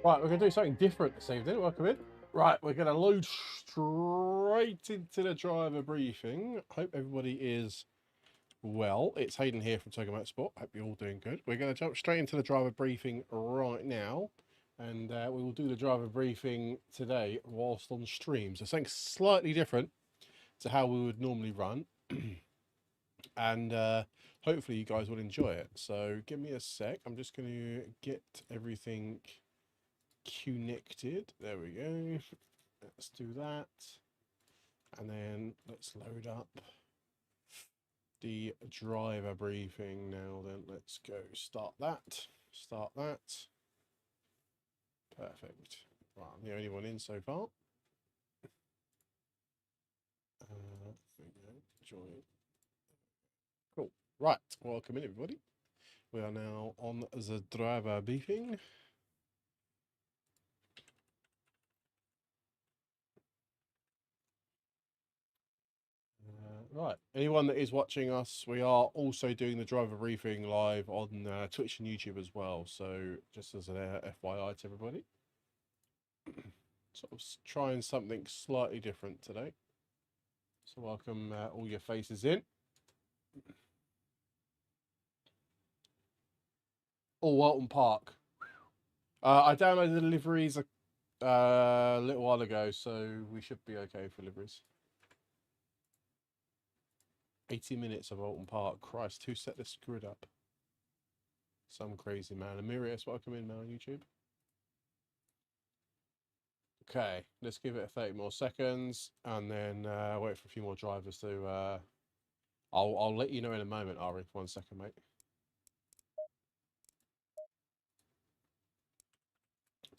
Right, we're going to do something different this evening. Welcome in. Right, we're going to load straight into the driver briefing. Hope everybody is well. It's Hayden here from Toga Motorsport. Hope you're all doing good. We're going to jump straight into the driver briefing right now. And we will do the driver briefing today whilst on stream. So something slightly different to how we would normally run. And hopefully you guys will enjoy it. So give me a sec. I'm just going to get everything connected. There we go. Let's do that. And then let's load up the driver briefing now. Then let's go start that. Start that. Perfect. Right, I'm the only one in so far. There we go. Join. Cool. Right. Welcome in, everybody. We are now on the driver briefing. Right, anyone that is watching us, we are also doing the driver briefing live on Twitch and YouTube as well. So just as an FYI to everybody, sort of trying something slightly different today. So welcome all your faces in. Oh, Walton Park. I downloaded the liveries a little while ago, so we should be okay for liveries. 80 minutes of Alton Park. Christ, who set this grid up? Some crazy man. Amirius, welcome in, man, on YouTube. Okay, let's give it 30 more seconds and then wait for a few more drivers to... I'll let you know in a moment, Ari. 1 second, mate.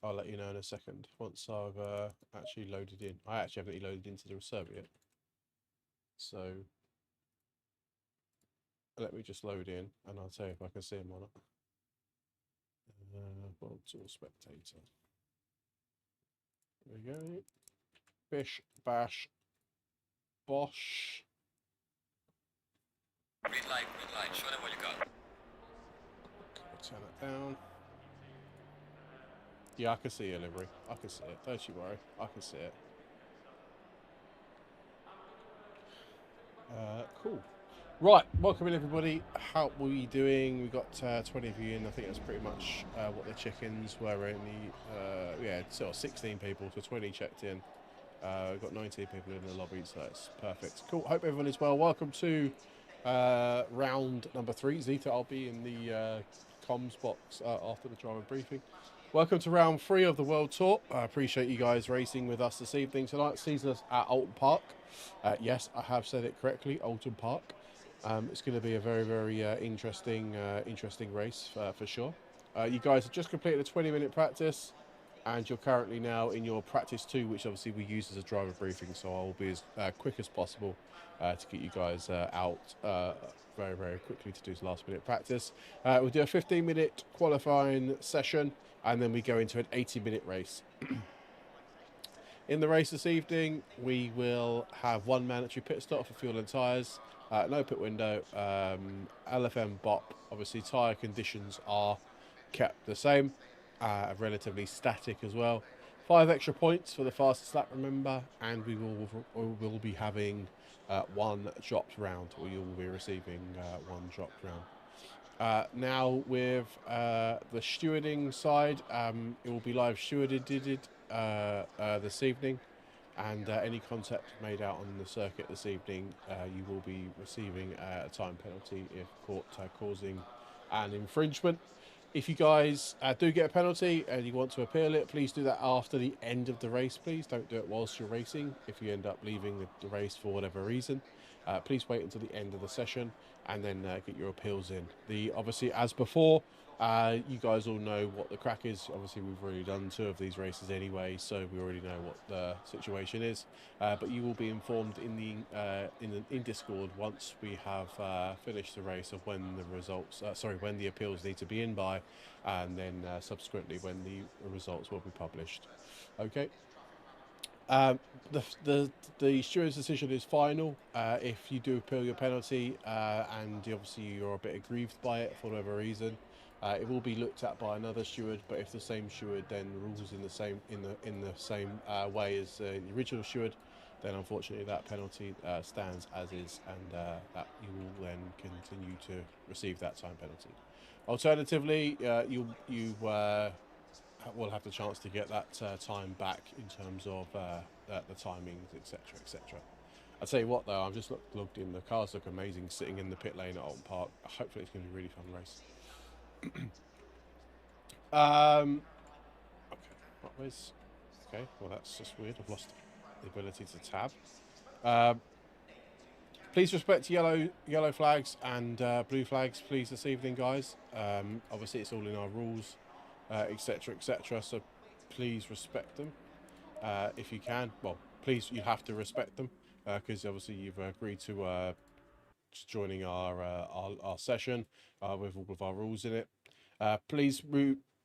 I'll let you know in a second once I've actually loaded in. I actually haven't loaded into the server yet. So let me just load in and I'll tell you if I can see him or not. World Tour Spectator. There we go. Bish, bash, bosh. Green light, show them what you got. Okay, turn it down. Yeah, I can see your livery. I can see it. Don't you worry. I can see it. Cool. Right, welcome in everybody. How are we doing? We've got 20 of you in. I think that's pretty much what the chickens were in the, yeah, sort of 16 people, so 20 checked in. We've got 19 people in the lobby, so that's perfect. Cool, hope everyone is well. Welcome to round number 3. Zeta, I'll be in the comms box after the driver briefing. Welcome to round 3 of the World Tour. I appreciate you guys racing with us this evening. Tonight sees us at Alton Park. Yes, I have said it correctly, Alton Park. It's going to be a very, very interesting race for sure. You guys have just completed a 20-minute practice, and you're currently now in your practice 2, which obviously we use as a driver briefing. So I'll be as quick as possible to get you guys out very, very quickly to do this last-minute practice. We'll do a 15-minute qualifying session, and then we go into an 80-minute race. In the race this evening, we will have 1 mandatory pit stop for fuel and tyres. No pit window, LFM BOP. Obviously, tyre conditions are kept the same, relatively static as well. 5 extra points for the fastest lap, remember, and we will be having 1 dropped round, or you will be receiving 1 dropped round. Now with the stewarding side, it will be live stewarded this evening. And any contact made out on the circuit this evening, you will be receiving a time penalty if caught causing an infringement. If you guys do get a penalty and you want to appeal it, please do that after the end of the race, please. Don't do it whilst you're racing. If you end up leaving the race for whatever reason, please wait until the end of the session and then get your appeals in. Obviously, as before, you guys all know what the crack is. Obviously, we've already done 2 of these races anyway, so we already know what the situation is. But you will be informed in Discord once we have finished the race of when the results, when the appeals need to be in by, and then subsequently when the results will be published. Okay. The steward's decision is final. If you do appeal your penalty and obviously you're a bit aggrieved by it for whatever reason, It will be looked at by another steward, but if the same steward then rules in the same way as the original steward, then unfortunately that penalty stands as is, and that you will then continue to receive that time penalty. Alternatively, you will have the chance to get that time back in terms of the timings, etc., etc. I'll tell you what, though, I've just looked in. The cars look amazing sitting in the pit lane at Alton Park. Hopefully, it's going to be a really fun race. Okay, right, where's... Okay, well, that's just weird. I've lost the ability to tab. Please respect yellow flags and blue flags, please, this evening, guys. Obviously, it's all in our rules, etc., etc. So please respect them if you can. Well, please, you have to respect them because obviously you've agreed to joining our session with all of our rules in it. Please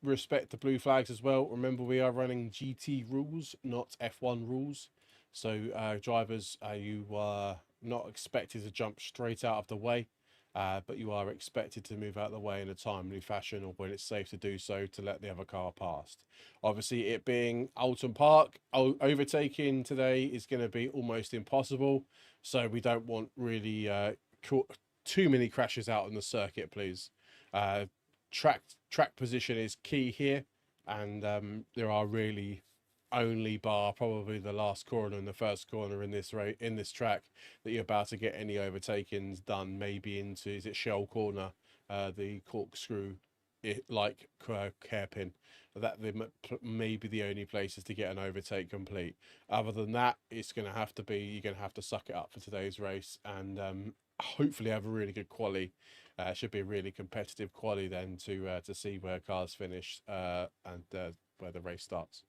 respect the blue flags as well. Remember, we are running GT rules, not F1 rules. So drivers, you are not expected to jump straight out of the way, but you are expected to move out of the way in a timely fashion, or when it's safe to do so, to let the other car past. Obviously, it being Alton Park, overtaking today is going to be almost impossible. So we don't want really too many crashes out on the circuit, please. Track position is key here, and there are really only bar probably the last corner and the first corner in this track that you're about to get any overtakings done. Maybe into, is it Shell Corner, the corkscrew like hairpin, that may be the only places to get an overtake complete. Other than that, it's going to have to be, you're going to have to suck it up for today's race, and hopefully have a really good quali. Should be a really competitive quali then to see where cars finish and where the race starts.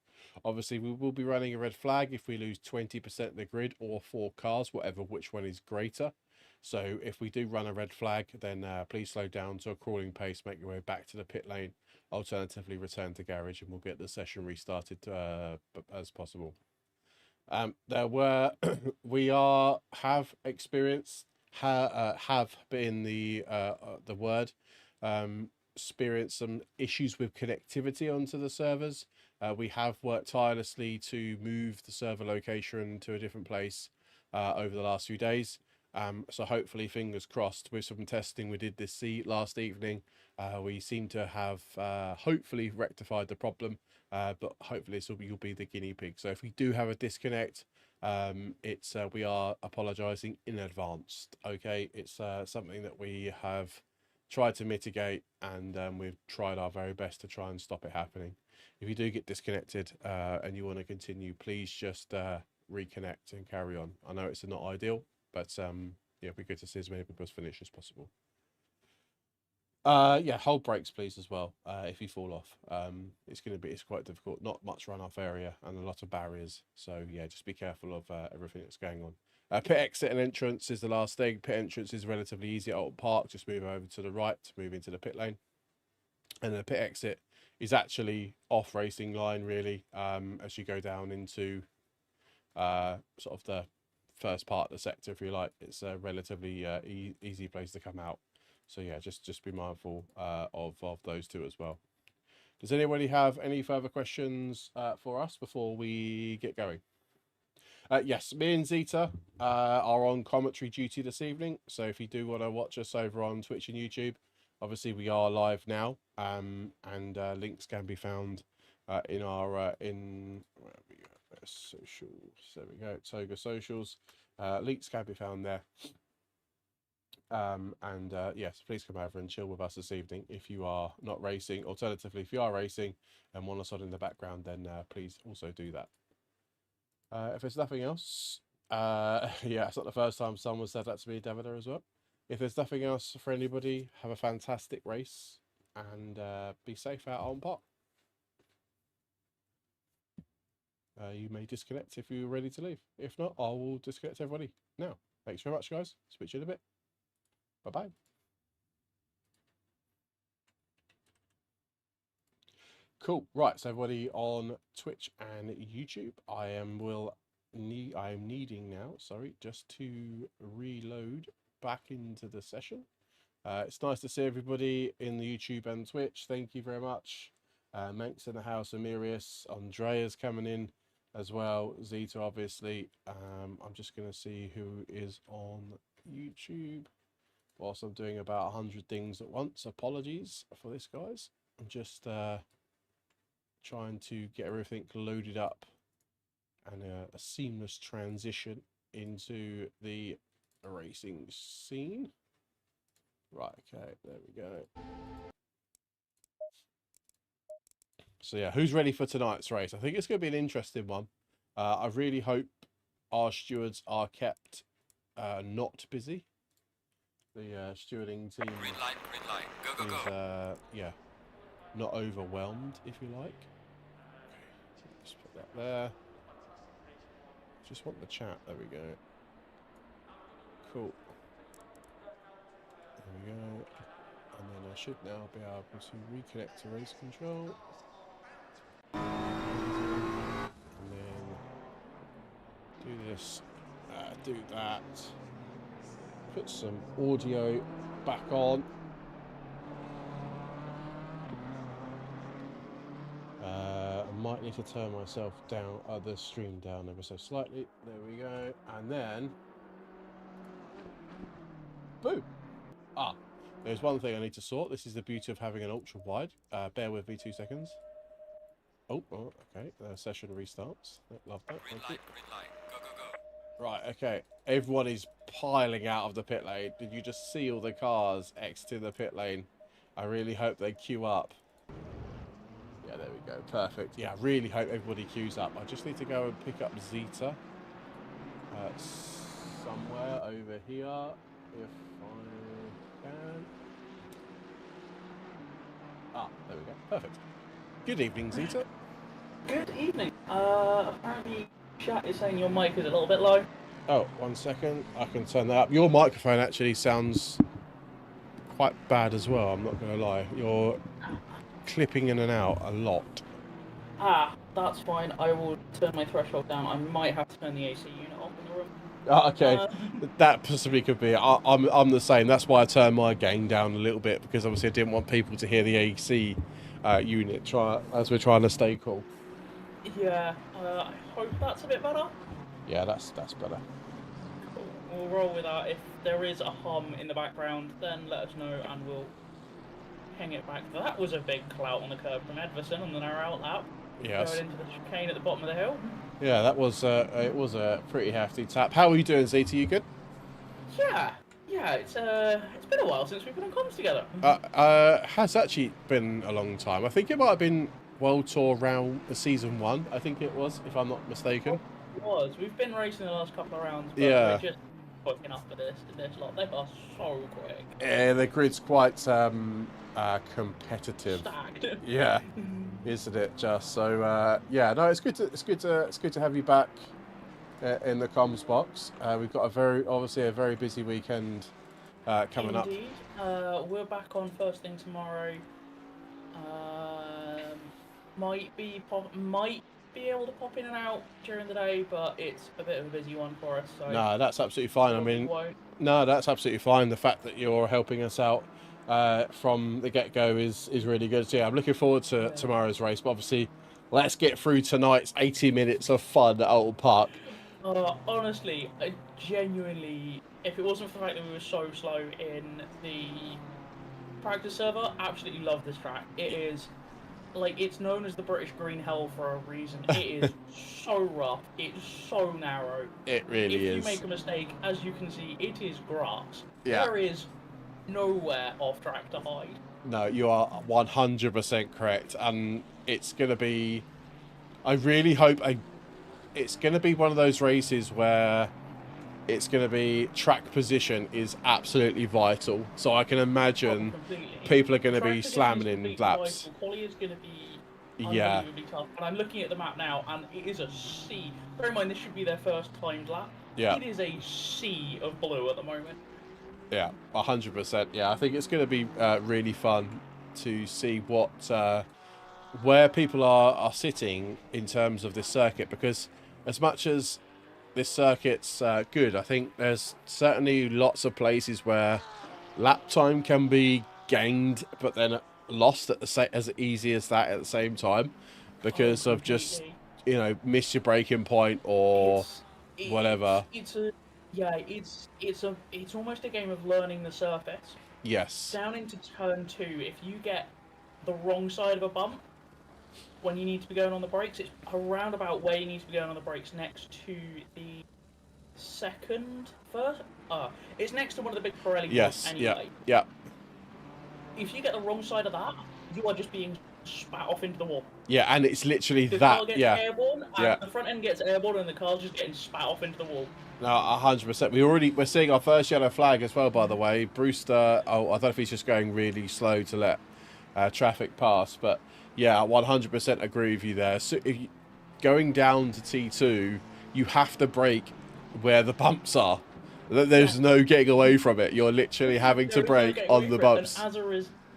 Obviously, we will be running a red flag if we lose 20% of the grid or 4 cars, which one is greater. So if we do run a red flag, then please slow down to a crawling pace, make your way back to the pit lane. Alternatively, return to garage and we'll get the session restarted as possible. Have experienced, have been the word, experienced some issues with connectivity onto the servers. We have worked tirelessly to move the server location to a different place over the last few days. So hopefully, fingers crossed, with some testing we did last evening, we seem to have hopefully rectified the problem, but hopefully you'll be the guinea pig. So if we do have a disconnect, we are apologising in advance. Okay, it's something that we have tried to mitigate, and we've tried our very best to try and stop it happening. If you do get disconnected and you want to continue, please just reconnect and carry on. I know it's not ideal, but yeah, it'd be good to see as many people finish as possible. Yeah, hold brakes, please, as well. If you fall off, it's quite difficult. Not much runoff area and a lot of barriers. So yeah, just be careful of everything that's going on. Pit exit and entrance is the last thing. Pit entrance is relatively easy at Alton Park. Just move over to the right to move into the pit lane, and the pit exit is actually off racing line, really, as you go down into sort of the first part of the sector, if you like. It's a relatively easy place to come out. So yeah, just be mindful of those two as well. Does anybody have any further questions for us before we get going? Yes, me and Zeta are on commentary duty this evening. So if you do want to watch us over on Twitch and YouTube, obviously we are live now, and links can be found in our where we go, socials. There we go, Toga socials. Links can be found there. Yes, please come over and chill with us this evening if you are not racing. Alternatively, if you are racing and want us on in the background, then please also do that. If there's nothing else, yeah, it's not the first time someone said that to me, Davida, as well. If there's nothing else for anybody, have a fantastic race and be safe out on pot. You may disconnect if you're ready to leave. If not, I will disconnect everybody now. Thanks very much, guys. Speak to you in a bit. Bye-bye. Cool. Right, so everybody on Twitch and YouTube, I am needing now, sorry, just to reload back into the session. It's nice to see everybody in the YouTube and Twitch. Thank you very much. Manx in the house, Amirius, Andrea's coming in as well. Zeta, obviously. I'm just going to see who is on YouTube whilst I'm doing about 100 things at once. Apologies for this, guys. I'm just trying to get everything loaded up and a seamless transition into the racing scene. Right, okay, there we go. So yeah, who's ready for tonight's race? I think it's going to be an interesting one. I really hope our stewards are kept not busy. The stewarding team Green light, go, go, is go. yeah, not overwhelmed, if you like. Okay, just put that there. Just want the chat. There we go. Cool. There we go. And then I should now be able to reconnect to race control. And then do this, do that. Put some audio back on. I might need to turn myself down, the stream down ever so slightly. There we go. And then, boom. Ah, there's one thing I need to sort. This is the beauty of having an ultra wide. Bear with me 2 seconds. Oh, okay. The session restarts. Love that. Green light, go, go, go. Right, okay. Everyone is piling out of the pit lane. Did you just see all the cars exiting the pit lane? I really hope they queue up. Yeah, there we go. Perfect. Yeah, I really hope everybody queues up. I just need to go and pick up Zeta somewhere over here, if I can. Ah, there we go. Perfect. Good evening, Zeta. Good evening. Apparently chat is saying your mic is a little bit low. Oh, 1 second. I can turn that up. Your microphone actually sounds quite bad as well, I'm not going to lie. You're clipping in and out a lot. Ah, that's fine. I will turn my threshold down. I might have to turn the AC unit off in the room. Oh, okay, that possibly could be. I'm the same. That's why I turned my gain down a little bit, because obviously I didn't want people to hear the AC unit as we're trying to stay cool. Yeah, I hope that's a bit better. Yeah, that's better. Cool. We'll roll with that. If there is a hum in the background, then let us know and we'll hang it back. That was a big clout on the curb from Edverson on the narrow lap. Yes. Going into the chicane at the bottom of the hill. Yeah, that was it was a pretty hefty tap. How are you doing, Zeta? You good? Yeah, it's been a while since we've been on comms together. Has actually been a long time. I think it might have been World Tour round season 1. I think it was, if I'm not mistaken. It was. We've been racing the last couple of rounds, but yeah, we're just fucking up for this lot. They are so quick. Yeah, the grid's quite competitive. Stacked. Yeah, isn't it? Just so yeah. No, it's good to have you back in the comms box. We've got obviously a very busy weekend coming up. Indeed. We're back on first thing tomorrow. Might be able to pop in and out during the day, but it's a bit of a busy one for us. So no, that's absolutely fine. I mean, no, that's absolutely fine. The fact that you're helping us out from the get-go is really good. So yeah, I'm looking forward to tomorrow's race. But obviously, let's get through tonight's 80 minutes of fun at Old Park. Honestly, I genuinely, if it wasn't for the fact that we were so slow in the practice server, absolutely love this track. It is, like, it's known as the British Green Hell for a reason. It is so rough. It's so narrow. It really is. If you make a mistake, as you can see, it is grass. Yeah. There is nowhere off track to hide. No, you are 100% correct. And it's going to be, I really hope it's going to be one of those races where it's going to be track position is absolutely vital. So I can imagine people are going to be slamming in laps. Quali is going to be unbelievably tough. And I'm looking at the map now, and it is a sea. Bear in mind, this should be their first timed lap. Yeah. It is a sea of blue at the moment. Yeah, 100%. Yeah, I think it's going to be really fun to see what where people are sitting in terms of this circuit, because as much as this circuit's good, I think there's certainly lots of places where lap time can be gained, but then lost at the as easy as that at the same time, because of just miss your braking point or whatever. It's almost a game of learning the surface. Yes. Down into turn 2, if you get the wrong side of a bump when you need to be going on the brakes, it's around about where you need to be going on the brakes, next to the first. It's next to one of the big Pirelli yes. anyway. Yeah. If you get the wrong side of that, you are just being spat off into the wall. Yeah, and it's literally the that. Car gets yeah. airborne, and the front end gets airborne, and the car's just getting spat off into the wall. No, 100%. We're seeing our first yellow flag as well, by the way. Brewster, I don't know if he's just going really slow to let traffic pass, but yeah, 100% agree with you there. So if going down to T2, you have to brake where the bumps are. There's no getting away from it. You're literally having to brake on the bumps. And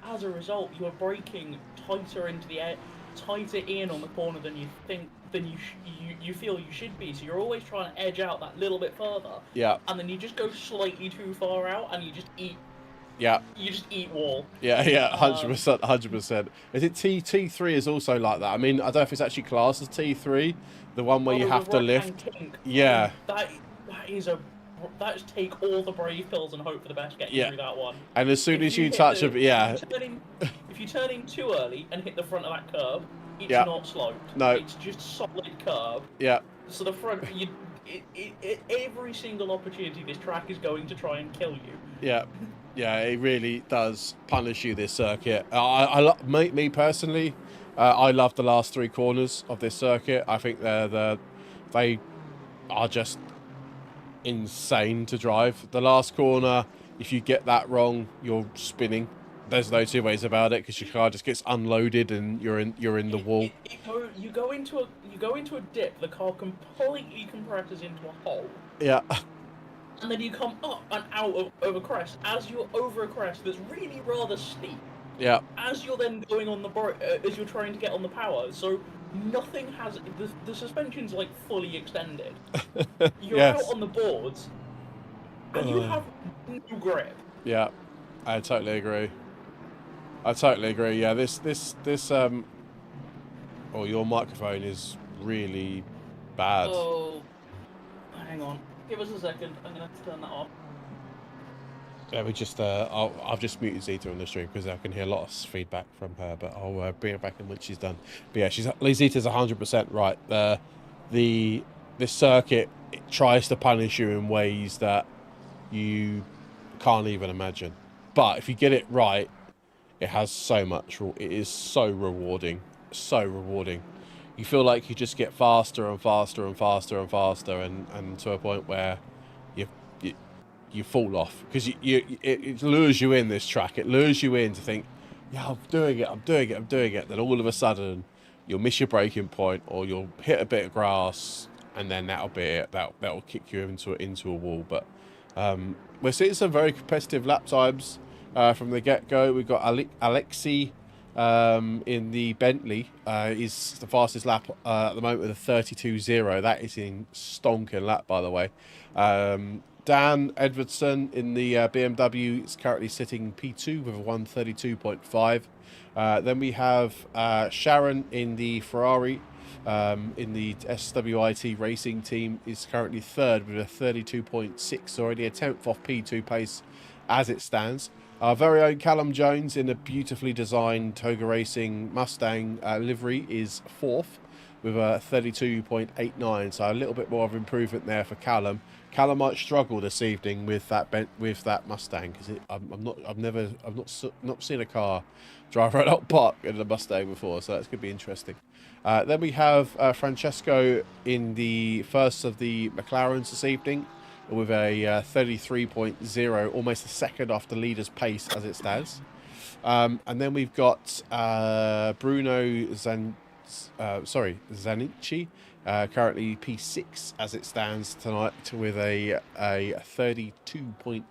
as a result, you're braking tighter into the air, tighter in on the corner than you think. You feel you should be, so you're always trying to edge out that little bit further. Yeah. And then you just go slightly too far out, and you just eat. Yeah. You just eat wall. Yeah, 100%, 100%. Is it T3 is also like that? I mean, I don't know if it's actually classed as T3, the one where you have to lift. Yeah. That's take all the brave pills and hope for the best. Get you through that one. And as soon as you touch it, if you turn in too early and hit the front of that curb, it's not sloped. No. It's just solid curb. Yeah. So the front, every single opportunity, this track is going to try and kill you. Yeah. Yeah, it really does punish you, this circuit. Me personally, I love the last 3 corners of this circuit. I think they are just insane to drive. The last corner, if you get that wrong, you're spinning. There's no two ways about it, because your car just gets unloaded and you're in the wall. You go into a dip, the car completely compresses into a hole. Yeah. And then you come up and out of a crest. As you're over a crest that's really rather steep. Yeah. As you're then going on as you're trying to get on the power, so nothing has the suspension's like fully extended. You're out on the boards, and you have no grip. Yeah, I totally agree. Yeah, this your microphone is really bad. Oh, hang on. Give us a second. I'm gonna have to turn that off. Yeah, we just I've just muted Zeta on the stream because I can hear a lot of feedback from her, but I'll bring her back in when she's done. But yeah, Zeta's 100% right. This circuit, it tries to punish you in ways that you can't even imagine. But if you get it right, it has so much. It is so rewarding, so rewarding. You feel like you just get faster and faster and faster and faster, and to a point where you fall off, because it lures you in, this track. It lures you in to think, yeah, I'm doing it. Then all of a sudden, you'll miss your braking point, or you'll hit a bit of grass, and then that'll be it. That'll kick you into a wall. But we're seeing some very competitive lap times from the get-go. We've got Alexi in the Bentley is the fastest lap at the moment with a 32.0. That is in stonking lap, by the way. Dan Edwardson in the BMW is currently sitting P2 with a 132.5. Then we have Sharon in the Ferrari in the SWIT racing team is currently 3rd with a 32.6, already a 10th off P2 pace as it stands. Our very own Callum Jones in a beautifully designed Toga Racing Mustang livery is 4th with a 32.89, so a little bit more of improvement there for Callum. Callum might struggle this evening with that Mustang, because I've not seen a car drive right up park in a Mustang before, so that's going to be interesting. Then we have Francesco in the first of the McLarens this evening with a 33.0, almost a second off the leader's pace as it stands. And then we've got Bruno Zanicci, currently P6 as it stands tonight with a 32.2,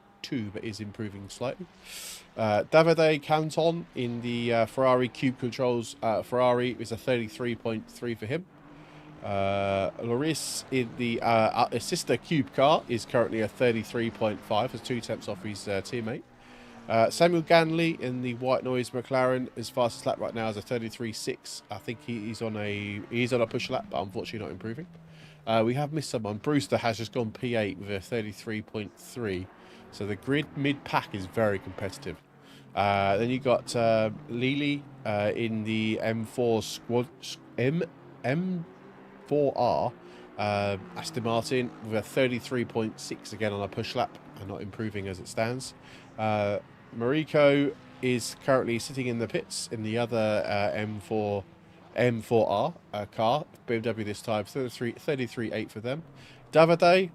but is improving slightly. Davide Canton in the Ferrari Cube Controls Ferrari is a 33.3 for him. Loris in the sister Cube car is currently a 33.5, as 2 tenths off his teammate. Samuel Ganley in the white noise McLaren, his fastest lap right now is a 33.6. I think he's on a push lap, but unfortunately not improving. We have missed someone. Brewster has just gone P8 with a 33.3. So the grid mid-pack is very competitive. Then you got Lely in the M4 squad M4R Aston Martin with a 33.6 again on a push lap and not improving as it stands. Mariko is currently sitting in the pits in the other M4R car. BMW this time, 33.8 for them. Davide,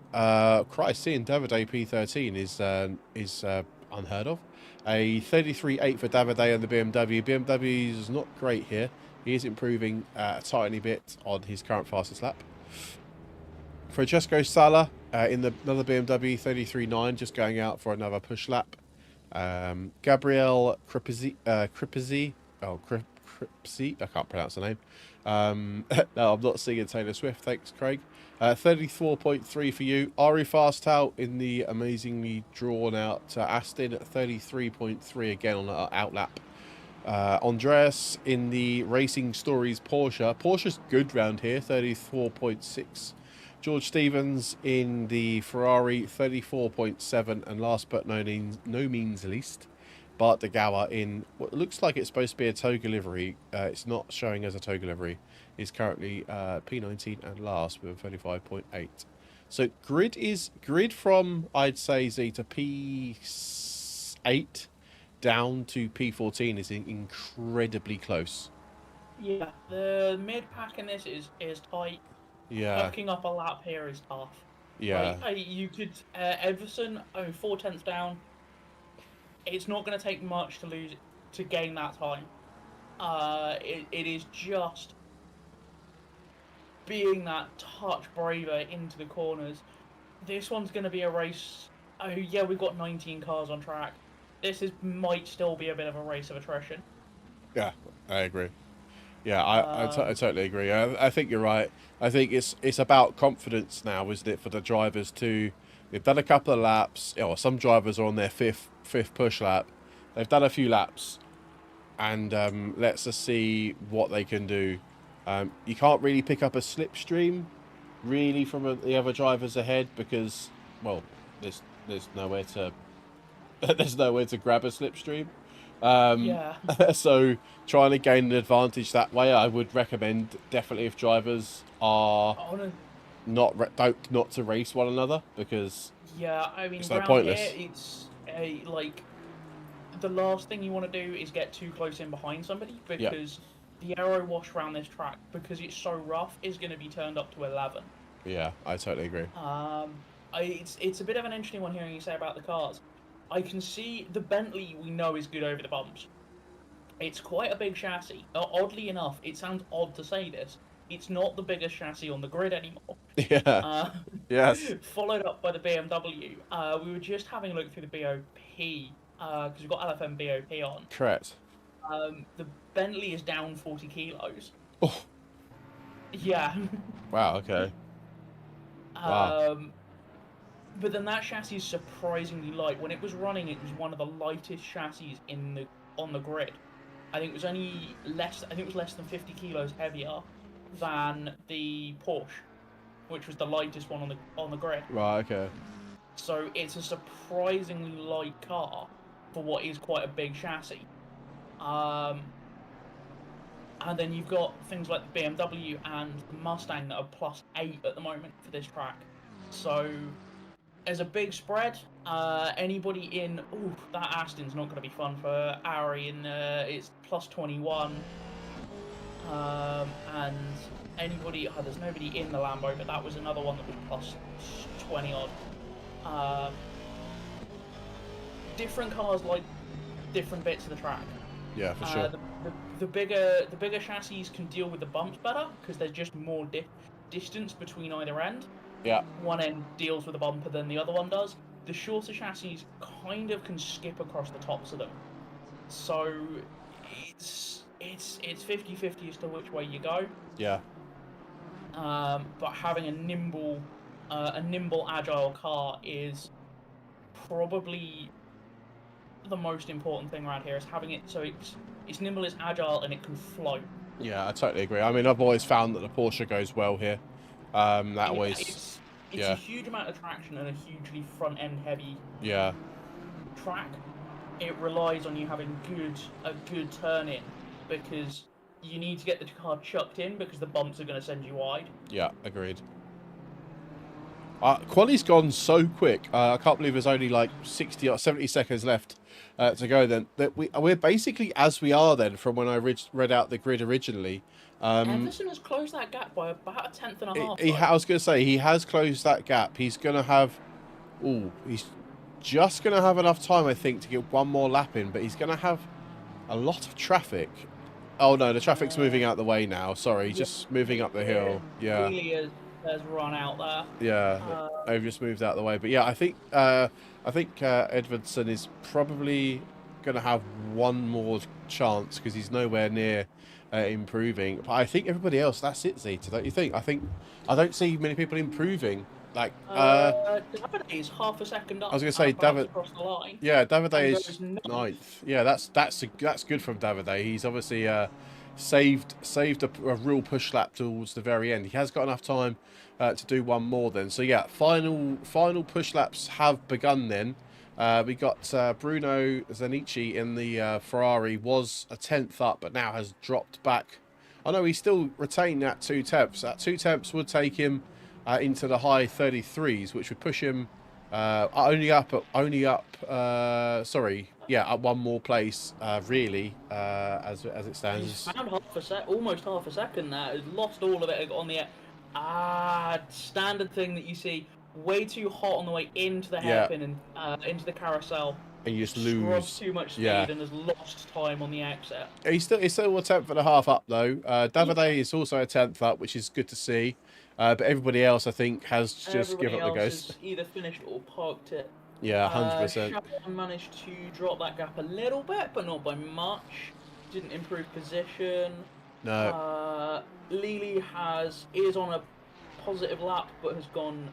Christ, seeing Davide P13 is unheard of. A 33.8 for Davide and the BMW. BMW is not great here. He is improving a tiny bit on his current fastest lap. Francesco Sala in another BMW 33.9, just going out for another push lap. Gabriel Cripizzi, Cripizzi, I can't pronounce the name. No, I'm not singing Taylor Swift. Thanks, Craig. 34.3 for you. Ari Fastow in the amazingly drawn out Aston at 33.3 again on an out lap. Andreas in the Racing Stories Porsche. Porsche's good round here, 34.6. George Stevens in the Ferrari, 34.7. And last but no means least, Bart de Gauer in what looks like it's supposed to be a Toga livery. It's not showing as a Toga livery. Is currently P19 and last with a 35.8. So grid from, I'd say, Z to P8 down to P14 is incredibly close. Yeah, the mid pack in this is tight. Yeah. Hooking up a lap here is tough. Yeah. Like, you could Everson, 4/10 down. It's not going to take much to gain that time. It is just being that touch braver into the corners. This one's going to be a race. Oh yeah, we've got 19 cars on track. This might still be a bit of a race of attrition. Yeah, I agree. Yeah, I totally agree. I think you're right. I think it's about confidence now, isn't it, for the drivers to... They've done a couple of laps. Some drivers are on their fifth push lap. They've done a few laps, and let's just see what they can do. You can't really pick up a slipstream, really, from the other drivers ahead because, well, there's nowhere to grab a slipstream. Yeah. So trying to gain an advantage that way, I would recommend definitely if drivers are not to race one another because it's so pointless. Here, it's like the last thing you want to do is get too close in behind somebody because the aero wash around this track, because it's so rough, is going to be turned up to 11. Yeah, I totally agree. It's a bit of an interesting one hearing you say about the cars. I can see the Bentley we know is good over the bumps. It's quite a big chassis. Oddly enough, it sounds odd to say this. It's not the biggest chassis on the grid anymore. Yeah. Yes. Followed up by the BMW. We were just having a look through the BOP because we've got LFM BOP on. Correct. The Bentley is down 40 kilos. Oh. Yeah. Wow. Okay. Wow. But then that chassis is surprisingly light. When it was running, it was one of the lightest chassis on the grid. I think it was less than 50 kilos heavier than the Porsche, which was the lightest one on the grid. Right. Okay. So it's a surprisingly light car for what is quite a big chassis. And then you've got things like the BMW and the Mustang that are +8 at the moment for this track. So there's a big spread. Anybody in... Ooh, that Aston's not going to be fun for Ari. It's +21. And anybody... there's nobody in the Lambo, but that was another one that was +20 odd. Different cars like different bits of the track. Yeah, for sure. The bigger chassis can deal with the bumps better because there's just more distance between either end. Yeah. One end deals with the bumper than the other one does. The shorter chassis kind of can skip across the tops of them. So it's 50-50 as to which way you go. Yeah. But having a nimble, agile car is probably the most important thing around here is having it so it's nimble, it's agile, and it can float. Yeah, I totally agree. I mean, I've always found that the Porsche goes well here. That Yeah, always, it's a huge amount of traction and a hugely front end heavy track. It relies on you having a good turn in, because you need to get the car chucked in because the bumps are going to send you wide. Yeah, agreed. Quali's gone so quick. I can't believe there's only like 60 or 70 seconds left to go. Then that we're basically as we are then from when I read out the grid originally. Everson has closed that gap by about a tenth and a half. I was going to say he has closed that gap. He's going to have, he's just going to have enough time, I think, to get one more lap in. But he's going to have a lot of traffic. Oh no, the traffic's moving out the way now. Sorry, just moving up the hill. Yeah. Really has run out there. Yeah, they've just moved out of the way. But yeah, I think Edvardsen is probably going to have one more chance because he's nowhere near improving. But I think everybody else, that's it, Zeta, don't you think? I don't see many people improving. Like Davide is half a second up. I was going to say across the line. Yeah, Davide is ninth. Yeah, that's good from Davide. He's obviously saved a real push lap towards the very end. He has got enough time to do one more then. So yeah, final push laps have begun then. We got Bruno Zanichi in the Ferrari, was a 10th up, but now has dropped back. I know he's still retained that 2 tenths. That 2 tenths would take him into the high 33s, which would push him only up one more place, really, as it stands. He's found almost half a second there. He's lost all of it on the standard thing that you see. Way too hot on the way into the hairpin and into the carousel. And you just lose too much speed and has lost time on the exit. He's still a 10th and a half up though. Davide is also a 10th up, which is good to see. But everybody else, I think, has just given up the ghost. Either finished or parked it. Yeah, 100%. Chapman managed to drop that gap a little bit, but not by much. Didn't improve position. No. Lili is on a positive lap, but has gone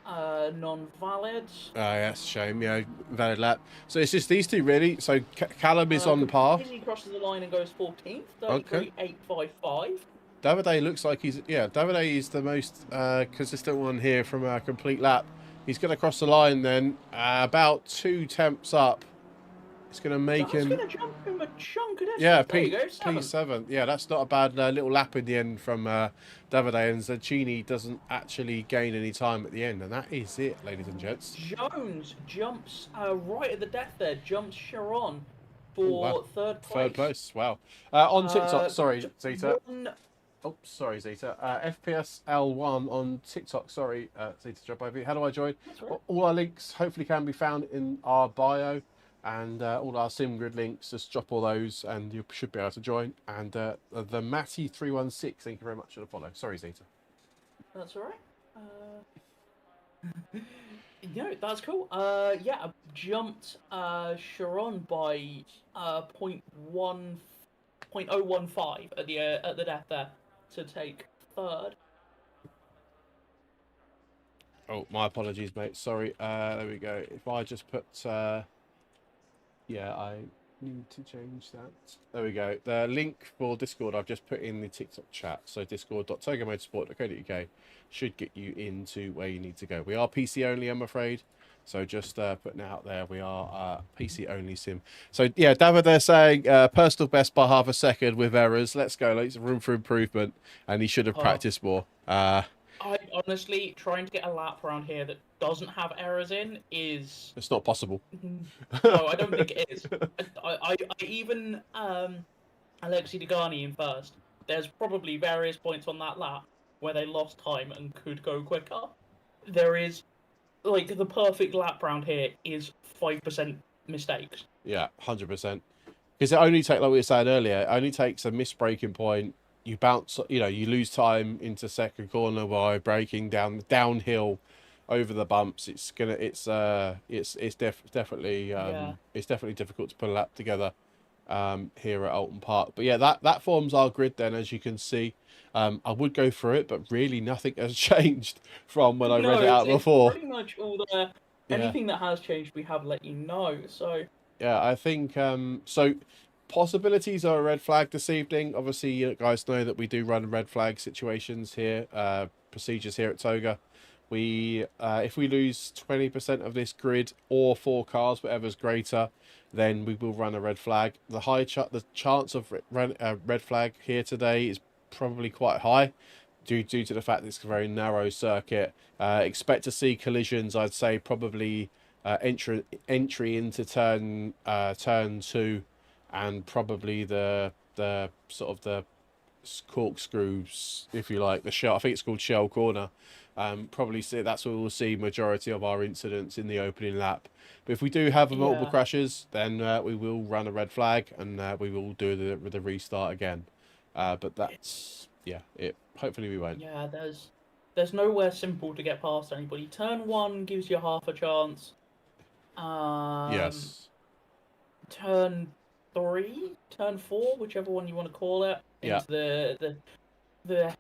non-valid. Yeah, it's a shame. Yeah, valid lap. So it's just these two really. So Callum is on par. He crosses the line and goes 14th. 33.855. Davide looks like Davide is the most consistent one here from a complete lap. He's going to cross the line then, about 2 tenths up. It's going to make him... That's going to jump him a chunk of distance. Yeah, P7. Yeah, that's not a bad little lap in the end from Davide, and Zaccini doesn't actually gain any time at the end, and that is it, ladies and gents. Jones jumps right at the death there, jumps Sharon for third place. Third place, wow. On TikTok, sorry, Zeta. Oh, sorry, Zeta. FPS L1 on TikTok. Sorry, Zeta, jump over here. How do I join? Right. All our links hopefully can be found in our bio, and all our SimGrid links. Just drop all those, and you should be able to join. And the Matty316, thank you very much for the follow. Sorry, Zeta. That's all right. That's cool. Yeah, I jumped Sharon by 0.015 at the death there to take third. Oh, my apologies, mate. Sorry. There we go. If I just put... yeah, I need to change that. There we go. The link for Discord I've just put in the TikTok chat. So discord.togamotorsport.co.uk should get you into where you need to go. We are PC only, I'm afraid. So just putting it out there, we are PC only sim. So yeah, David, they're saying personal best by half a second with errors. Let's go. There's room for improvement, and he should have practiced more. I honestly, trying to get a lap around here that doesn't have errors in is... It's not possible. No, I don't think it is. I even Alexi Degani in first. There's probably various points on that lap where they lost time and could go quicker. There is... Like, the perfect lap round here is 5% mistakes. Yeah, 100%. Because it only takes, like we were saying earlier, it only takes a misbraking point. You bounce, you lose time into second corner by braking downhill over the bumps. It's definitely difficult to put a lap together here at Alton Park. But yeah, that forms our grid then, as you can see. I would go through it, but really nothing has changed from when I read it out before. Pretty much all the anything that has changed, we have let you know. So Yeah, I think so. Possibilities are a red flag this evening. Obviously, you guys know that we do run red flag situations here, procedures here at Toga. If we lose 20% of this grid or 4 cars, whatever's greater, then we will run a red flag. The chance of run a red flag here today is probably quite high, due to the fact that it's a very narrow circuit. Expect to see collisions. I'd say probably entry into turn 2, and probably the sort of the corkscrews, if you like, the shell. I think it's called shell corner. Probably see that's where we'll see majority of our incidents in the opening lap. But if we do have multiple Yeah. crashes, then we will run a red flag, and we will do the restart again. But that's it. Hopefully we won't. Yeah, there's nowhere simple to get past anybody. Turn 1 gives you half a chance. Yes. Turn 3, turn 4, whichever one you want to call it, Yeah. into the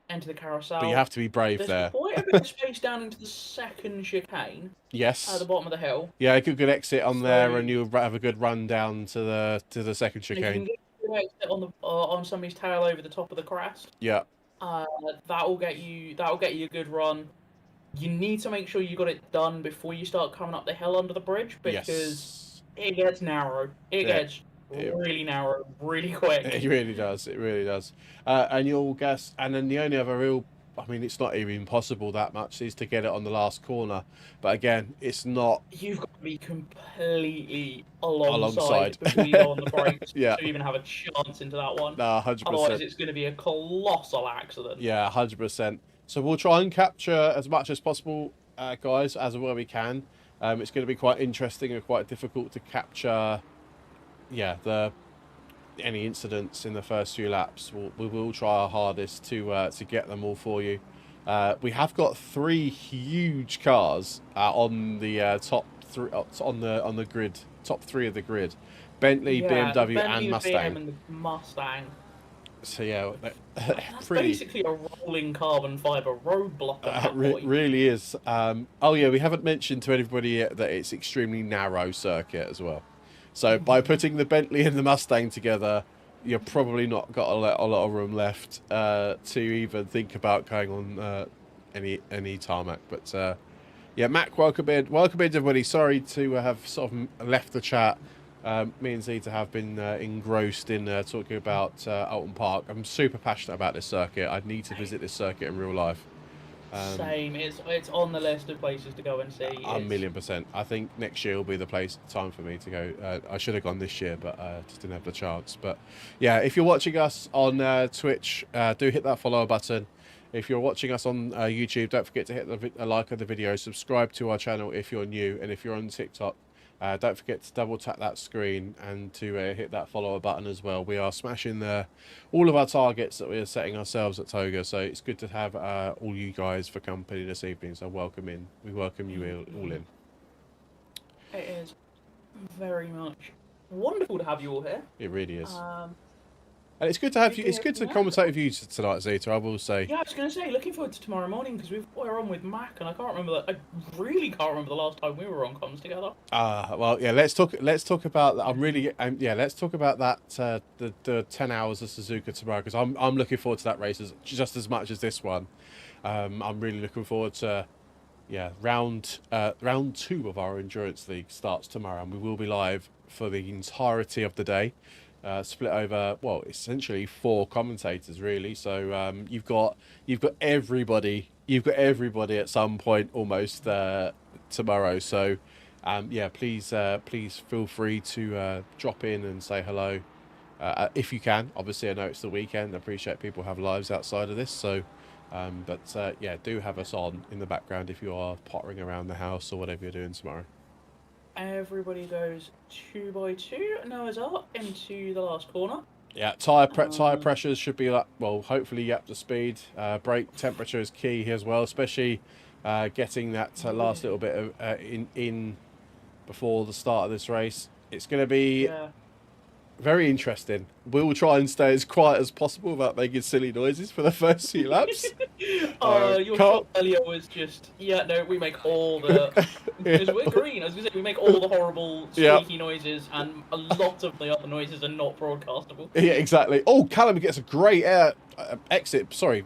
enter the carousel. But you have to be brave There's there. quite a bit of space down into the second chicane Yes. at the bottom of the hill. Yeah, a good exit on there, So- and you'll have a good run down to the second If you can chicane. get a good exit on somebody's tail over the top of the crest, Yeah. that'll get you a good run. You need to make sure you got it done before you start coming up the hill under the bridge, because Yes. it gets narrow. It Yeah. gets really narrow, really quick. It really does. It really does. And you'll guess. And then the only other real, I mean, it's not even possible that much, is to get it on the last corner. But again, it's not You've got to be completely alongside Alongside. before you go on the brakes Yeah. to even have a chance into that one. no 100%. Otherwise, it's going to be a colossal accident. Yeah, 100%. So we'll try and capture as much as possible, guys, as well we can. It's going to be quite interesting and quite difficult to capture. Any incidents in the first few laps. We will try our hardest to get them all for you. We have got 3 huge cars on the top 3 on the grid, top 3 of the grid: Bentley, Yeah, the BMW, Bentley, and the Mustang. BM and the Mustang. So yeah, That's pretty. basically a rolling carbon fibre roadblock at that point. Really is. Oh yeah, we haven't mentioned to anybody yet that it's extremely narrow circuit as well. So by putting the Bentley and the Mustang together, you're probably not got a lot of room left to even think about going on any tarmac. But yeah, Mac, welcome in, everybody. Sorry to have sort of left the chat. Me and Zeta have been engrossed in talking about Alton Park. I'm super passionate about this circuit. I need to visit this circuit in real life. Same. It's on the list of places to go and see. A %1,000,000. I think next year will be the time for me to go. I should have gone this year, but just didn't have the chance. But yeah, if you're watching us on Twitch, do hit that follow button. If you're watching us on YouTube, don't forget to hit the like of the video, subscribe to our channel if you're new, and if you're on TikTok, don't forget to double tap that screen and to hit that follow button as well. We are smashing all of our targets that we are setting ourselves at Toga, so it's good to have all you guys for company this evening. So welcome in. We welcome you all in. It is very much wonderful to have you all here. It really is. And it's good to have you. It's good to commentate with you tonight, Zeta. I will say. Yeah, I was going to say, looking forward to tomorrow morning, because we're on with Mac, and I really can't remember the last time we were on comms together. Well, yeah. Let's talk about that. Let's talk about that. The 10 hours of Suzuka tomorrow, because I'm looking forward to that race just as much as this one. I'm really looking forward to. Yeah, round 2 of our Endurance League starts tomorrow, and we will be live for the entirety of the day. Split over, well, essentially 4 commentators really. So you've got everybody at some point almost tomorrow. So yeah, please feel free to drop in and say hello if you can. Obviously, I know it's the weekend. I appreciate people have lives outside of this. So, but yeah, do have us on in the background if you are pottering around the house or whatever you're doing tomorrow. Everybody goes 2 by 2, Noah's Ark, into the last corner. Yeah, tyre pressures should be hopefully up to speed. Brake temperature is key here as well, especially getting that last little bit of in before the start of this race. It's going to be very interesting. We'll try and stay as quiet as possible without making silly noises for the first few laps. Your shot earlier was just, yeah, no, we make all the... Because we're green, I was going to say, we make all the horrible, squeaky noises, and a lot of the other noises are not broadcastable. Yeah, exactly. Oh, Callum gets a great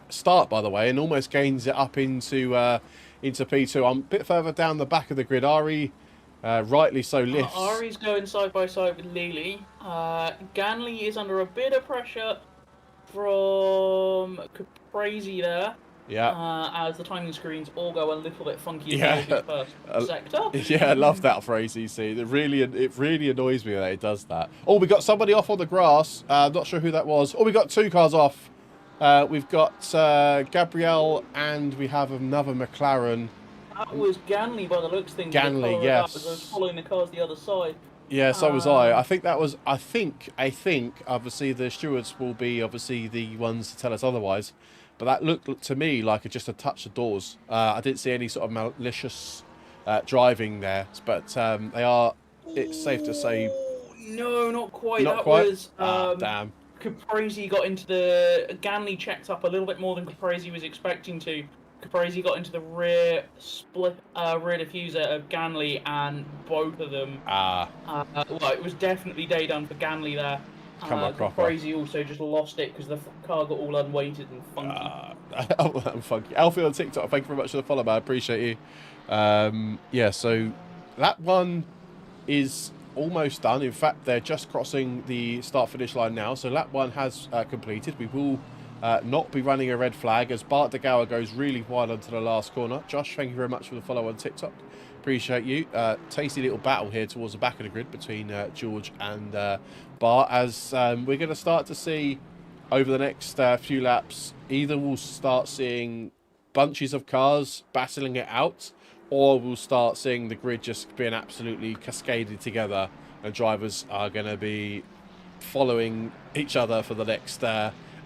start, by the way, and almost gains it up into P2. I'm a bit further down the back of the grid. Ari, rightly so, lifts. Ari's going side by side with Lily. Ganley is under a bit of pressure from Caprese there. Yeah. As the timing screens all go a little bit funky in the first sector. Yeah, I love that phrase, you see. It really annoys me that it does that. Oh, we got somebody off on the grass. Not sure who that was. Oh, we got 2 cars off. We've got Gabrielle and we have another McLaren. That was Ganley by the looks of things. Ganley, yes. I was following the cars the other side. Yeah, so was I. I think that was. I think. Obviously, the stewards will be obviously the ones to tell us otherwise. But that looked to me like just a touch of doors. I didn't see any sort of malicious driving there, but they are. It's safe to say. No, not quite. Not that quite. Was, damn. Caprese got into the... Ganley checked up a little bit more than Caprese was expecting to. Caprese got into the rear diffuser of Ganley, and both of them... well, it was definitely day done for Ganley there. Caprese also just lost it because the car got all unweighted and funky. Funky. Alfie on TikTok, thank you very much for the follow, man. I appreciate you. Yeah, so that one is almost done. In fact, they're just crossing the start-finish line now. So lap 1 has completed. We will not be running a red flag as Bart de Gouwer goes really wide onto the last corner. Josh, thank you very much for the follow on TikTok. Appreciate you. Tasty little battle here towards the back of the grid between George and Bart, as we're going to start to see over the next few laps. Either we'll start seeing bunches of cars battling it out, or we'll start seeing the grid just being absolutely cascaded together and drivers are going to be following each other for the next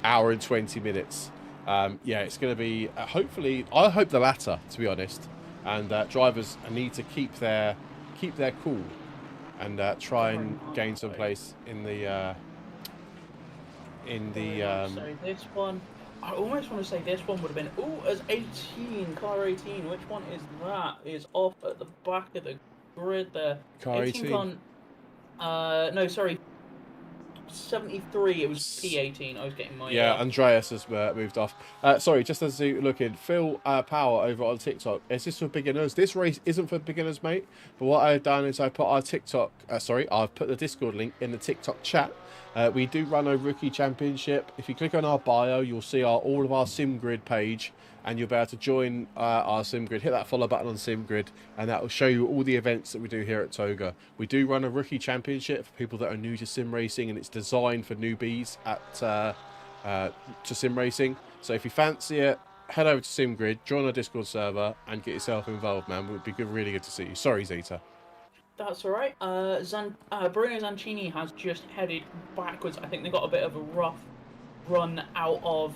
hour and 20 minutes. Yeah, it's going to be hopefully, I hope the latter, to be honest. And drivers need to keep their cool and try and gain some place in the So this one, I almost want to say this one would have been as 18, car 18. Which one is that? Is off at the back of the grid there. Car 18. No, sorry. 73, it was P18. I was getting my... Yeah, Andreas has moved off. Sorry, just as you look in, Phil Power over on TikTok. Is this for beginners? This race isn't for beginners, mate. But what I've done is I put our TikTok... I've put the Discord link in the TikTok chat. We do run a rookie championship. If you click on our bio, you'll see all of our SimGrid page, and you'll be able to join our SimGrid. Hit that follow button on SimGrid, and that will show you all the events that we do here at Toga. We do run a rookie championship for people that are new to sim racing, and it's designed for newbies to sim racing. So if you fancy it, head over to SimGrid, join our Discord server, and get yourself involved, man. It would be really good to see you. Sorry, Zeta. That's all right. Bruno Zancini has just headed backwards. I think they got a bit of a rough run out of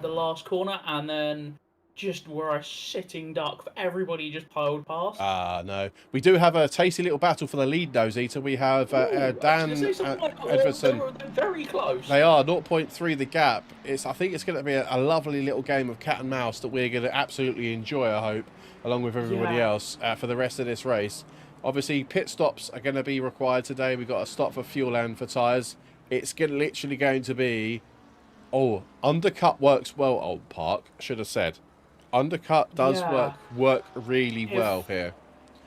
the last corner, and then just were a sitting duck for everybody just piled past. No. We do have a tasty little battle for the lead, though, Zeta. We have Dan Edvardson. They're very close. They are 0.3 the gap. I think it's going to be a lovely little game of cat and mouse that we're going to absolutely enjoy, I hope, along with everybody else for the rest of this race. Obviously, pit stops are going to be required today. We've got a stop for fuel and for tyres. It's literally going to be... Oh, undercut works well, Old Park, should have said. Undercut does work really well here.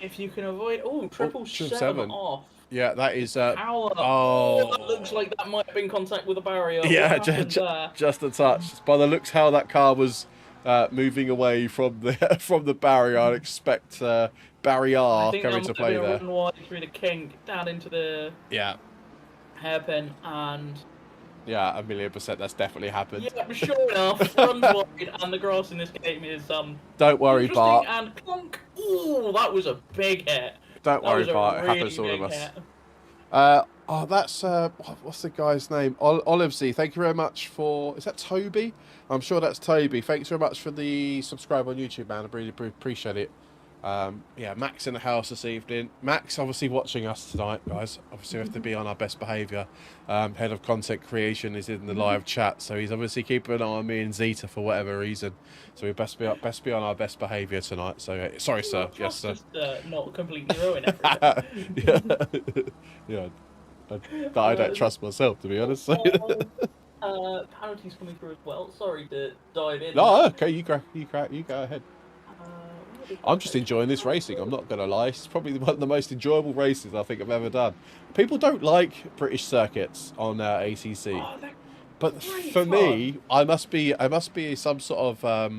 If you can avoid... Oh, 777 off. Yeah, that is... Power. Oh, that looks like that might have been contact with a barrier. Yeah, just a touch. By the looks how that car was moving away from the barrier, I'd expect... barrier coming to play there. Run wide through the kink down into the hairpin, and yeah, 1,000,000%. That's definitely happened. Yeah, sure enough, runs wide, and the grass in this game is Don't worry, Bart. And clunk. Ooh, that was a big hit. Don't worry, Bart. It happens to all of us. Oh, that's what's the guy's name? Olivesy. Thank you very much for. Is that Toby? I'm sure that's Toby. Thanks very much for the subscribe on YouTube, man. I really appreciate it. Yeah, Max in the house this evening. Max obviously watching us tonight, guys. Obviously we have to be on our best behaviour. Head of content creation is in the live chat, so he's obviously keeping an eye on me and Zeta for whatever reason. So we best be on our best behaviour tonight. So sorry, sir. Yes, sir. Just not completely ruin everything. Yeah. I don't trust myself, to be honest. Penalties coming through as well. Sorry to dive in. No, okay, you go ahead. What did I'm I just say? enjoying this racing. I'm not going to lie. It's probably one of the most enjoyable races I think I've ever done. People don't like British circuits on ACC, Oh, they're but great for fun. me, I must be some sort of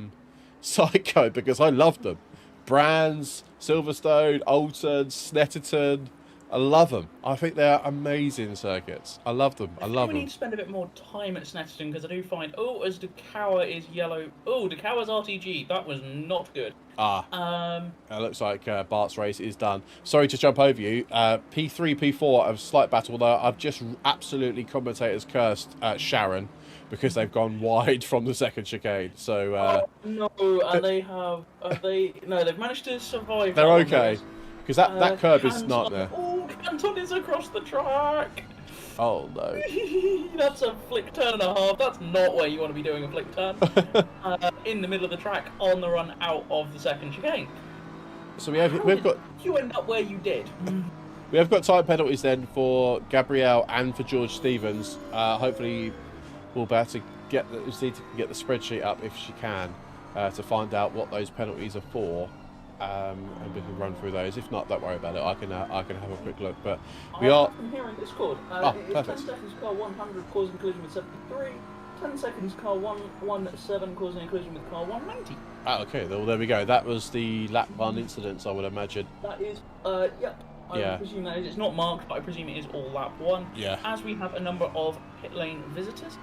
psycho because I love them. Brands, Silverstone, Oulton, Snetterton. I love them. I think they're amazing circuits. I love them. I love We them. need to spend a bit more time at Snetterton because I do find, as Dekawa is yellow. Oh, Dekawa's RTG. That was not good. It looks like Bart's race is done. Sorry to jump over you. P3, P4, a slight battle, though. I've just absolutely commentators cursed Sharon because they've gone wide from the second chicane. So no, and they've managed to survive. they're that one, okay. guys. Because that curb is Canton- not there. Oh, Canton is across the track. Oh, no. That's a flick turn and a half. That's not where you want to be doing a flick turn. In the middle of the track, on the run out of the second chicane. So we've got You end up where you did. we have got time penalties then for Gabrielle and for George Stevens. Hopefully we'll be able to get the spreadsheet up if she can to find out what those penalties are for. And we can run through those. If not, don't worry about it. I can have a quick look. But we are. I'm here in Discord. Perfect. 10 seconds car 100 causing collision with 73. 10 seconds car 117 causing a collision with car 190. Okay. Well, there we go. That was the lap 1 incidents, I would imagine. That is, yep. Yeah. I presume that is. It's not marked, but I presume it is all lap 1. Yeah. As we have a number of pit lane visitors.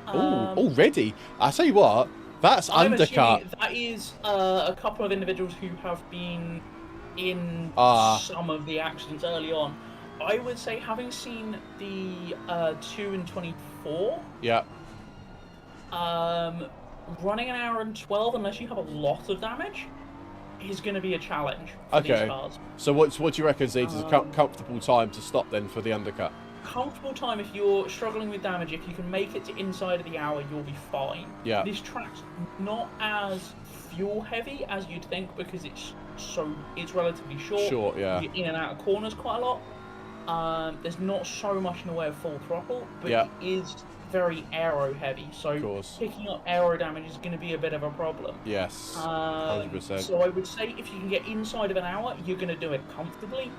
Already. I tell you what. That's I'm undercut. assuming that is a couple of individuals who have been in some of the accidents early on. I would say, having seen the 2 and 24, Yeah. running an hour and 12 unless you have a lot of damage is going to be a challenge for these cars. So what do you reckon, Zeta's a comfortable time to stop then for the undercut? Comfortable time if you're struggling with damage. If you can make it to inside of the hour, you'll be fine. Yeah. This track's not as fuel heavy as you'd think because it's relatively short. Short, yeah. You're in and out of corners quite a lot. There's not so much in the way of full throttle, but Yeah. it is very aero heavy. So Of course. picking up aero damage is going to be a bit of a problem. Yes. 100%. So I would say if you can get inside of an hour, you're going to do it comfortably.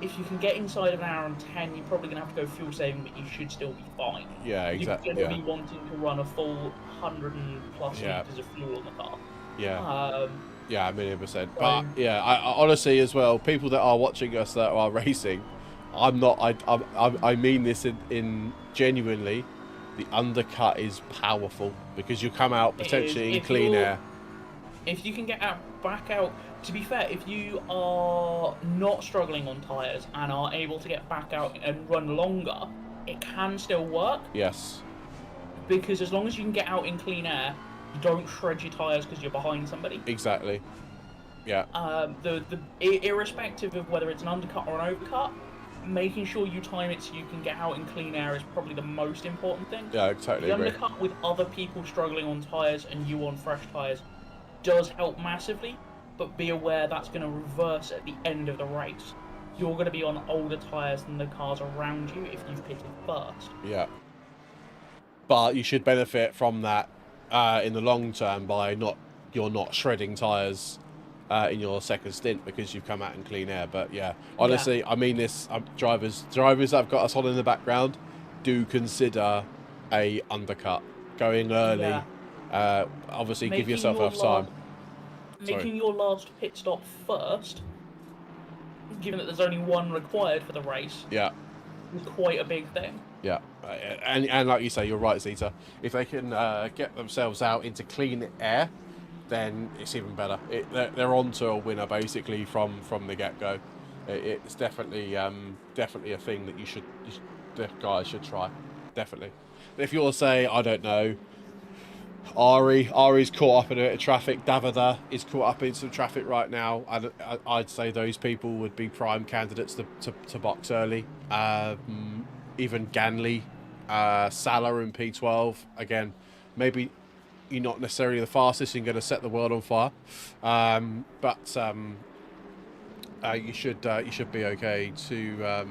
If you can get inside of an hour and 10, you're probably going to have to go fuel saving, but you should still be fine. Yeah, exactly. You're going to be wanting to run a full 100 and plus litres of fuel on the car. Yeah. Yeah, 1,000,000%. But yeah, I honestly as well, people that are watching us that are racing, I mean this in genuinely, the undercut is powerful because you come out potentially in clean air. If you can get back out, to be fair, if you are not struggling on tyres and are able to get back out and run longer, it can still work. Yes. Because as long as you can get out in clean air, you don't shred your tyres because you're behind somebody. Exactly. Yeah. Irrespective of whether it's an undercut or an overcut, making sure you time it so you can get out in clean air is probably the most important thing. Yeah, I totally the agree. Undercut with other people struggling on tyres and you on fresh tyres does help massively, but be aware that's going to reverse at the end of the race. You're going to be on older tyres than the cars around you if you've pitted first. Yeah. But you should benefit from that in the long term by you're not shredding tyres in your second stint because you've come out in clean air. But yeah, honestly, I mean this, drivers that have got us on in the background, do consider a undercut. Going early, obviously give yourself enough time. Making your last pit stop first, given that there's only one required for the race, is quite a big thing. Yeah, and like you say, you're right, Zeta. If they can get themselves out into clean air, then it's even better. They're on to a winner basically from the get-go. It's definitely a thing that the guys should try. Definitely. If you're say, I don't know, Ari's caught up in a bit of traffic. Davida is caught up in some traffic right now. I'd say those people would be prime candidates to box early. Even Ganley, Salah in P12. Again, maybe you're not necessarily the fastest and going to set the world on fire, but you should be okay to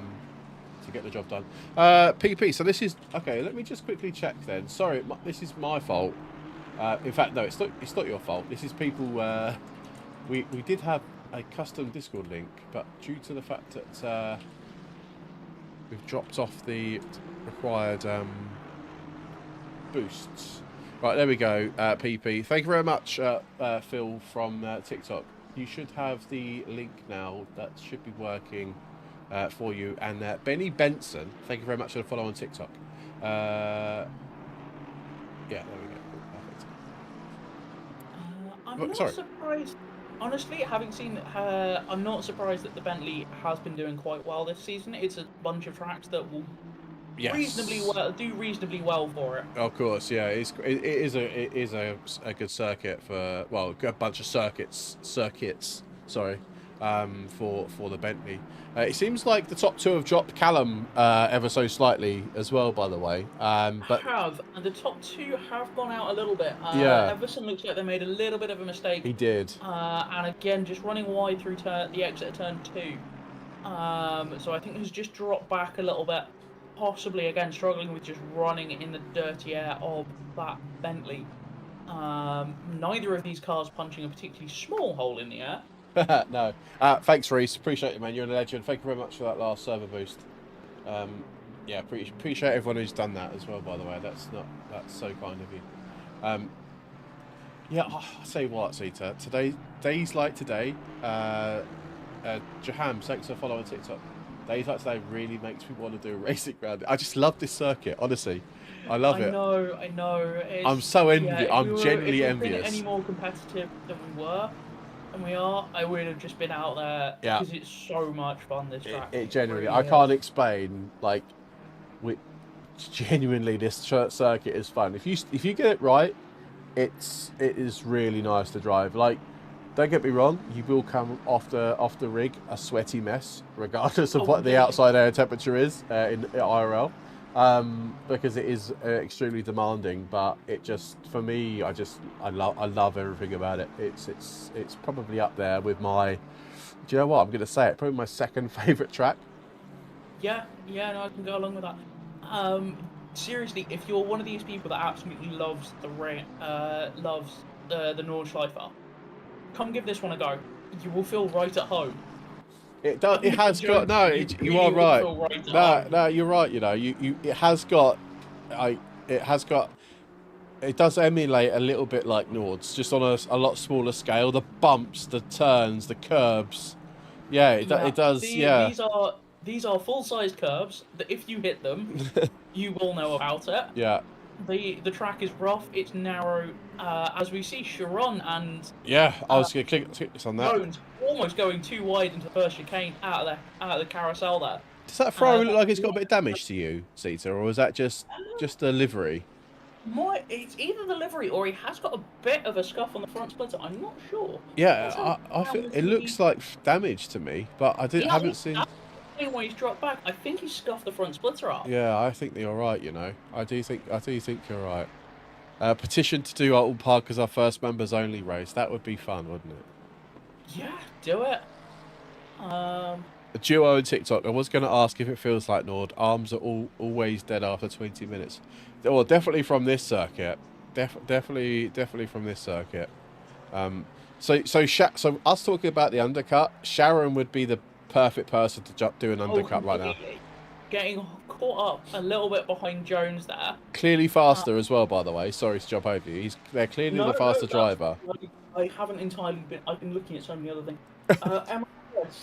get the job done. PP. So this is okay. Let me just quickly check then. Sorry, this is my fault. In fact, no, it's not your fault. This is people. We did have a custom Discord link, but due to the fact that we've dropped off the required boosts. Right, there we go. PP. Thank you very much, Phil from TikTok. You should have the link now. That should be working for you. And Benny Benson, thank you very much for the follow on TikTok. Yeah, there we go. Perfect. I'm not surprised. Honestly, having seen I'm not surprised that the Bentley has been doing quite well this season. It's a bunch of tracks that will do reasonably well for it. Of course, yeah. It is a good circuit for, well, a bunch of circuits. Sorry, for the Bentley. It seems like the top two have dropped Callum ever so slightly as well, by the way. And the top two have gone out a little bit. Yeah. Everson looks like they made a little bit of a mistake. He did. And again, just running wide through the exit of turn 2. So I think he's just dropped back a little bit. Possibly, again, struggling with just running in the dirty air of that Bentley. Neither of these cars punching a particularly small hole in the air. No. Thanks, Reese. Appreciate it, man. You're a legend. Thank you very much for that last server boost. Yeah, appreciate everyone who's done that as well, by the way. That's so kind of you. Yeah, I'll say what, Sita. Days like today, Jaham, thanks for following TikTok. Days like today really makes me want to do a racing round. I just love this circuit, honestly. I love it. I know. I'm so envious. Yeah, I'm genuinely if we were envious. any more competitive than we were, and we are, I would have just been out there because it's so much fun. This track. It genuinely, really I can't explain. Like, genuinely, this circuit is fun. If you get it right, it is really nice to drive. Like, don't get me wrong, you will come off the rig a sweaty mess, regardless of what the outside air temperature is in IRL, because it is extremely demanding. But it just, for me, I love everything about it. It's probably up there with my. Do you know what I'm going to say? It probably my second favourite track. Yeah, no, I can go along with that. Seriously, if you're one of these people that absolutely loves the Nordschleifer, come give this one a go. You will feel right at home. It does. It has got. No, you are right. No, you're right. You know, it has got. It does emulate a little bit like Nords, just on a lot smaller scale. The bumps, the turns, the curbs. Yeah, it does. These are full-sized curbs that if you hit them, you will know about it. Yeah. The track is rough, it's narrow, as we see Sharon and... Yeah, I was going to click this on that. Jones almost going too wide into the first chicane out of the carousel there. Does that throw look like it's got a bit of damage to you, Sita, or is that just the livery? It's either the livery or he has got a bit of a scuff on the front splitter, I'm not sure. Yeah, I think it looks like damage to me, but haven't seen... When he's dropped back, I think he's scuffed the front splitter up. Yeah, I think you're right. You know, I do think you're right. Petition to do Alton Park as our first members only race. That would be fun, wouldn't it? Yeah, do it. A duo on TikTok. I was going to ask if it feels like Nord. Arms are always dead after 20 minutes. Well, definitely from this circuit. Definitely from this circuit. So us talking about the undercut, Sharon would be the perfect person to do an undercut right now. Getting caught up a little bit behind Jones there. Clearly faster as well, by the way. Sorry to jump over you. They're clearly the faster driver. I haven't entirely been. I've been looking at so many other things. Emma,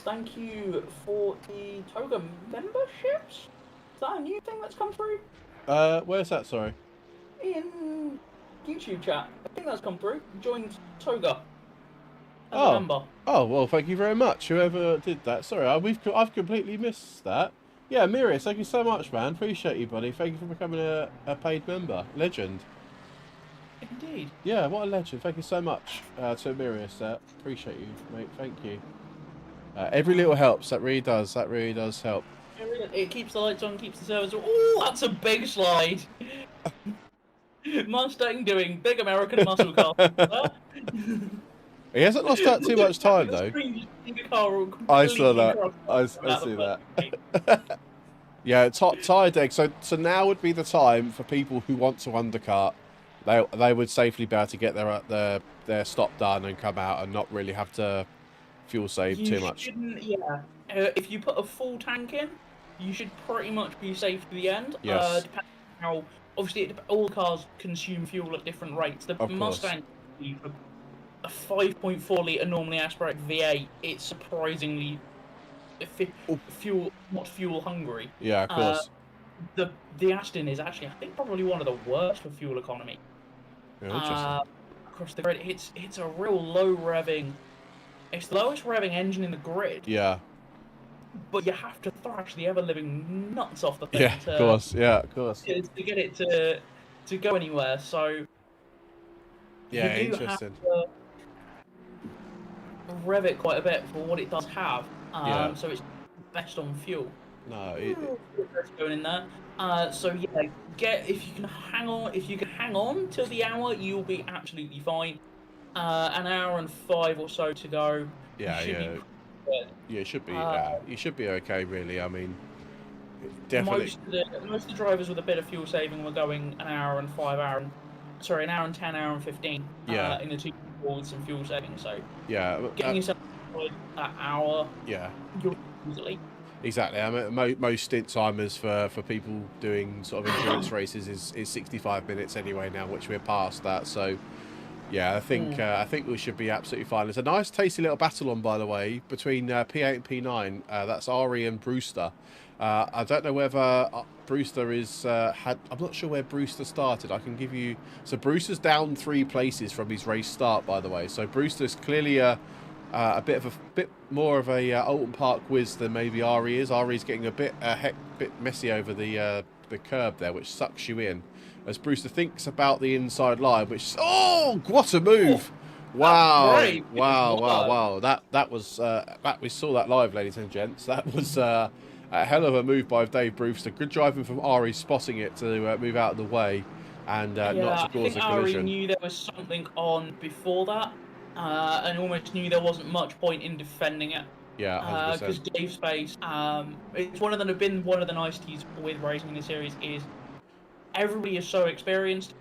thank you for the Toga memberships. Is that a new thing that's come through? Where's that? Sorry. In YouTube chat. I think that's come through. Joined Toga. Oh, well, thank you very much, whoever did that. Sorry, I've completely missed that. Yeah, Mirius, thank you so much, man. Appreciate you, buddy. Thank you for becoming a paid member. Legend. Indeed. Yeah, what a legend. Thank you so much to Amirius there. Appreciate you, mate. Thank you. Every little helps. That really does. That really does help. It keeps the lights on, keeps the servers on. Oh, that's a big slide. Mustang doing big American muscle car. He hasn't lost that too much time, though. I saw that. I see that. Yeah, tyre deck. So now would be the time for people who want to undercut. They would safely be able to get their stop done and come out and not really have to fuel save too much. Yeah. If you put a full tank in, you should pretty much be safe to the end. Yes. Depending on how, obviously, all cars consume fuel at different rates. The Mustang, a 5.4 litre normally aspirated V8, it's surprisingly not fuel hungry. Yeah, of course. The Aston is actually, I think, probably one of the worst for fuel economy. Across the grid, it's a real low revving. It's the lowest revving engine in the grid. Yeah. But you have to thrash the ever-living nuts off the thing. Yeah, of course. Yeah, of course. To get it to go anywhere. So. Yeah, interesting. Have to rev it quite a bit for what it does have. So it's best on fuel. No, going in there. So yeah, if you can hang on till the hour, you'll be absolutely fine. An hour and 5 or so to go. Yeah, it should be. You should be okay, really. I mean, definitely. Most of the drivers with a bit of fuel saving were going an hour and 10, hour and 15. Yeah. In the 2 with some fuel saving. So yeah, getting yourself that hour. Yeah. You're easily. Exactly. I mean, most stint timers for people doing sort of endurance races is 65 minutes anyway now, which we're past that. So, yeah, I think we should be absolutely fine. There's a nice, tasty little battle on, by the way, between P8 and P9. That's Ari and Brewster. I don't know whether Brewster is I'm not sure where Brewster started. I can give you. So Brewster's down 3 places from his race start, by the way. So Brewster's clearly a bit more of a Alton Park whiz than maybe Ari is. Ari's getting a bit messy over the curb there, which sucks you in. As Brewster thinks about the inside line, which what a move! Wow! That was we saw that live, ladies and gents. That was a hell of a move by Dave Brewster. Good driving from Ari, spotting it to move out of the way and not to cause a collision. Ari knew there was something on before that. And almost knew there wasn't much point in defending it. Yeah, because Dave's face. It's one of the niceties with racing in the series is everybody is so experienced.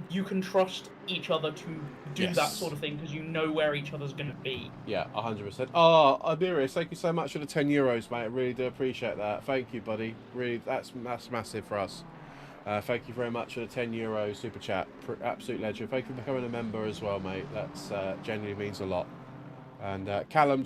You can trust each other to do that sort of thing because you know where each other's going to be. Yeah, 100%. Oh, Amirius, thank you so much for the €10, mate. I really do appreciate that. Thank you, buddy. Really, that's massive for us. Thank you very much for the €10 super chat. Absolute legend. Thank you for becoming a member as well, mate. That's genuinely means a lot. And Callum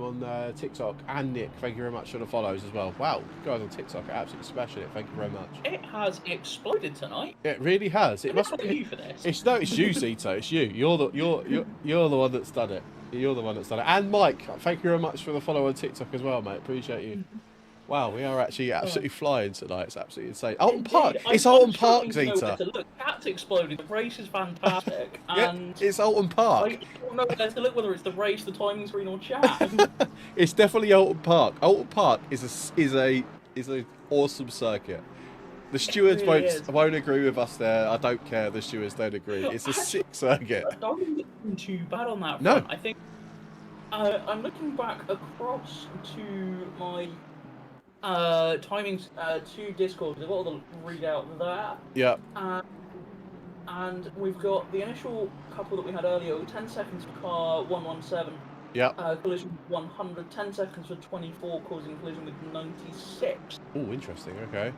on TikTok and Nick, thank you very much for the follows as well. Wow, you guys on TikTok are absolutely smashing it. Thank you very much. It has exploded tonight. It really has. It must be you for this. It's you, Zito. It's you. You're the one that's done it. You're the one that's done it. And Mike, thank you very much for the follow on TikTok as well, mate. Appreciate you. Wow, we are actually absolutely flying tonight. It's absolutely insane. Alton Park. It's Alton Park, Zeta. Look, that's exploded. The race is fantastic. And it's Alton Park. I don't know where to look, whether it's the race, the timing screen, or chat. It's definitely Alton Park. Alton Park is a awesome circuit. The stewards won't agree with us there. I don't care. The stewards don't agree. It's a sick circuit. I don't think it's too bad on that front. No. I think I'm looking back across to my timings to Discord. I've got all the readout there. Yeah. And we've got the initial couple that we had earlier, 10 seconds for car 117. Yeah. Collision with 100, 10 seconds for 24, causing collision with 96. Oh, interesting. Okay.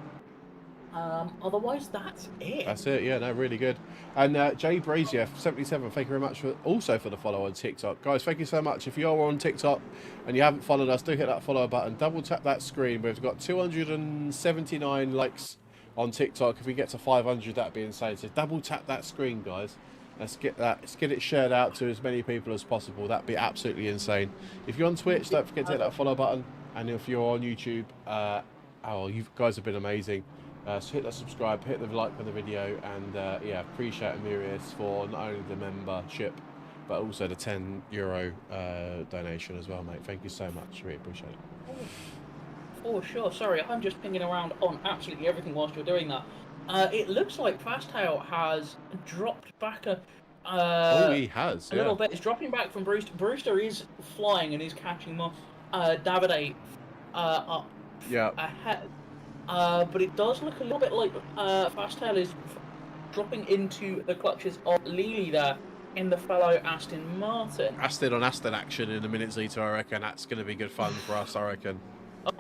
Otherwise, that's it. That's it. Yeah, no, really good. And Jay Brazier, 77, thank you very much for the follow on TikTok. Guys, thank you so much. If you're on TikTok and you haven't followed us, do hit that follow button. Double tap that screen. We've got 279 likes on TikTok. If we get to 500, that'd be insane. So double tap that screen, guys. Let's get it shared out to as many people as possible. That'd be absolutely insane. If you're on Twitch, don't forget to hit that follow button. And if you're on YouTube, you guys have been amazing. So hit that subscribe, hit the like on the video, and yeah, appreciate Amirius for not only the membership, but also the €10 donation as well, mate. Thank you so much. Really appreciate it. Oh, sure. Sorry, I'm just pinging around on absolutely everything whilst you're doing that. It looks like Fasttail has dropped back Oh, he has, a yeah. little bit. It's dropping back from Brewster. Brewster is flying and is catching more. Davide up Yeah. ahead. But it does look a little bit like Fasttail is dropping into the clutches of Lely there in the fellow Aston Martin. Aston on Aston action in a minute, Zeta, I reckon. That's going to be good fun for us, I reckon.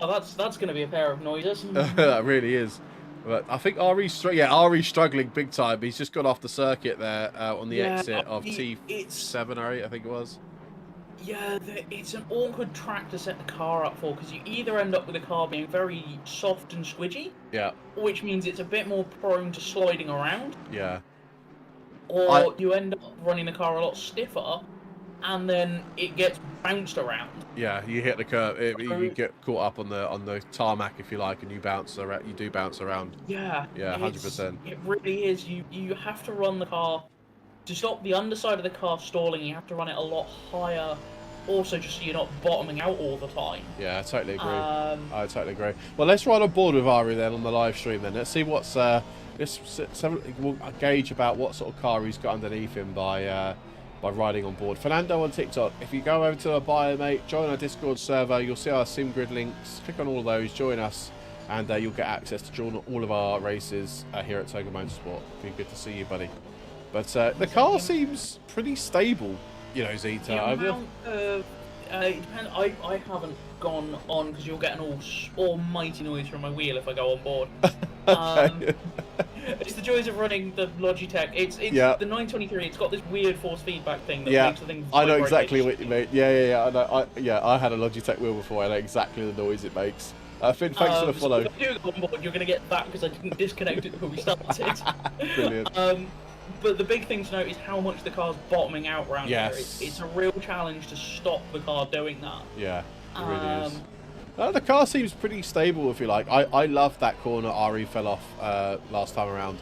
Oh, that's going to be a pair of noises. That really is. But I think Ari's struggling big time. He's just got off the circuit there on the exit of T7 or 8, I think it was. Yeah, it's an awkward track to set the car up for, because you either end up with the car being very soft and squidgy, yeah, which means it's a bit more prone to sliding around, yeah, or you end up running the car a lot stiffer, and then it gets bounced around. Yeah, you hit the curve, you get caught up on the tarmac, if you like, and you bounce around. You do bounce around. Yeah, yeah, 100%. It really is. You have to run the car to stop the underside of the car stalling. You have to run it a lot higher. Also, just so you're not bottoming out all the time. Yeah, I totally agree. I totally agree. Well, let's ride on board with Ari then on the live stream. Then let's see what's we'll gauge about what sort of car he's got underneath him by riding on board. Fernando on TikTok. If you go over to our bio, mate, join our Discord server. You'll see our sim grid links. Click on all of those. Join us, and you'll get access to join all of our races here at Toga Motorsport. Be good to see you, buddy. But the car seems pretty stable. You know, Zeta. The amount of, it depends. I haven't gone on because you'll get an almighty noise from my wheel if I go on board. It's the joys of running the Logitech. It's the 923. It's got this weird force feedback thing that makes the thing vibrate. I know exactly what you mean. Yeah. I know. I had a Logitech wheel before. I know exactly the noise it makes. Finn, thanks for the follow. If you do go on board, you're going to get that because I didn't disconnect it before we started. Brilliant. But the big thing to note is how much the car's bottoming out around here. It's a real challenge to stop the car doing that. Yeah, it really is. The car seems pretty stable, if you like. I love that corner Ari fell off last time around.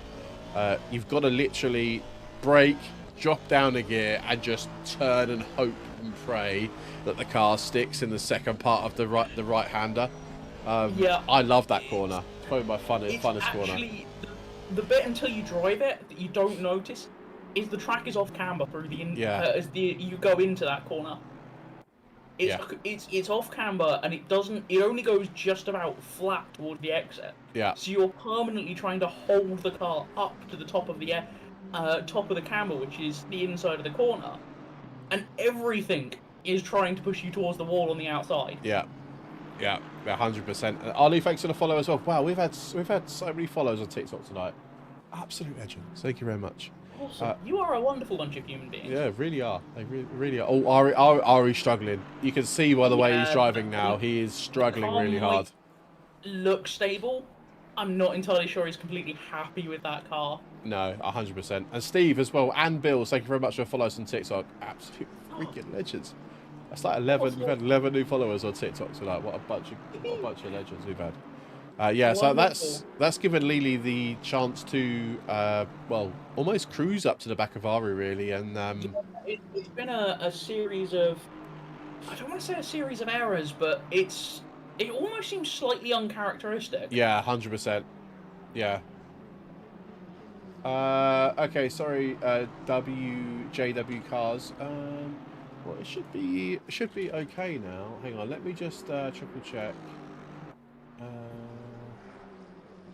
You've got to literally brake, drop down a gear, and just turn and hope and pray that the car sticks in the second part of the right-hander. I love that corner. It's probably my funnest corner. The bit until you drive it that you don't notice is the track is off camber through as you go into that corner. It's off camber and it only goes just about flat toward the exit. Yeah. So you're permanently trying to hold the car up to the top of the camber, which is the inside of the corner, and everything is trying to push you towards the wall on the outside. Yeah. Yeah, 100%. Ali, thanks for the follow as well. Wow, we've had so many follows on TikTok tonight. Absolute legends. Thank you very much. Awesome. You are a wonderful bunch of human beings. Yeah, really are. They really are. Oh, Ari's struggling. You can see by the way he's driving now. He is struggling really hard. Look stable. I'm not entirely sure he's completely happy with that car. No, 100%. And Steve as well, and Bill, thank you very much for following us on TikTok. Absolute freaking legends. That's like 11. We've had 11 new followers on TikTok tonight. What a bunch of legends we've had. So that's given Lely the chance to almost cruise up to the back of Ari really, and it's been a series of, I don't want to say a series of errors, but it almost seems slightly uncharacteristic. Yeah, 100%. Yeah. Okay, sorry, WJW cars. Well, it should be okay now. Hang on, let me just triple check.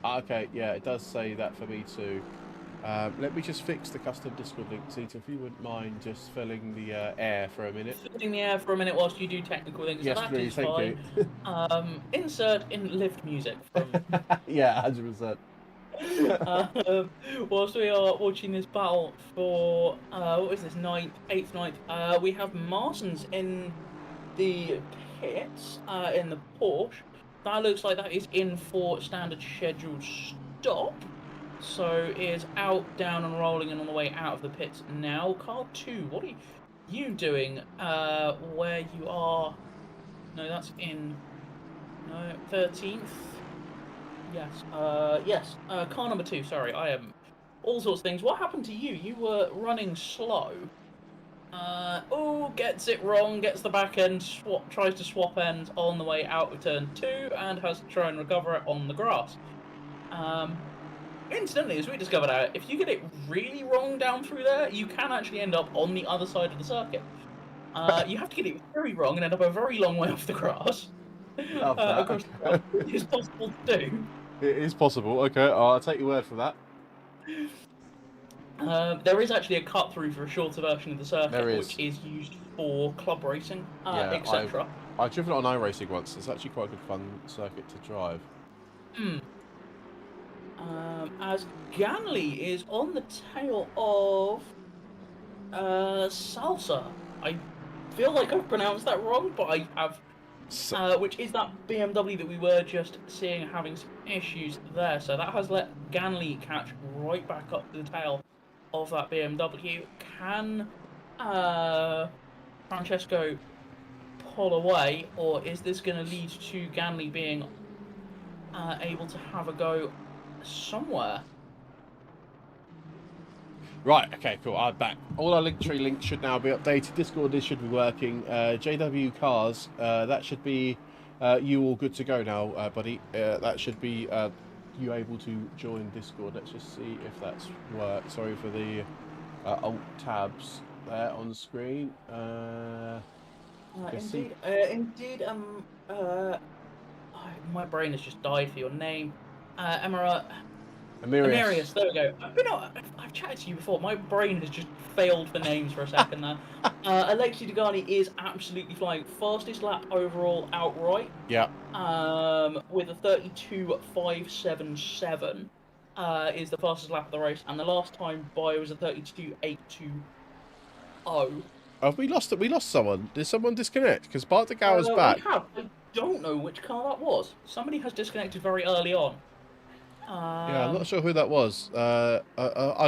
Okay, yeah, it does say that for me too. Let me just fix the custom Discord link, Zeta, if you wouldn't mind just filling the air for a minute. Filling the air for a minute whilst you do technical things. Yes, so please, thank you. Insert in lift music from. Yeah, 100%. Whilst we are watching this battle for what is this, 8th, 9th, we have Marston's in the pits in the Porsche. That looks like that is in for standard scheduled stop. So it is out, down and rolling and on the way out of the pits now. Car 2, what are you doing where you are? No, that's in 13th. Yes. Car number 2. Sorry, I am all sorts of things. What happened to you? You were running slow. Gets it wrong. Gets the back end. Tries to swap ends on the way out of turn 2, and has to try and recover it on the grass. Incidentally, as we discovered out, if you get it really wrong down through there, you can actually end up on the other side of the circuit. You have to get it very wrong and end up a very long way off the grass. Love that. Across the grass, which is possible to do. It is possible. Okay, I'll take your word for that. There is actually a cut through for a shorter version of the circuit, There is. which is used for club racing, Yeah, etc. I've driven it on iRacing once. It's actually quite a good fun circuit to drive. As Ganley is on the tail of Salsa. I feel like I've pronounced that wrong, but I have. Which is that BMW that we were just seeing having some issues there. So that has let Ganley catch right back up to the tail of that BMW. Can Francesco pull away, or is this going to lead to Ganley being able to have a go somewhere? Right, okay, cool. I'm back. All our Linktree links should now be updated. Discord this should be working. JW Cars, that should be you all good to go now, buddy. That should be you able to join Discord. Let's just see if that's worked. Sorry for the alt tabs there on the screen. Indeed. My brain has just died for your name. Amirius, there we go. I've chatted to you before. My brain has just failed for names for a second there. Alexi Degani is absolutely flying. Fastest lap overall outright. Yeah. With a 32.577 is the fastest lap of the race, and the last time by was a 32.820. Have we lost it? We lost someone. Did someone disconnect? Because Bart de Gauer's back. We have. I don't know which car that was. Somebody has disconnected very early on. Yeah, I'm not sure who that was. I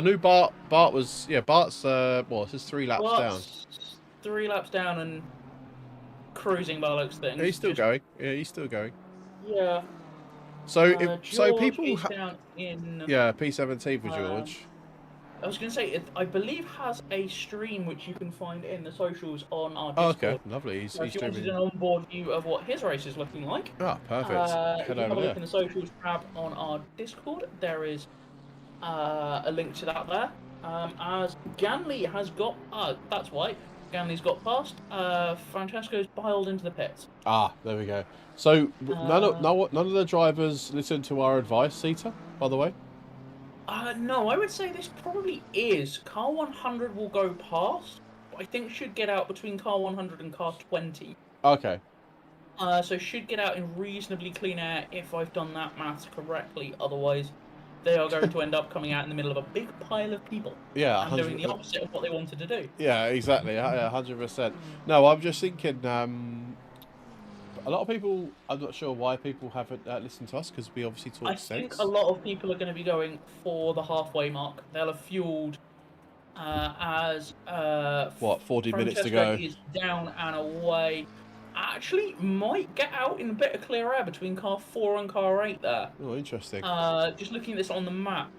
knew Bart was. Yeah, Bart's. It's just 3 laps down. 3 laps down and cruising by the looks of things. He's still going. Yeah, he's still going. Yeah. So, George people. is down in. Yeah, P17 for George. I was going to say, I believe has a stream which you can find in the socials on our Oh, Discord. okay, lovely. He's If you wanted streaming. an onboard view of what his race is looking like. Ah, perfect. If Head you have a over look there. in the socials tab on our Discord, there is a link to that there. As Ganley has got, that's why Ganley's got past. Francesco's biled into the pits. Ah, there we go. So none of the drivers listen to our advice, Sita. By the way. No, I would say this probably is. Car 100 will go past, but I think should get out between car 100 and car 20. Okay. So should get out in reasonably clean air if I've done that maths correctly. Otherwise, they are going to end up coming out in the middle of a big pile of people. Yeah, and doing the opposite of what they wanted to do. Yeah, exactly. 100%. No, I'm just thinking. A lot of people. I'm not sure why people haven't listened to us because we obviously talk sense. I think a lot of people are going to be going for the halfway mark. They'll have fueled as 40 minutes to Francesco go. is down and away. Actually, might get out in a bit of clear air between car 4 and car 8 there. Oh, interesting. Just looking at this on the map,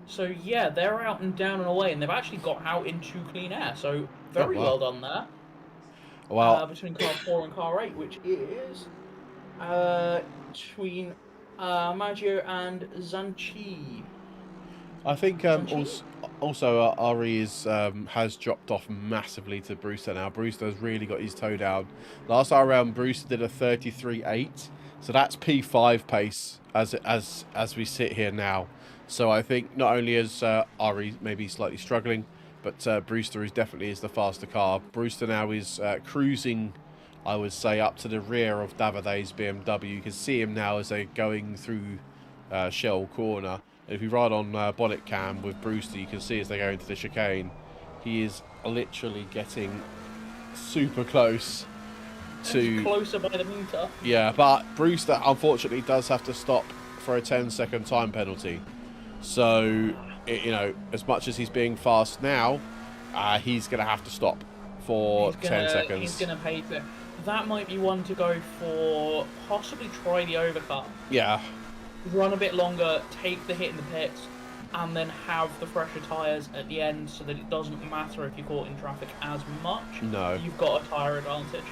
so yeah, they're out and down and away, and they've actually got out into clean air. So very well done there. Well, Between car 4 and car 8, which is between Maggio and Zanchi. I think also Ari has dropped off massively to Brewster now. Brewster's really got his toe down. Last time around, Brewster did a 33.8, so that's P5 pace as we sit here now. So I think not only is Ari maybe slightly struggling, but Brewster is definitely the faster car. Brewster now is cruising, I would say, up to the rear of Davide's BMW. You can see him now as they're going through Shell Corner. And if you ride on bonnet cam with Brewster, you can see as they go into the chicane, he is literally getting super close to... Closer by the meter. Yeah, but Brewster unfortunately does have to stop for a 10-second time penalty. So, as much as he's being fast now, he's going to have to stop for 10 seconds. He's going to pay for it. That might be one to go for, possibly try the overcut. Yeah. run a bit longer, take the hit in the pits, and then have the fresher tyres at the end so that it doesn't matter if you're caught in traffic as much. No. You've got a tyre advantage.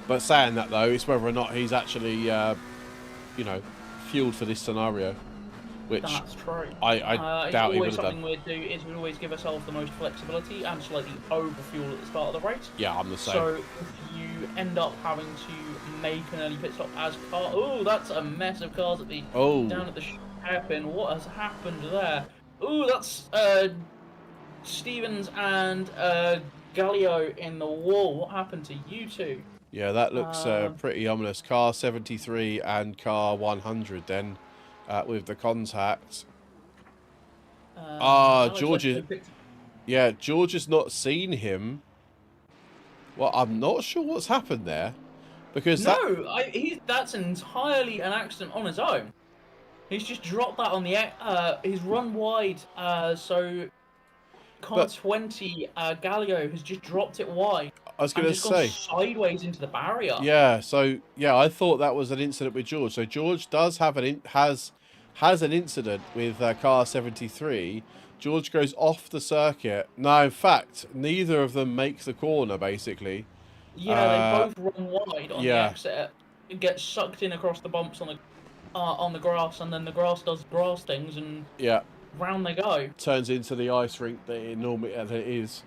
But saying that, though, it's whether or not he's actually, you know, fueled for this scenario. Which that's true. I doubt he would have done. Something we'd do is we'd always give ourselves the most flexibility and slightly overfuel at the start of the race. Yeah, I'm the same. So if you end up having to make an early pit stop as car, oh, that's a mess of cars at the down at the hairpin. What has happened there? Oh, that's Stevens and Gallio in the wall. What happened to you two? Yeah, that looks pretty ominous. Car 73 and car 100 then. With the contact. George is... Yeah, George has not seen him. Well, I'm not sure what's happened there. Because that's entirely an accident on his own. He's just dropped that on the... he's run wide, so... Car 20, Gallio has just dropped it wide. I was going to say... sideways into the barrier. Yeah, so, yeah, I thought that was an incident with George. So George does have has an incident with car 73. George goes off the circuit. No, in fact, neither of them make the corner, basically. Yeah, they both run wide on the exit. It gets sucked in across the bumps on the grass, and then the grass does grass things, and round they go. Turns into the ice rink that it normally is.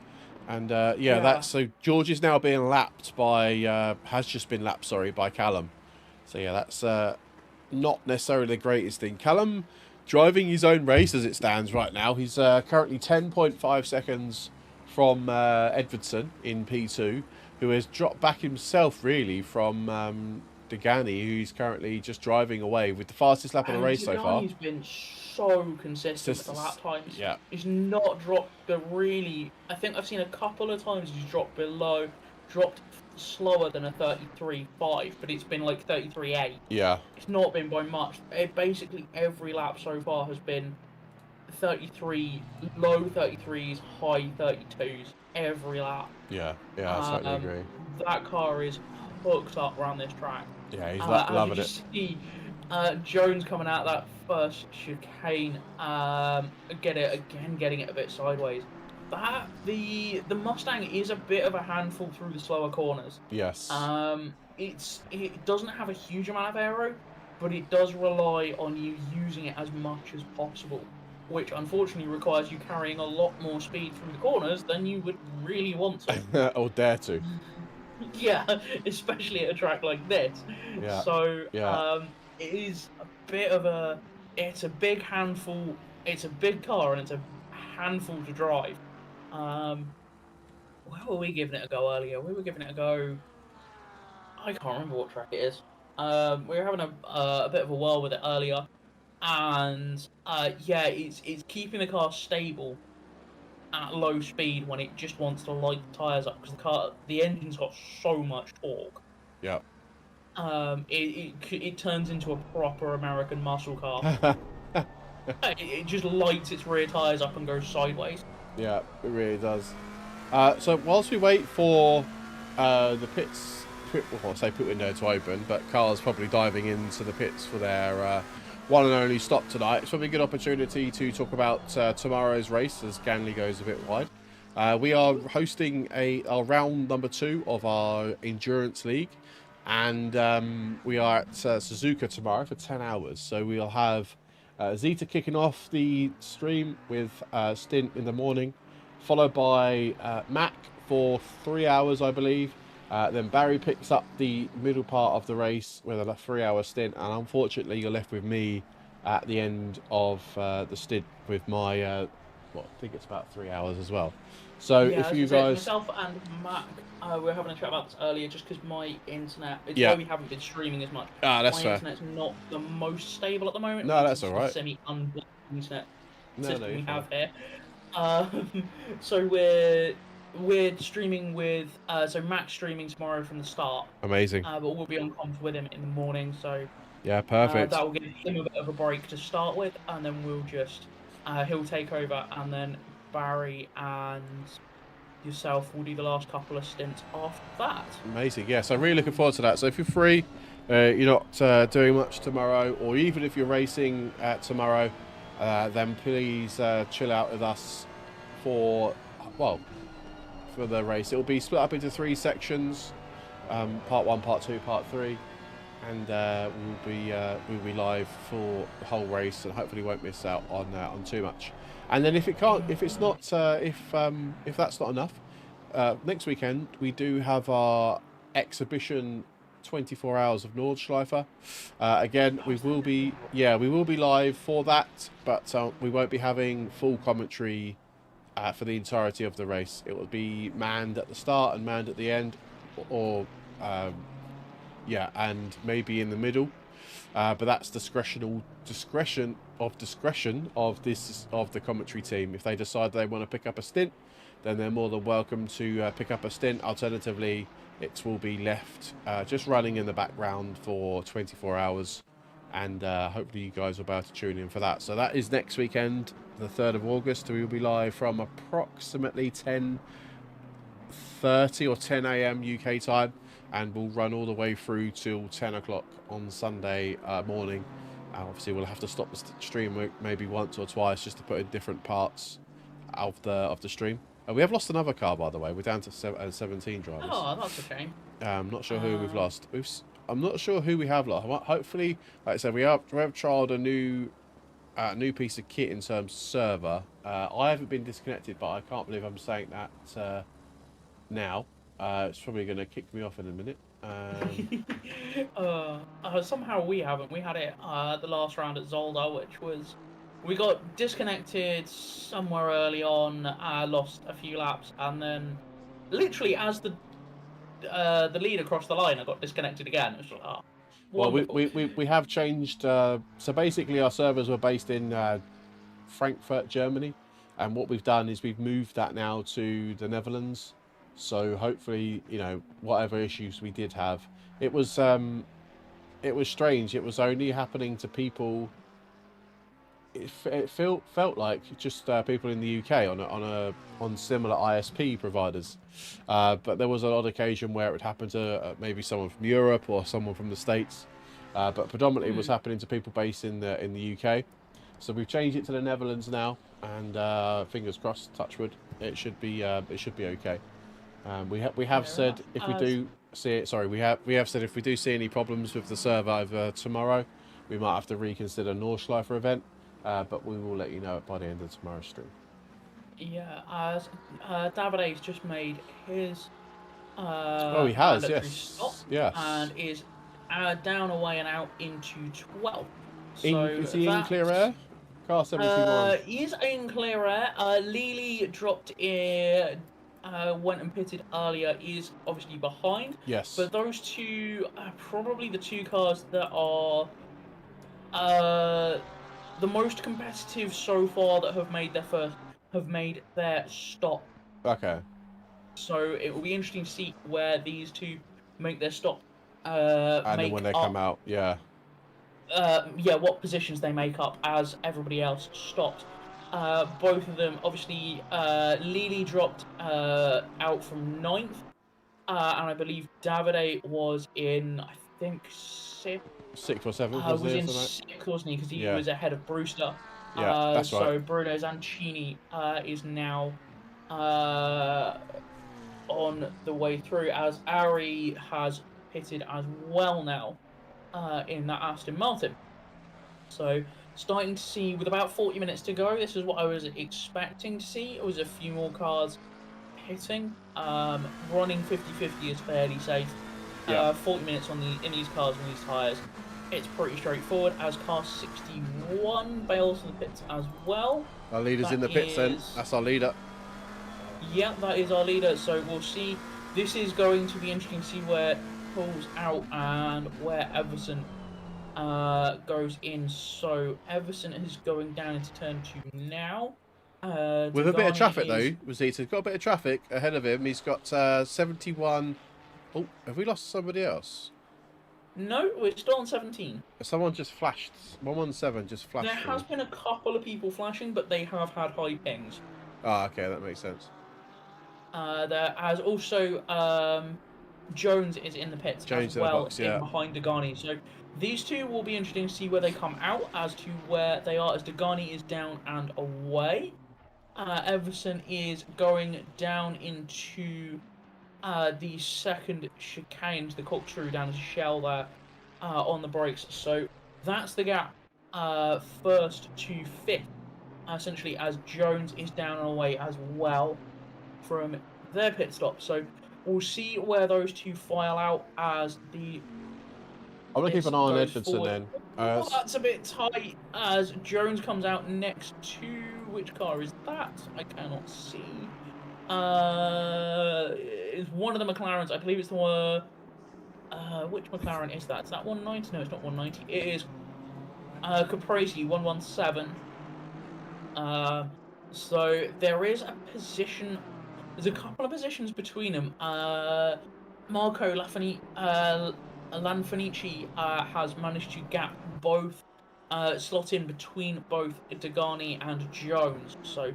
And, that's... So George is now being lapped by... has just been lapped, sorry, by Callum. So, yeah, that's... not necessarily the greatest thing. Callum driving his own race as it stands right now. He's currently 10.5 seconds from Edvardson in P2, who has dropped back himself really from Degani, who's currently just driving away with the fastest lap of the race so far. He's been so consistent with the lap times. Yeah. He's not dropped the really... I think I've seen a couple of times he's dropped slower than a 33.5, but it's been like 33.8. Yeah. It's not been by much. Basically every lap so far has been 33, low 33s, high 32s, every lap. Yeah, I certainly agree. That car is hooked up around this track. Yeah, he's loving it. See, Jones coming out that first chicane, getting it a bit sideways. The Mustang is a bit of a handful through the slower corners. Yes. It doesn't have a huge amount of aero, but it does rely on you using it as much as possible, which unfortunately requires you carrying a lot more speed through the corners than you would really want to. Or dare to. Yeah, especially at a track like this. Yeah. So it is a bit of it's a big handful. It's a big car and it's a handful to drive. Where were we giving it a go earlier? We were giving it a go. I can't remember what track it is. We were having a bit of a whirl with it earlier, and it's keeping the car stable at low speed when it just wants to light the tires up because the engine's got so much torque. Yeah. It turns into a proper American muscle car. It just lights its rear tires up and goes sideways. Yeah, it really does. So whilst we wait for the pit window to open, but cars probably diving into the pits for their one and only stop tonight, it's probably a good opportunity to talk about tomorrow's race as Ganley goes a bit wide. We are hosting our round number 2 of our Endurance League, and we are at Suzuka tomorrow for 10 hours. So we'll have Zeta kicking off the stream with Stint in the morning, followed by Mac for 3 hours, I believe. Then Barry picks up the middle part of the race with a 3-hour stint, and unfortunately you're left with me at the end of the stint with my, I think it's about 3 hours as well. So if you guys... Myself and Mac, we were having a chat about this earlier just because my internet, though we haven't been streaming as much, that's fair. My internet's not the most stable at the moment. No, that's alright. Semi-unblocked internet system we fine. have here. So we're streaming with so Mac's streaming tomorrow from the start. Amazing. But we'll be on comms with him in the morning, so yeah, perfect. That will give him a bit of a break to start with, and then we'll just he'll take over, and then Barry and yourself will do the last couple of stints after that. Amazing. Yeah, so I'm really looking forward to that. So if you're free, you're not doing much tomorrow, or even if you're racing tomorrow, then please chill out with us for, well, for the race. It will be split up into 3 sections, part 1, part 2, part 3, and we'll be live for the whole race, and hopefully won't miss out on too much. And then if it's not, if that's not enough, next weekend we do have our exhibition 24 hours of Nordschleifer. Again, we will be live for that, but we won't be having full commentary for the entirety of the race. It will be manned at the start and manned at the end, or and maybe in the middle. But that's discretion of the commentary team. If they decide they want to pick up a stint, then they're more than welcome to pick up a stint. Alternatively, it will be left just running in the background for 24 hours, and hopefully you guys will be able to tune in for that. So that is next weekend, the 3rd of August. We will be live from approximately 10:30 or 10 a.m. UK time, and we'll run all the way through till 10 o'clock on Sunday morning. Obviously, we'll have to stop the stream maybe once or twice just to put in different parts of the stream. We have lost another car, by the way. We're down to 17 drivers. Oh, that's a shame. I'm not sure who we've lost. I'm not sure who we have lost. Hopefully, like I said, we have trialed a new piece of kit in terms of server. I haven't been disconnected, but I can't believe I'm saying that now. It's probably going to kick me off in a minute. Somehow we haven't. We had it the last round at Zolder, which was... We got disconnected somewhere early on, lost a few laps, and then literally as the lead across the line, I got disconnected again. It was like, oh, well, we have changed. So basically, our servers were based in Frankfurt, Germany, and what we've done is we've moved that now to the Netherlands. So hopefully, whatever issues we did have, it was strange. It was only happening to people. It felt like just people in the UK on similar ISP providers, but there was an odd occasion where it would happen to maybe someone from Europe or someone from the States, but predominantly it was happening to people based in the UK. So we've changed it to the Netherlands now, and fingers crossed, touch wood, it should be okay. We have said if we do see it, we have said if we do see any problems with the server over tomorrow, we might have to reconsider Nordschleifer event. But we will let you know by the end of tomorrow's stream. Yeah, as Davide's just made his he has, stop, yes, and is down, away, and out into 12th. So is he in clear air? Car 71. He is in clear air. Lely dropped in, went and pitted earlier. Is obviously behind. Yes. But those two are probably the two cars that are the most competitive so far that have made their stop. Okay. So it will be interesting to see where these two make their stop. And then when they come out, yeah. What positions they make up as everybody else stops. Both of them, obviously, Lely dropped out from 9th, and I believe Davide was in, I think, 6th. 6th or 7th was in 6th, wasn't he? Because he was ahead of Brewster. Yeah, that's right. So Bruno Zancini is now on the way through, as Ari has pitted as well now in that Aston Martin. So starting to see, with about 40 minutes to go, this is what I was expecting to see. It was a few more cars pitting. Running 50-50 is fairly safe. 40 minutes in these cars and these tyres, it's pretty straightforward, as car 61 bails to the pits as well. Our leader's in the pits then. That's our leader. Yeah, that is our leader. So we'll see. This is going to be interesting to see where pulls out and where Everson goes in. So Everson is going down into turn 2 now. With a bit of traffic though, Rosita's got a bit of traffic ahead of him. He's got 71. Oh, have we lost somebody else? No, we're still on 17. Someone just flashed. 117 just flashed. There has been a couple of people flashing, but they have had high pings. Ah, okay, that makes sense. There has also Jones is in the pits Jones as in the well, box, yeah. behind Degani. So these two will be interesting to see where they come out as to where they are, as Degani is down and away. Everson is going down into the second chicane, the corkscrew down to Shell there on the brakes. So that's the gap first to fifth, essentially, as Jones is down and away as well from their pit stop. So we'll see where those two file out as the I'm going to keep an eye on goes Edmondson forward. then. Oh, that's a bit tight as Jones comes out next to... Which car is that? I cannot see. It's one of the McLarens. I believe it's the one... which McLaren is that? Is that 190? No, it's not 190. It is Caprese 117. So there is a position... There's a couple of positions between them. Marco Lanfanici has managed to gap both, slot in between both Degani and Jones. So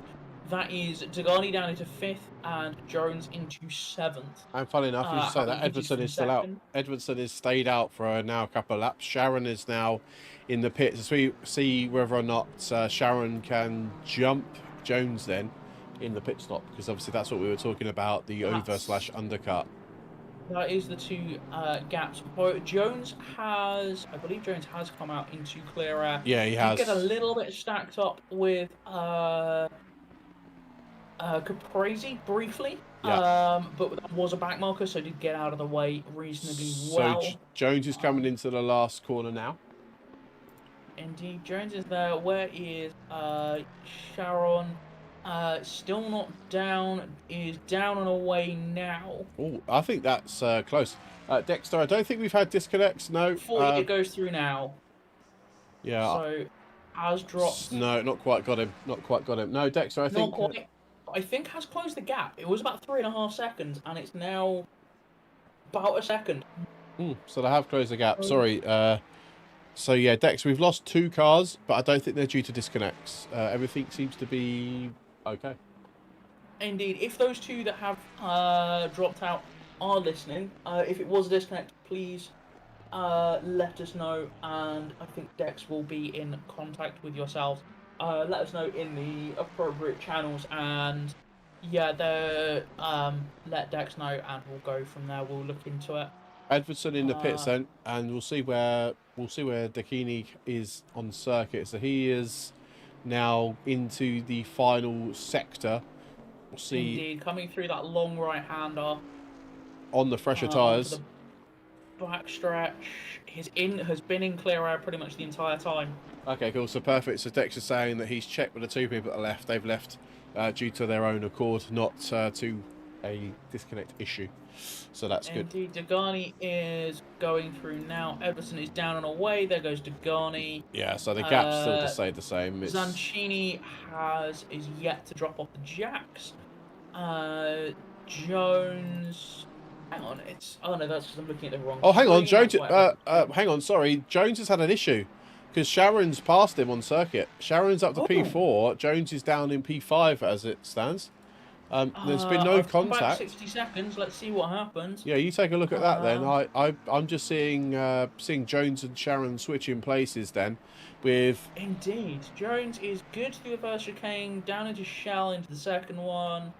that is Degani down into 5th and Jones into 7th. And funny enough, you should say that Edmondson is still out. Edmondson has stayed out for now a couple of laps. Sharon is now in the pits as we see whether or not Sharon can jump Jones then in the pit stop, because obviously that's what we were talking about, the over/undercut. That is the two gaps. Jones has, I believe Jones has come out into clear air. Yeah, he has. Get a little bit stacked up with Caprese briefly. Yeah. But that was a back marker, so did get out of the way reasonably well. So Jones is coming into the last corner now. Indeed, Jones is there. Where is Sharon? Still not down. Is down and away now. Oh, I think that's close. Dexter, I don't think we've had disconnects. No. It goes through now. Yeah. So has dropped. No, not quite got him. Not quite got him. No, Dexter, I think. Not quite. I think has closed the gap. It was about 3.5 seconds, and it's now about a second. So they have closed the gap. Sorry. So yeah, Dex, we've lost 2 cars, but I don't think they're due to disconnects. Everything seems to be okay. Indeed. If those 2 that have dropped out are listening, if it was a disconnect, please let us know, and I think Dex will be in contact with yourselves. Let us know in the appropriate channels, and yeah, let Dex know, and we'll go from there. We'll look into it. Edmondson in the pits then, and we'll see where Dakini is on circuit. So he is now into the final sector. We'll see. Indeed, coming through that long right-hander on the fresher tyres. Backstretch. Has been in clear air pretty much the entire time. Okay, cool. So perfect. So Dex is saying that he's checked with the 2 people that are left. They've left due to their own accord, not to a disconnect issue. So that's good. Indeed, Degani is going through now. Everson is down and away. There goes Degani. Yeah, so the gap's still to stay the same. It's... Zancini is yet to drop off the jacks. Jones... Hang on, oh no, that's because I'm looking at the wrong... Oh, hang on, Jones... hang on, sorry. Jones has had an issue. Because Sharon's passed him on circuit. Sharon's up to P4. Jones is down in P5 as it stands. There's been no contact. Back 60 seconds. Let's see what happens. Yeah, you take a look at that then. I'm just seeing Jones and Sharon switching places then. With indeed, Jones is good through the first chicane, down into Shell into the second one.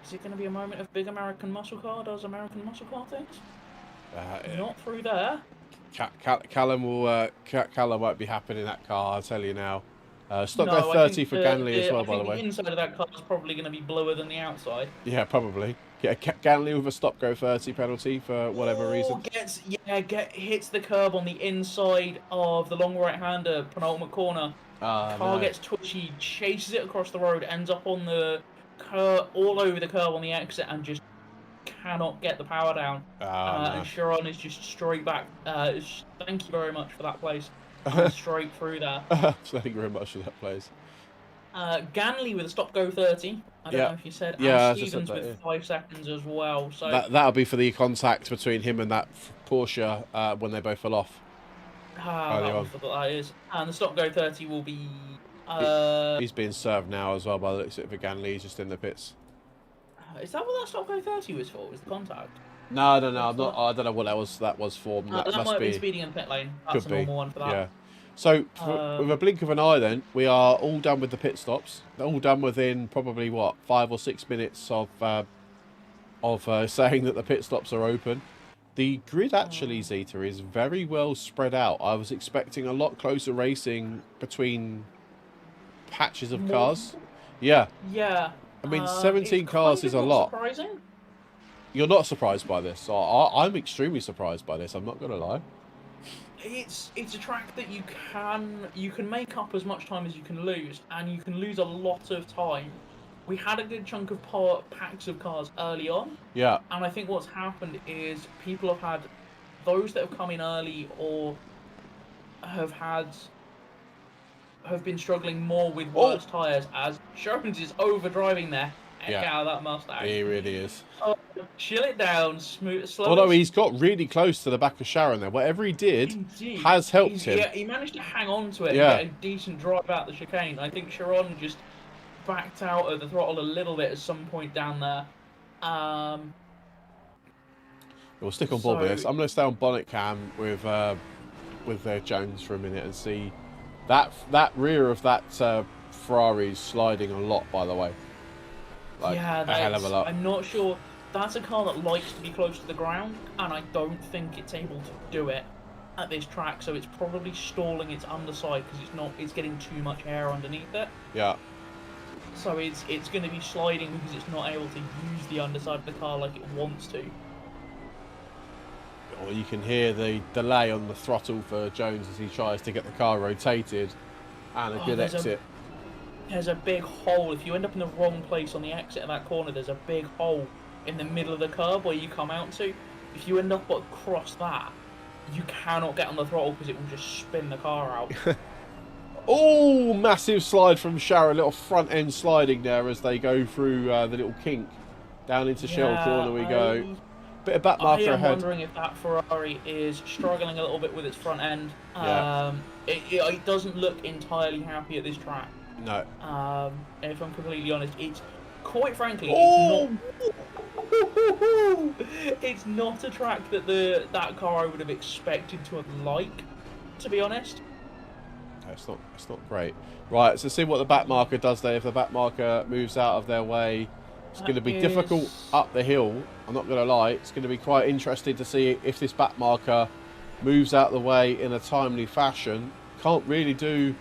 Is it going to be a moment of big American muscle car? Does American muscle car things? Not through there. Callum won't be happy in that car, I'll tell you now. Stock go 30 for Ganley as well, by the way. The inside of that car is probably going to be bluer than the outside. Yeah, probably. Get Ganley with a stop go 30 penalty for whatever reason. Hits the curb on the inside of the long right-hander, penultimate corner. Car gets twitchy, chases it across the road, ends up on the all over the curb on the exit, and just cannot get the power down. And Sharon is just straight back. Thank you very much for that place. Straight through there. Thank you very much for that place. Ganley with a stop go 30. I don't know if you said. Yeah, and Stevens with 5 seconds as well. So that'll be for the contact between him and that Porsche when they both fell off. That is. And the stop go 30 will be. He's being served now as well by the looks of it for Ganley. He's just in the pits. Is that what that stop go 30 was for? Was the contact? No, I'm not. I don't know what that was for. That must might have been be. speeding in the pit lane. That's Could a be. normal one for that. Yeah. So with a blink of an eye, then we are all done with the pit stops. They're all done within probably what 5 or 6 minutes of saying that the pit stops are open. The grid actually, Zeta, is very well spread out. I was expecting a lot closer racing between patches of cars. Yeah. Yeah. I mean, 17 cars is a lot. Surprising. You're not surprised by this. I'm extremely surprised by this. I'm not going to lie. It's a track that you can make up as much time as you can lose, and you can lose a lot of time. We had a good chunk of packs of cars early on. Yeah. And I think what's happened is people have had those that have come in early or have been struggling more with worse tyres as Jones is overdriving there. Heck out of that Mustang. He really is. Oh, chill it down, slow. Although he's got really close to the back of Sharon there. Whatever he did has helped him. Yeah, he managed to hang on to it and get a decent drive out the chicane. I think Sharon just backed out of the throttle a little bit at some point down there. We'll stick on board with this. I'm going to stay on bonnet cam with Jones for a minute and see that rear of that Ferrari is sliding a lot, by the way. Like, yeah, a hell of a lot. I'm not sure. That's a car that likes to be close to the ground, and I don't think it's able to do it at this track. So it's probably stalling its underside because it's getting too much air underneath it. Yeah. So it's going to be sliding because it's not able to use the underside of the car like it wants to. Or you can hear the delay on the throttle for Jones as he tries to get the car rotated, and a good exit. There's a big hole. If you end up in the wrong place on the exit of that corner, there's a big hole in the middle of the curb where you come out to. If you end up across that, you cannot get on the throttle because it will just spin the car out. Oh, massive slide from Sharon. Little front end sliding there as they go through the little kink. Down into Shell corner we go. Bit of back marker ahead. I'm wondering if that Ferrari is struggling a little bit with its front end. It doesn't look entirely happy at this track. No. If I'm completely honest, it's quite frankly, it's not a track that that car I would have expected to have liked, to be honest. It's not great. Right, so see what the back marker does there. If the back marker moves out of their way, it's going to be difficult up the hill. I'm not going to lie. It's going to be quite interesting to see if this back marker moves out of the way in a timely fashion. Can't really do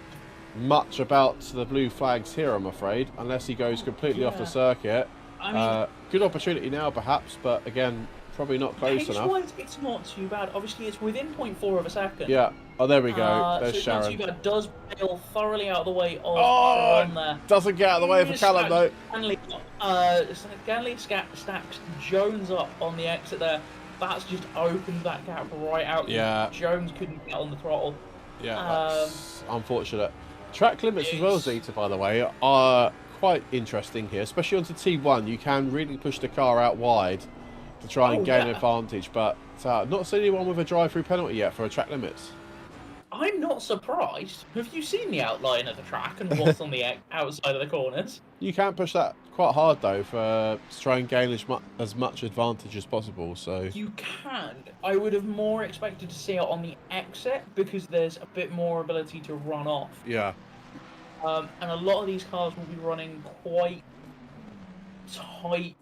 much about the blue flags here, I'm afraid, unless he goes completely off the circuit. I mean, good opportunity now, perhaps, but again, probably not close enough. It's not too bad. Obviously, it's within 0.4 of a second. Yeah. Oh, there we go. There's so Sharon. Not too bad. Does bail thoroughly out of the way of Sharon there. Doesn't get out of the way for Callum, though. Stanley stacks Jones up on the exit there. That's just opened that gap right out. Yeah. Jones couldn't get on the throttle. Yeah, that's unfortunate. Track limits as well, Zeta, by the way, are quite interesting here, especially onto T1. You can really push the car out wide to try and gain an advantage, but not seen anyone with a drive-through penalty yet for a track limits. I'm not surprised. Have you seen the outline of the track and what's on the outside of the corners? You can push that quite hard, though, to try and gain as much advantage as possible. So you can. I would have more expected to see it on the exit because there's a bit more ability to run off. Yeah. And a lot of these cars will be running quite tight.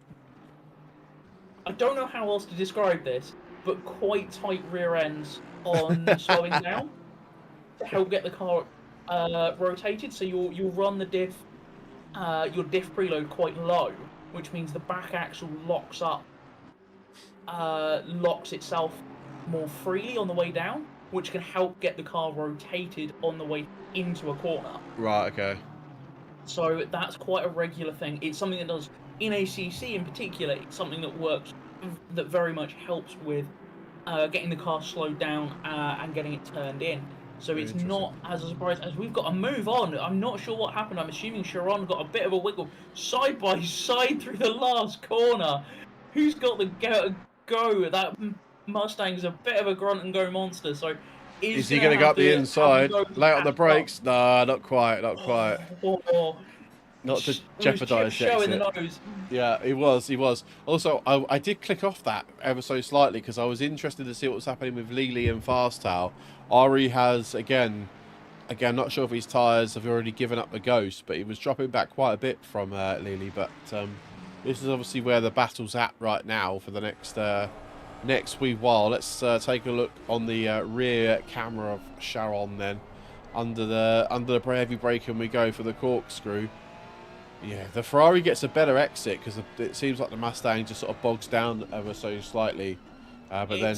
I don't know how else to describe this, but quite tight rear ends on slowing down to help get the car rotated. So you'll run the diff, your diff preload quite low, which means the back axle locks itself more freely on the way down, which can help get the car rotated on the way into a corner. Right, okay. So that's quite a regular thing. It's something that does, in ACC in particular, it's something that works, that very much helps with getting the car slowed down and getting it turned in. So it's not as a surprise as we've got to move on. I'm not sure what happened. I'm assuming Sharon got a bit of a wiggle side by side through the last corner. Who's got the go? That Mustang's a bit of a grunt and go monster. So is he going to go up the inside? Lay on the brakes? No, not quite. Not quite. not to was jeopardise chip the showing the exit. nose. Yeah, he was. Also, I did click off that ever so slightly because I was interested to see what was happening with Lely and Fasthow. Ari has, again, not sure if his tyres have already given up the ghost, but he was dropping back quite a bit from Lely. But this is obviously where the battle's at right now for the next wee while. Let's take a look on the rear camera of Sharon then. Under the heavy braking we go for the corkscrew. Yeah, the Ferrari gets a better exit because it seems like the Mustang just sort of bogs down ever so slightly, but then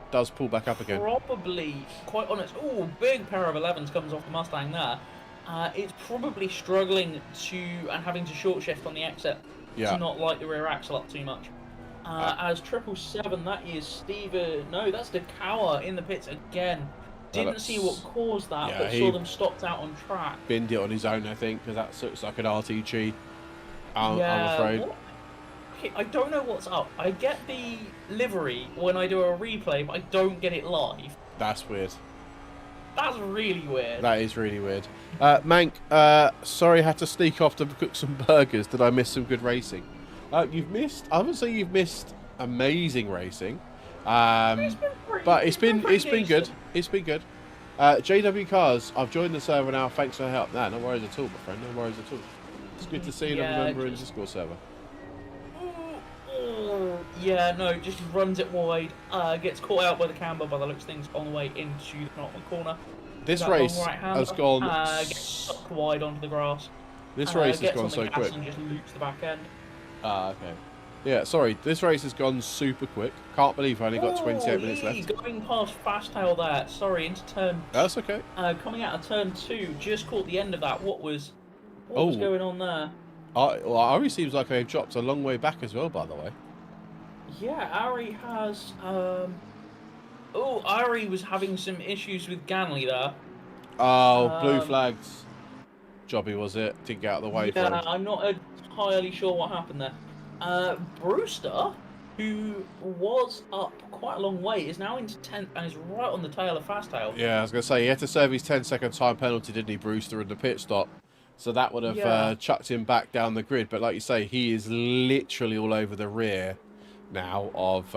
does pull back up again. Probably, quite honest. Oh, big pair of 11s comes off the Mustang there. It's probably struggling and having to short shift on the exit to not light the rear axle up too much. As 777, that is Steven. No, that's Dekawa in the pits again. Didn't see what caused that, but saw them stopped out on track. Binned it on his own, I think, because that looks like an RTG. I'm afraid. Okay, I don't know what's up. I get the livery when I do a replay, but I don't get it live. That's weird. That's really weird. That is really weird. Mank, sorry I had to sneak off to cook some burgers. Did I miss some good racing? I would say you've missed amazing racing. But it's been good. It's been good. JW Cars, I've joined the server now. Thanks for the help. No worries at all, my friend. No worries at all. It's good to see another member in the Discord server. Yeah, no, just runs it wide. Gets caught out by the camber by the looks of things on the way into the penultimate corner. This race has gone. Gets sucked wide onto the grass. This race has gone so quick. And just loops the back end. Okay. Yeah, sorry. This race has gone super quick. Can't believe I only got 28 minutes left. Going past Fasttail there. Sorry, into turn. That's okay. Coming out of turn 2, just caught the end of that. What was going on there? Well, Ari seems like they've dropped a long way back as well, by the way. Yeah, Ari has. Ari was having some issues with Ganley there. Oh, blue flags. Jobby was it? Didn't get out of the way for him. I'm not entirely sure what happened there. Brewster, who was up quite a long way, is now into 10th and is right on the tail of Fasttail. Yeah, I was going to say, he had to serve his 10-second time penalty, didn't he, Brewster, in the pit stop? So that would have chucked him back down the grid. But like you say, he is literally all over the rear now of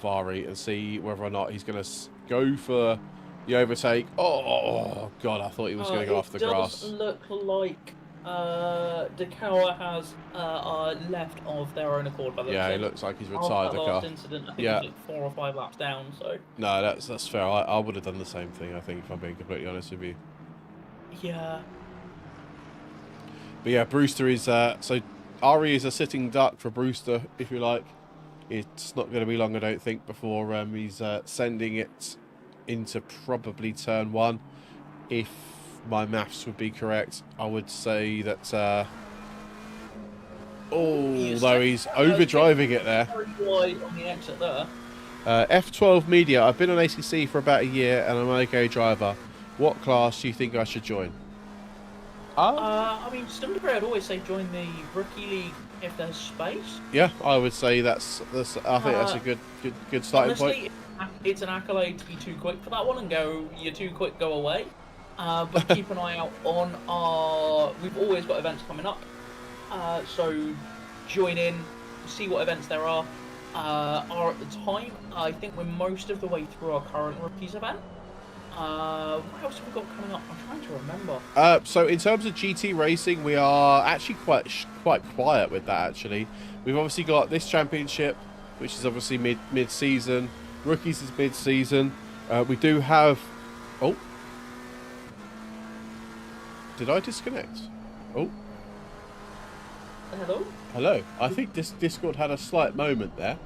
Ari, and see whether or not he's going to go for the overtake. Oh, God, I thought he was going to go off the grass. It does look like Dekawa has left of their own accord. By the he looks like he's retired the car. Last incident, I think he was like 4 or 5 laps down. So no, that's fair. I would have done the same thing, I think, if I'm being completely honest with you. Yeah. But yeah, Brewster is so Ari is a sitting duck for Brewster, if you like. It's not going to be long, I don't think, before he's sending it into probably turn 1, if my maths would be correct. I would say that although he's overdriving it there. Very wide on the exit there. F12 Media, I've been on ACC for about a year and I'm an OK driver. What class do you think I should join? I mean, to some degree, I'd always say join the rookie league if there's space. Yeah, I would say that's. I think that's a good starting point. It's an accolade to be too quick for that one and go. You're too quick, go away. But keep an eye out on our. We've always got events coming up, so join in, see what events there are. At the time, I think we're most of the way through our current rookies event. What else have we got coming up? I'm trying to remember. So in terms of GT racing, we are actually quite quiet with that. Actually, we've obviously got this championship, which is obviously mid-season. Rookies is mid-season. We do have. Oh, did I disconnect? Oh. Hello. I think this Discord had a slight moment there.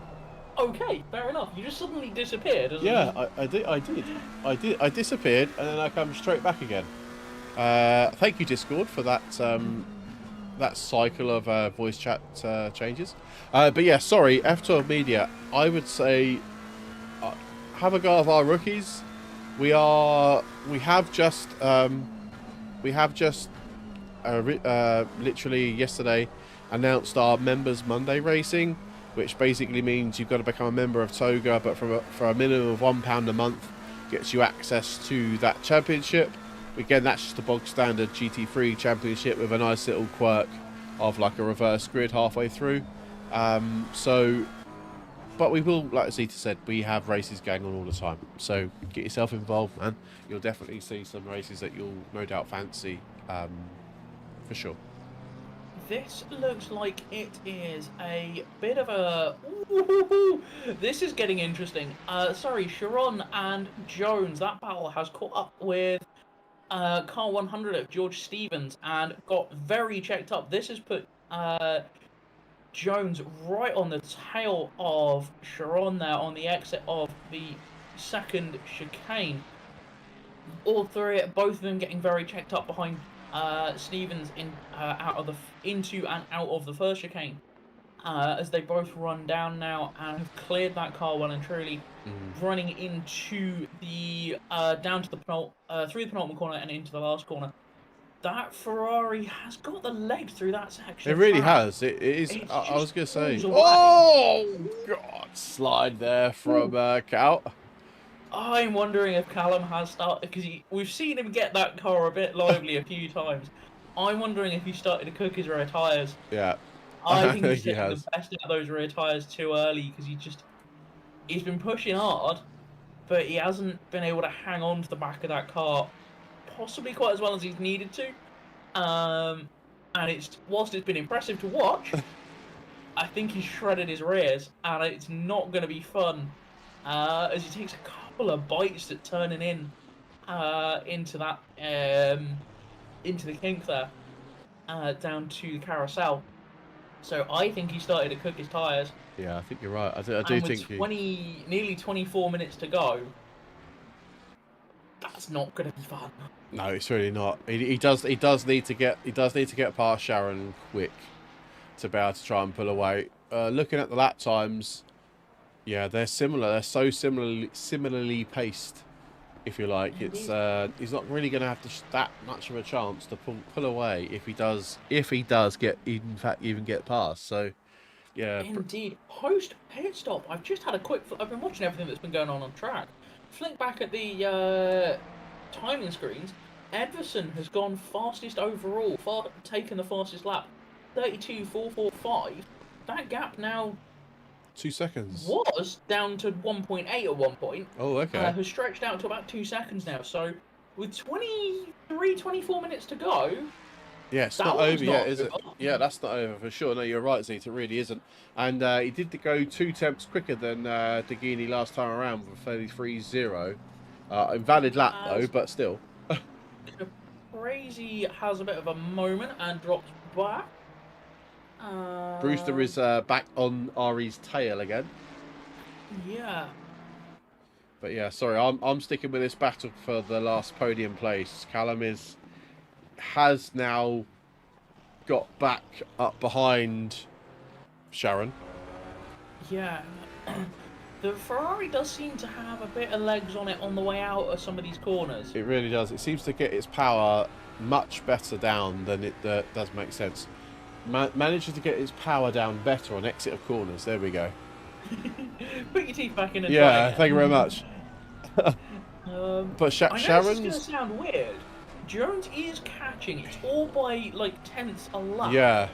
Okay, fair enough. You just suddenly disappeared. I did. I disappeared and then I come straight back again. Thank you, Discord, for that that cycle of voice chat changes. But yeah, sorry, F12 Media. I would say have a go of our rookies. We have just literally yesterday announced our Members Monday racing, which basically means you've got to become a member of Toga, but for a minimum of £1 a month, gets you access to that championship. Again, that's just a bog standard GT3 championship with a nice little quirk of like a reverse grid halfway through. But we will, like Zeta said, we have races going on all the time. So get yourself involved, man. You'll definitely see some races that you'll no doubt fancy, for sure. This looks like it is a bit of a... Ooh, this is getting interesting. Sorry, Sharon and Jones, that battle has caught up with car 100 of George Stevens and got very checked up. This has put Jones right on the tail of Sharon there on the exit of the second chicane. Both of them getting very checked up behind Stevens into and out of the first chicane, as they both run down now and have cleared that car well and truly, running into the down to the through the penultimate corner and into the last corner. That Ferrari has got the leg through that section. It really has. It is. I was gonna say. away. Oh God! Slide there from Cal. I'm wondering if Callum has started, because we've seen him get that car a bit lively a few times. I'm wondering if he started to cook his rear tyres. Yeah. I think he's he getting has. the best out of those rear tyres too early, because he's been pushing hard, but he hasn't been able to hang on to the back of that car possibly quite as well as he's needed to. And whilst it's been impressive to watch, I think he's shredded his rears, and it's not going to be fun as he takes a couple of bites at turning into that into the kink there, down to the carousel. So I think he started to cook his tyres. Yeah, I think you're right. I do think nearly 24 minutes to go, that's not going to be fun. No, it's really not. He does need to get past Sharon quick to be able to try and pull away. Looking at the lap times, yeah, they're similar. They're so similarly paced, if you like. It's he's not really going to have that much of a chance to pull away if he does even get past. So yeah. Indeed. Post pit stop, I've been watching everything that's been going on track. Flick back at the timing screens. Edverson has gone fastest overall, taken the fastest lap, 32.445. That gap now 2 seconds was down to 1.8 at one point. Oh, okay. Has stretched out to about 2 seconds now. So with 24 minutes to go. Yeah, it's not over yet, is it? Yeah, that's not over for sure. No, you're right, Zeta. It really isn't. And he did go 2 tenths quicker than Degini last time around with 33.0. Invalid lap though, but still. Crazy has a bit of a moment and drops back. Brewster is back on Ari's tail again. Yeah. But yeah, sorry, I'm sticking with this battle for the last podium place. Callum has now got back up behind Sharon. Yeah. The Ferrari does seem to have a bit of legs on it on the way out of some of these corners. It really does. It seems to get its power much better down than it does make sense. Manages to get its power down better on exit of corners. There we go. Put your teeth back in and yeah, thank you very much. But I know Sharon's... this is going to sound weird. Jones is catching. It's all by like tenths a lap. Yeah.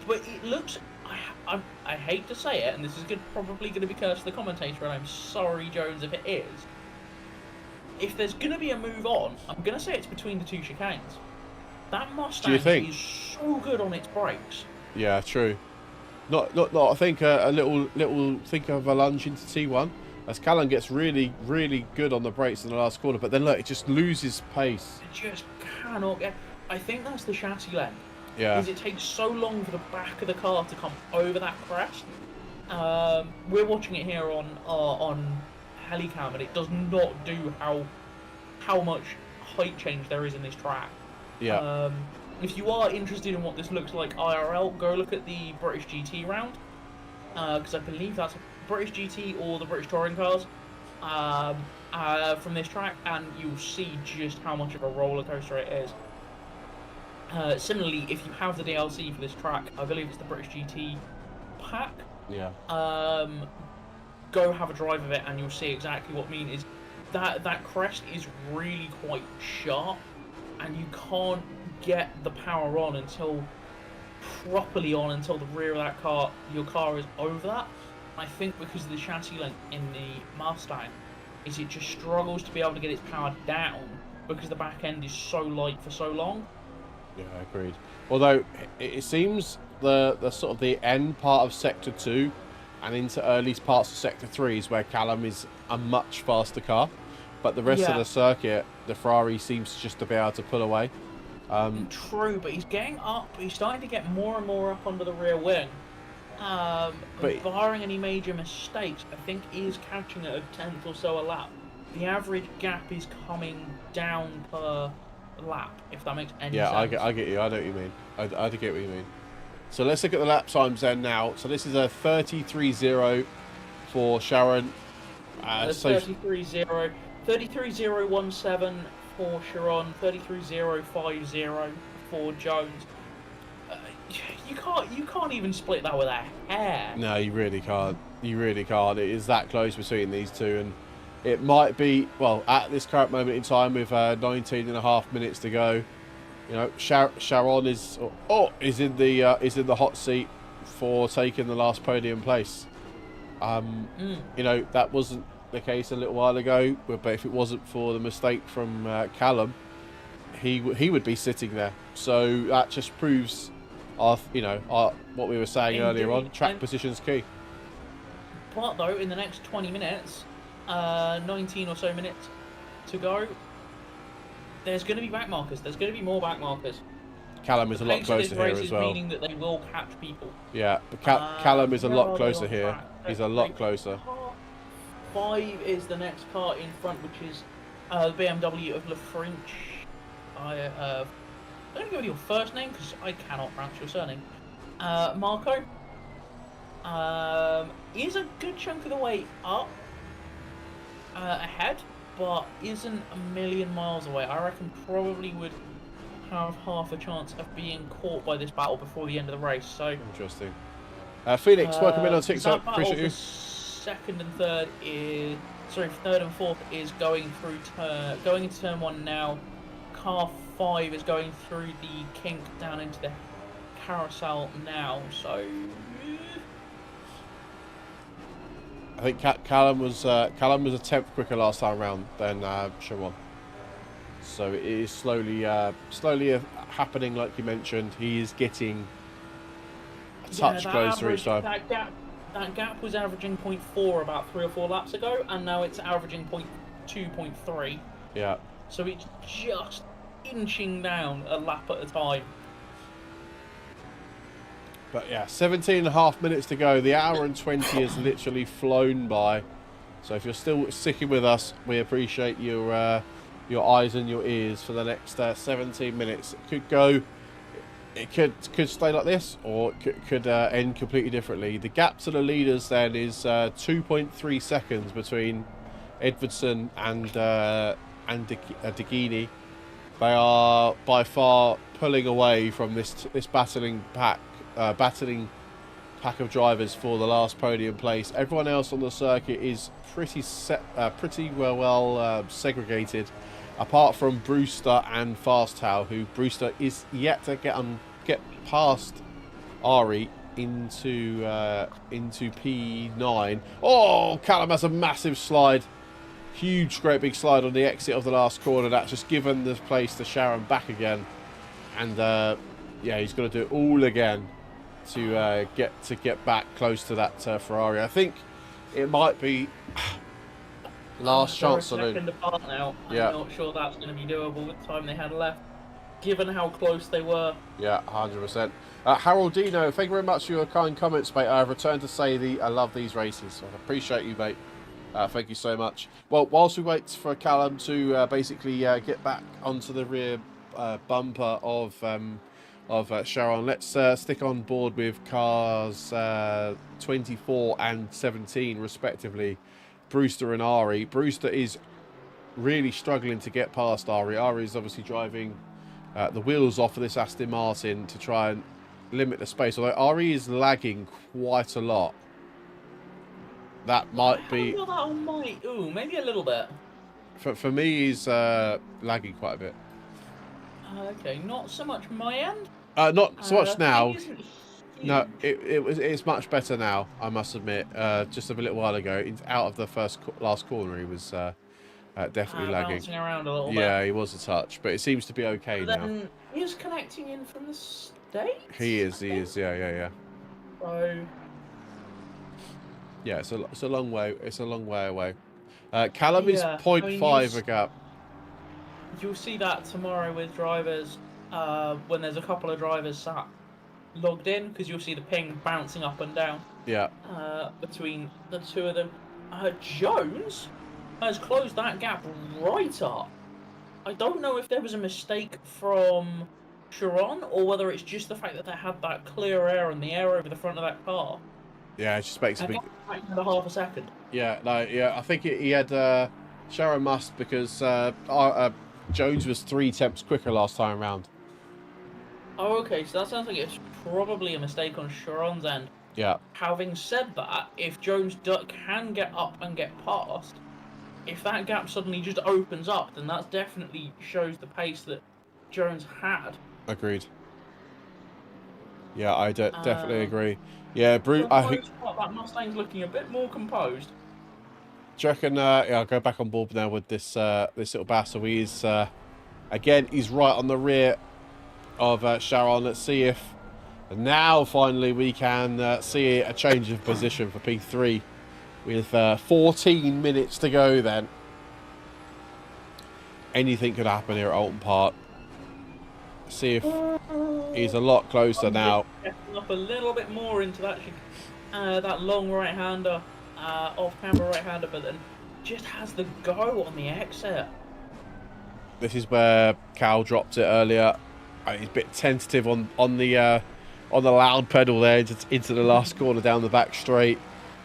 But it looks... I hate to say it, and this is probably going to be cursed to the commentator, and I'm sorry, Jones, if it is. If there's going to be a move on, I'm going to say it's between the 2 chicanes. That Mustang is so good on its brakes. Yeah, true. Not. I think a little think of a lunge into T1 as Callum gets really, really good on the brakes in the last corner. But then look, it just loses pace. It just cannot get. I think that's the chassis length. Yeah. Because it takes so long for the back of the car to come over that crest. We're watching it here on Helicam, and it does not do how much height change there is in this track. Yeah. If you are interested in what this looks like IRL, go look at the British GT round, because I believe that's British GT or the British touring cars from this track, and you'll see just how much of a roller coaster it is. Similarly, if you have the DLC for this track, I believe it's the British GT pack. Yeah. Go have a drive of it, and you'll see exactly what I mean. Is that crest is really quite sharp. and you can't get the power on properly on until the rear of that car, your car is over that. I think because of the chassis length in the Mustang, is it just struggles to be able to get its power down because the back end is so light for so long. Yeah, agreed. Although it seems the sort of the end part of Sector 2 and into early parts of Sector 3 is where Callum is a much faster car, but the rest of the circuit, the Ferrari seems just to be able to pull away. True, but he's getting up. He's starting to get more and more up under the rear wing. But barring any major mistakes, I think he is catching at a tenth or so a lap. The average gap is coming down per lap, if that makes any sense. Yeah, I get you. I know what you mean. I get what you mean. So let's look at the lap times then now. So this is a 33.0 for Sharon. 33.0. 33.017 for Sharon. 33.050 for Jones. You can't even split that with a hair. No, you really can't. You really can't. It is that close between these two, and it might be, well, at this current moment in time with 19.5 minutes to go, you know, Sharon is in the hot seat for taking the last podium place. You know, that wasn't the case a little while ago, but if it wasn't for the mistake from Callum, he would be sitting there. So that just proves what we were saying earlier on. Track position's key. But though, in the next 20 minutes, 19 or so minutes to go, there's going to be back markers. There's going to be more back markers. Callum is a lot closer here as well. Meaning that they will catch people. Yeah, but Callum is a lot closer here. He's a lot closer. 5 is the next car in front, which is the BMW of La French. I'm going to go with your first name because I cannot pronounce your surname. Marco is a good chunk of the way up ahead, but isn't a million miles away. I reckon probably would have half a chance of being caught by this battle before the end of the race. So interesting. Felix, welcome in on TikTok. Appreciate you. Third and fourth is going into turn 1 now. Car 5 is going through the kink down into the carousel now. So I think Callum was a tenth quicker last time round than Sharon. So it is slowly happening, like you mentioned. He is getting a touch closer each time. That gap was averaging 0.4 about 3 or 4 laps ago, and now it's averaging 0.2, 0.3. Yeah. So it's just inching down a lap at a time. But yeah, 17.5 minutes to go. The hour and 20 has literally flown by. So if you're still sticking with us, we appreciate your eyes and your ears for the next 17 minutes. It could go. It could stay like this, or it could end completely differently. The gap to the leaders then is 2.3 seconds between Edvardsen and Degini. They are by far pulling away from this battling pack of drivers for the last podium place. Everyone else on the circuit is pretty well segregated, apart from Brewster and Fasthow, who Brewster is yet to get past Ari into P9. Oh, Callum has a massive slide. Great big slide on the exit of the last corner. That's just given the place to Sharon back again. And yeah, he's got to do it all again to get back close to that Ferrari. I think it might be last chance saloon. Now. I'm not sure that's going to be doable with the time they had left, given how close they were. Yeah, 100%. Haroldino, thank you very much for your kind comments, mate. I've returned to say I love these races. I appreciate you, mate. Thank you so much. Well, whilst we wait for Callum to basically get back onto the rear bumper of Sharon, let's stick on board with cars 24 and 17 respectively, Brewster and Ari. Brewster is really struggling to get past Ari. Ari is obviously driving the wheels off of this Aston Martin to try and limit the space, although Ari is lagging quite a lot. That might be... maybe a little bit. For me, he's lagging quite a bit. Okay, not so much my end. Not so much now. Ping isn't No, huge. it's much better now. I must admit. Just a little while ago, out of the last corner, he was definitely lagging. Bouncing around a little bit. Yeah, he was a touch, but it seems to be okay But now. then he was connecting in from the States? He is. Yeah. So... Yeah, it's a long way. It's a long way away. Callum is Yeah, 0.5 a gap. You'll see that tomorrow with drivers, when there's a couple of drivers sat logged in, because you'll see the ping bouncing up and down. Yeah. Between the two of them. Jones has closed that gap right up. I don't know if there was a mistake from Sharon, or whether it's just the fact that they had that clear air and the air over the front of that car. Yeah, it just makes a big... Back another half a second. Yeah, no, yeah. I think he had Sharon must, because Jones was 3 temps quicker last time round. Oh, okay, so that sounds like it's probably a mistake on Sharon's end. Yeah. Having said that, if Jones can get up and get past, if that gap suddenly just opens up, then that definitely shows the pace that Jones had. Agreed. Yeah, I definitely agree. Yeah, Bruce. I think that Mustang's looking a bit more composed. Do you reckon? Yeah, I'll go back on board now with this this little battle. He's again, he's right on the rear of Sharon. Let's see if now finally we can see a change of position for P3 with 14 minutes to go. Then anything could happen here at Alton Park. See if he's a lot closer now. Getting up a little bit more into that long right-hander, off-camera right-hander, but then just has the go on the exit. This is where Cal dropped it earlier. He's a bit tentative on the loud pedal there into the last corner down the back straight.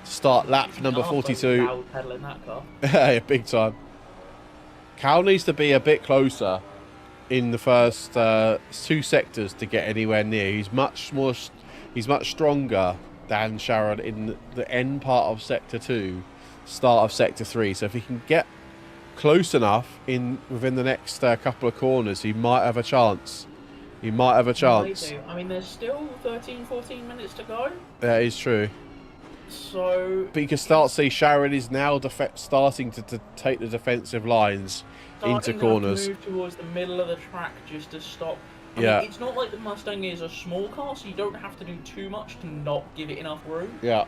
Start lap number 42. Loud pedal in that car. Yeah, big time. Cal needs to be a bit closer in the first 2 sectors to get anywhere near. He's much stronger than Sharon in the end part of sector 2, start of sector 3. So if he can get close enough within the next couple of corners, he might have a chance. I mean, there's still 13-14 minutes to go. That is true. So, but you can start to see Sharon is now starting to take the defensive lines into corners. Move towards the middle of the track just to stop. I Yeah. mean, it's not like the Mustang is a small car, so you don't have to do too much to not give it enough room. Yeah.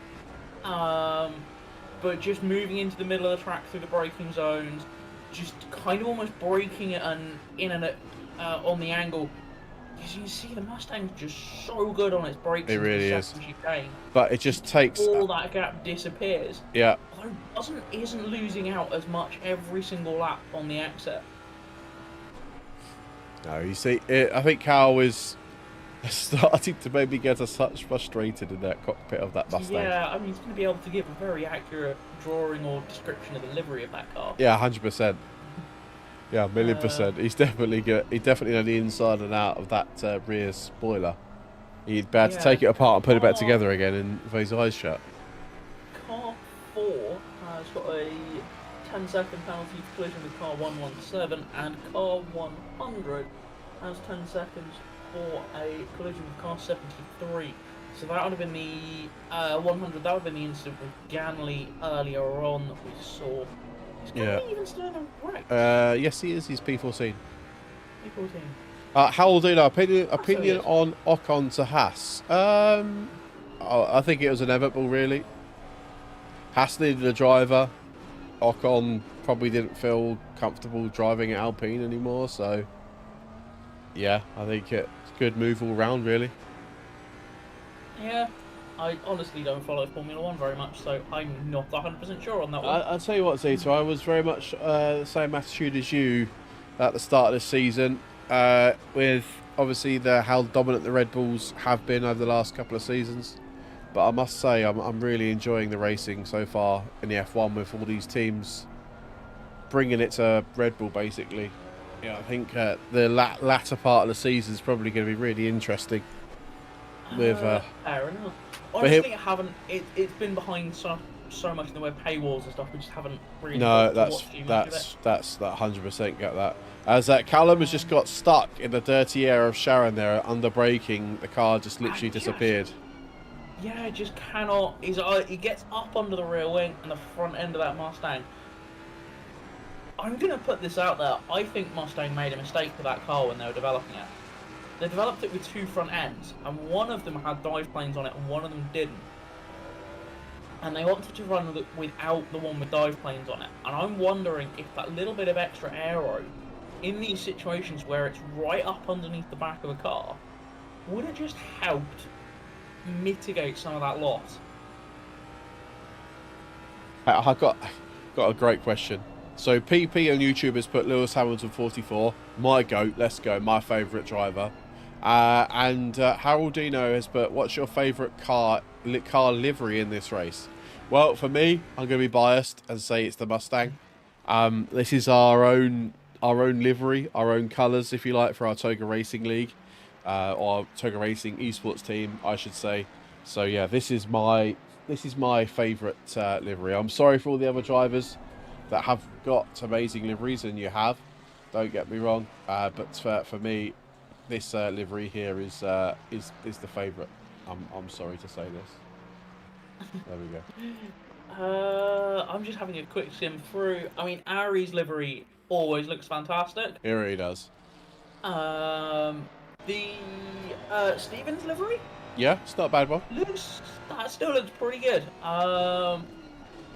But just moving into the middle of the track through the braking zones, just kind of almost braking it on the angle. Because you can see the Mustang's just so good on its brakes. It really is. But it just before takes... all that gap disappears. Yeah. Although isn't losing out as much every single lap on the exit. No, you see, I think Cal is starting to maybe get us such frustrated in that cockpit of that Mustang. Yeah, I mean, he's going to be able to give a very accurate drawing or description of the livery of that car. Yeah, 100%. Yeah, 1,000,000%. He's definitely good. He definitely know the inside and out of that rear spoiler. He'd be able to take it apart and put it back together again with his eyes shut. Car 4 has got a 10-second penalty for collision with car 117, and car 100 has 10 seconds for a collision with car 73. So that would have been the 100. That would have been the incident with Ganley earlier on that we saw. Is Ganley even still in the wreck? Yes, he is. He's P14. P14. How will do now? Opinion on Ocon to Haas. I think it was inevitable, really. Haas needed a driver. Ocon probably didn't feel comfortable driving at Alpine anymore, so yeah, I think it's a good move all round, really. Yeah, I honestly don't follow Formula 1 very much, so I'm not 100% sure on that one. I'll tell you what, Zito, I was very much the same attitude as you at the start of this season, with obviously how dominant the Red Bulls have been over the last couple of seasons. But I must say, I'm really enjoying the racing so far in the F1 with all these teams bringing it to Red Bull, basically. Yeah, I think the latter part of the season is probably going to be really interesting. With fair enough. Honestly, it's been behind so much in the way of paywalls and stuff. We just haven't really. No, that's watched too much of it. that 100% get that. As Callum has just got stuck in the dirty air of Sharon there, under braking. The car just literally disappeared. Yeah, just cannot. He gets up under the rear wing and the front end of that Mustang. I'm going to put this out there. I think Mustang made a mistake with that car when they were developing it. They developed it with 2 front ends, and one of them had dive planes on it and one of them didn't. And they wanted to run without the one with dive planes on it. And I'm wondering if that little bit of extra aero, in these situations where it's right up underneath the back of a car, would have just helped mitigate some of that loss. I got a great question. So PP on YouTube has put Lewis Hamilton 44, my GOAT, let's go, my favourite driver. And Haroldino has put, what's your favourite car livery in this race? Well, for me, I'm going to be biased and say it's the Mustang. This is our own livery, our own colours, if you like, for our Toga Racing League, or Toga Racing esports team, I should say. So yeah, this is my favourite livery. I'm sorry for all the other drivers that have got amazing liveries, and you have. Don't get me wrong, but for me, this livery here is the favourite. I'm sorry to say this. There we go. I'm just having a quick skim through. I mean, Ari's livery always looks fantastic. It really does. The Stevens livery? Yeah, it's not a bad one. That still looks pretty good.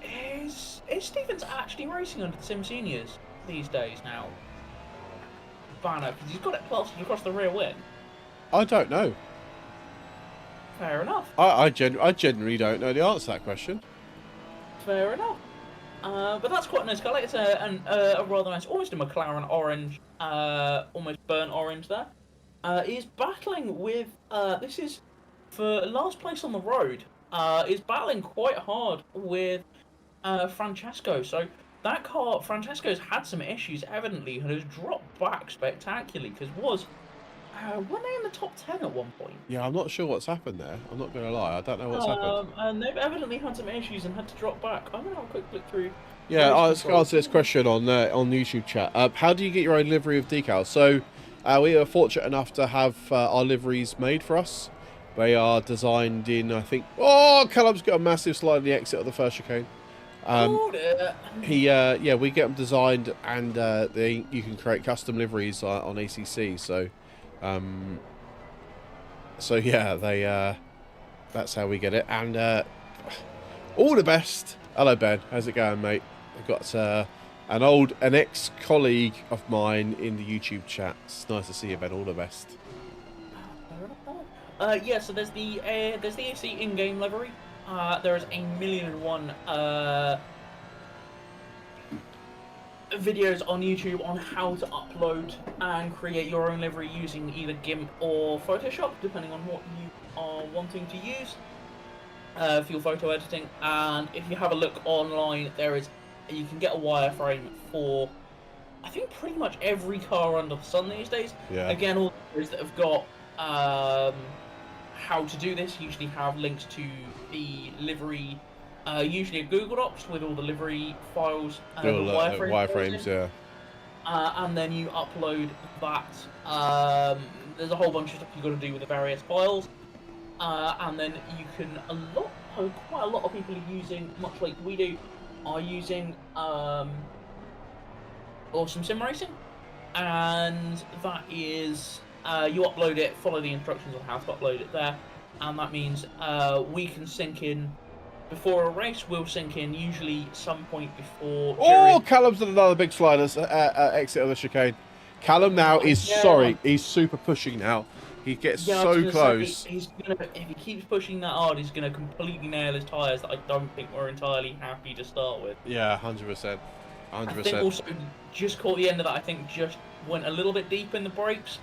Is Stevens actually racing under the Sim Seniors these days now? Banner, because he's got it plastered across the rear wing. I don't know. Fair enough. I genuinely don't know the answer to that question. Fair enough. But that's quite a nice colour. It's a rather nice, almost a McLaren orange, almost burnt orange there. He's battling with, this is for last place on the road, is battling quite hard with Francesco. So that car, Francesco's had some issues evidently and has dropped back spectacularly, because weren't they in the top 10 at one point? Yeah, I'm not sure what's happened there. I'm not going to lie. I don't know what's happened. And they've evidently had some issues and had to drop back. I'm going to have a quick look through. Yeah, let's answer this question on YouTube chat. How do you get your own livery of decals? So we are fortunate enough to have our liveries made for us. They are designed in, I think... Oh, Callum's got a massive slide on the exit of the first chicane. We get them designed, and you can create custom liveries on ACC. So yeah, that's how we get it. And all the best. Hello, Ben. How's it going, mate? I've got an ex-colleague of mine in the YouTube chat. It's nice to see you, Ben. All the best. Yeah. So there's the AC in-game livery. There is 1,000,001 videos on YouTube on how to upload and create your own livery using either GIMP or Photoshop, depending on what you are wanting to use for your photo editing. And if you have a look online, you can get a wireframe for, I think, pretty much every car under the sun these days. Yeah. Again, all those that have got how to do this usually have links to the livery. Usually a Google Docs with all the livery files and wireframes, yeah. And then you upload that. There's a whole bunch of stuff you've got to do with the various files, and then you can quite a lot of people are using, much like we do, are using Awesome Sim Racing, and that is you upload it, follow the instructions on how to upload it there, and that means we can sync in. Before a race, we'll sync in usually some point before. Oh, Callum's done another big slide exit of the chicane. Callum now is he's super pushing now. He gets so close. If he keeps pushing that hard, he's gonna completely nail his tyres that I don't think we're entirely happy to start with. Yeah, 100%. I think also just caught the end of that. I think just went a little bit deep in the brakes,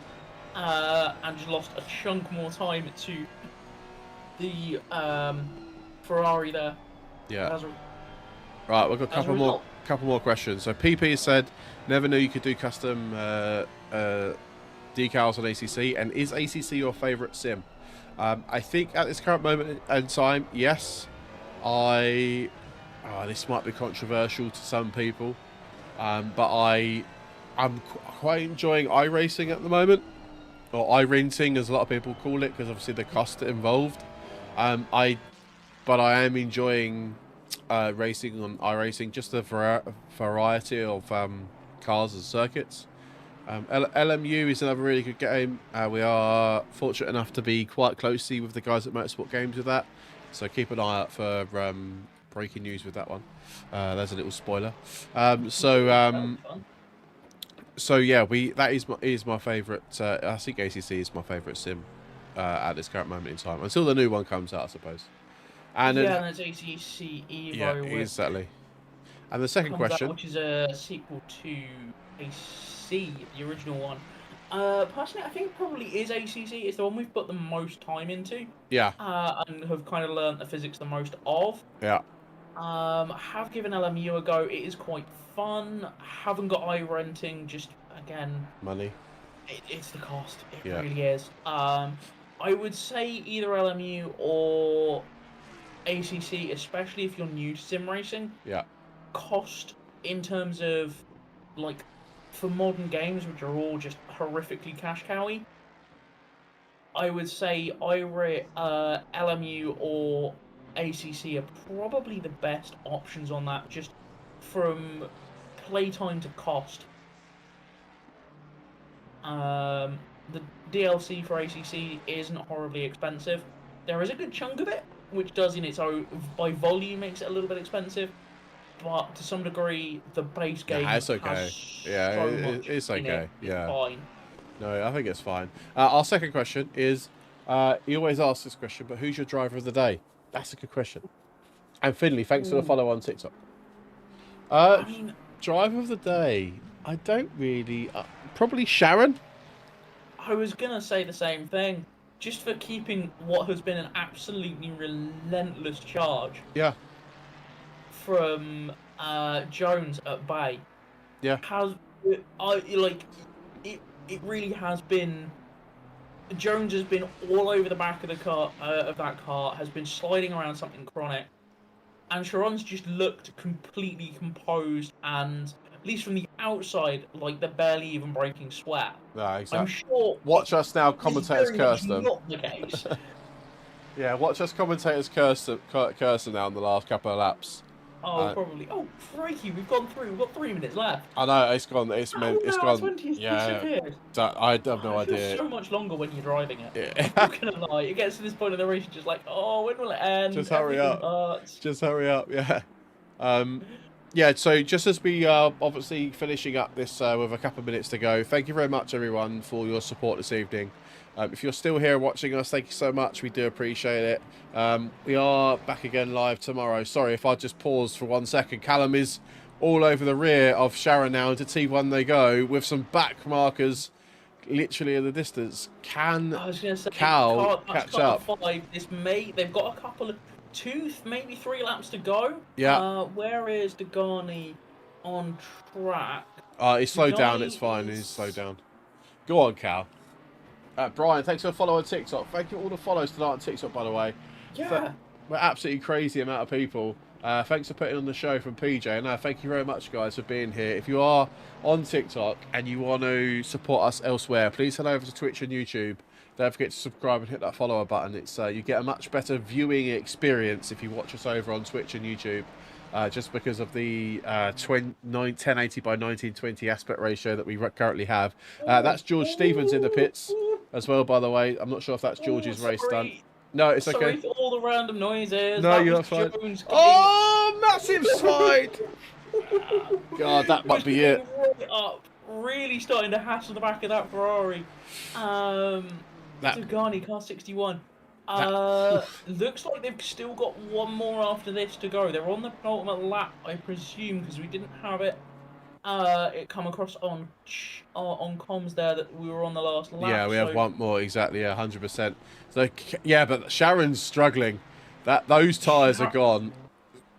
and just lost a chunk more time to the Ferrari there. Yeah. Right, we've got a couple more questions. So PP said, never knew you could do custom decals on ACC. And is ACC your favourite sim? I think at this current moment in time, yes. This might be controversial to some people, but I I'm quite enjoying iRacing at the moment, or iRenting as a lot of people call it, because obviously the cost involved. But I am enjoying racing on iRacing, just the variety of cars and circuits. LMU is another really good game. We are fortunate enough to be quite closely with the guys at Motorsport Games with that, so keep an eye out for breaking news with that one. There's a little spoiler. So yeah, that is my favourite. I think ACC is my favourite sim at this current moment in time, until the new one comes out, I suppose. And yeah, and it's ACC Evo. Yeah, exactly. And the second question, which is a sequel to AC, the original one. Personally, I think it probably is ACC. It's the one we've put the most time into. Yeah. And have kind of learned the physics the most of. Yeah. Have given LMU a go. It is quite fun. Haven't got iRenting. Just again, money. It's the cost. It really is. I would say either LMU or ACC, especially if you're new to sim racing. Yeah. Cost in terms of like for modern games, which are all just horrifically cash cowy. I would say either LMU or ACC are probably the best options on that, just from playtime to cost. The DLC for ACC isn't horribly expensive. There is a good chunk of it, which does in its own, by volume, makes it a little bit expensive. But to some degree, the base game it's okay. has It's okay. It's fine. No, I think it's fine. Our second question is, you always ask this question, but who's your driver of the day? That's a good question. And Finley, thanks for the follow on TikTok. Driver of the day, I don't really... probably Sharon? I was going to say the same thing. Just for keeping what has been an absolutely relentless charge. Yeah. From Jones at Bay. Yeah. It really has been. Jones has been all over the back of the car, has been sliding around something chronic, and Sharon's just looked completely composed and, at least from the outside, like they're barely even breaking sweat. No, exactly. I'm sure. Watch us now, commentators curse them. Not the case. Yeah, watch us commentators curse them now in the last couple of laps. Oh, probably. Oh, crikey, we've gone through. We've got 3 minutes left. I know, it's gone. It's gone. 20 Yeah, I have no idea. It's so much longer when you're driving it. Yeah. I'm not gonna lie. It gets to this point of the race, you're just like, oh, when will it end? Just hurry up. Hurts. Just hurry up. Yeah. Yeah. So just as we are obviously finishing up this with a couple of minutes to go, thank you very much, everyone, for your support this evening. If you're still here watching us, thank you so much. We do appreciate it. We are back again live tomorrow. Sorry if I just paused for 1 second. Callum is all over the rear of Sharon now. Into T1 they go with some back markers literally in the distance. Can Cal catch up? They've got a couple of 2, maybe 3 laps to go. Yeah. Where is Degani on track? He's slowed down. It's fine. He's slowed down. Go on, Cal. Brian, thanks for the follow on TikTok. Thank you for all the follows tonight on TikTok, by the way. Yeah. We're absolutely crazy amount of people. Thanks for putting on the show from PJ. And thank you very much, guys, for being here. If you are on TikTok and you want to support us elsewhere, please head over to Twitch and YouTube. Don't forget to subscribe and hit that follower button. It's you get a much better viewing experience if you watch us over on Twitch and YouTube. Just because of the 1080 by 1920 aspect ratio that we currently have. That's George Stevens in the pits as well, by the way. I'm not sure if that's George's race done. No, it's okay. Sorry for all the random noises. No, you're fine. Oh, massive slide! God, that might be it. Right up, really starting to hassle the back of that Ferrari. Dugani, car 61. Looks like they've still got one more after this to go. They're on the penultimate lap, I presume, because we didn't have it. It come across on comms there that we were on the last lap. Yeah, we have one more, exactly. Yeah, 100%. So yeah, but Sharon's struggling. Those tyres are gone.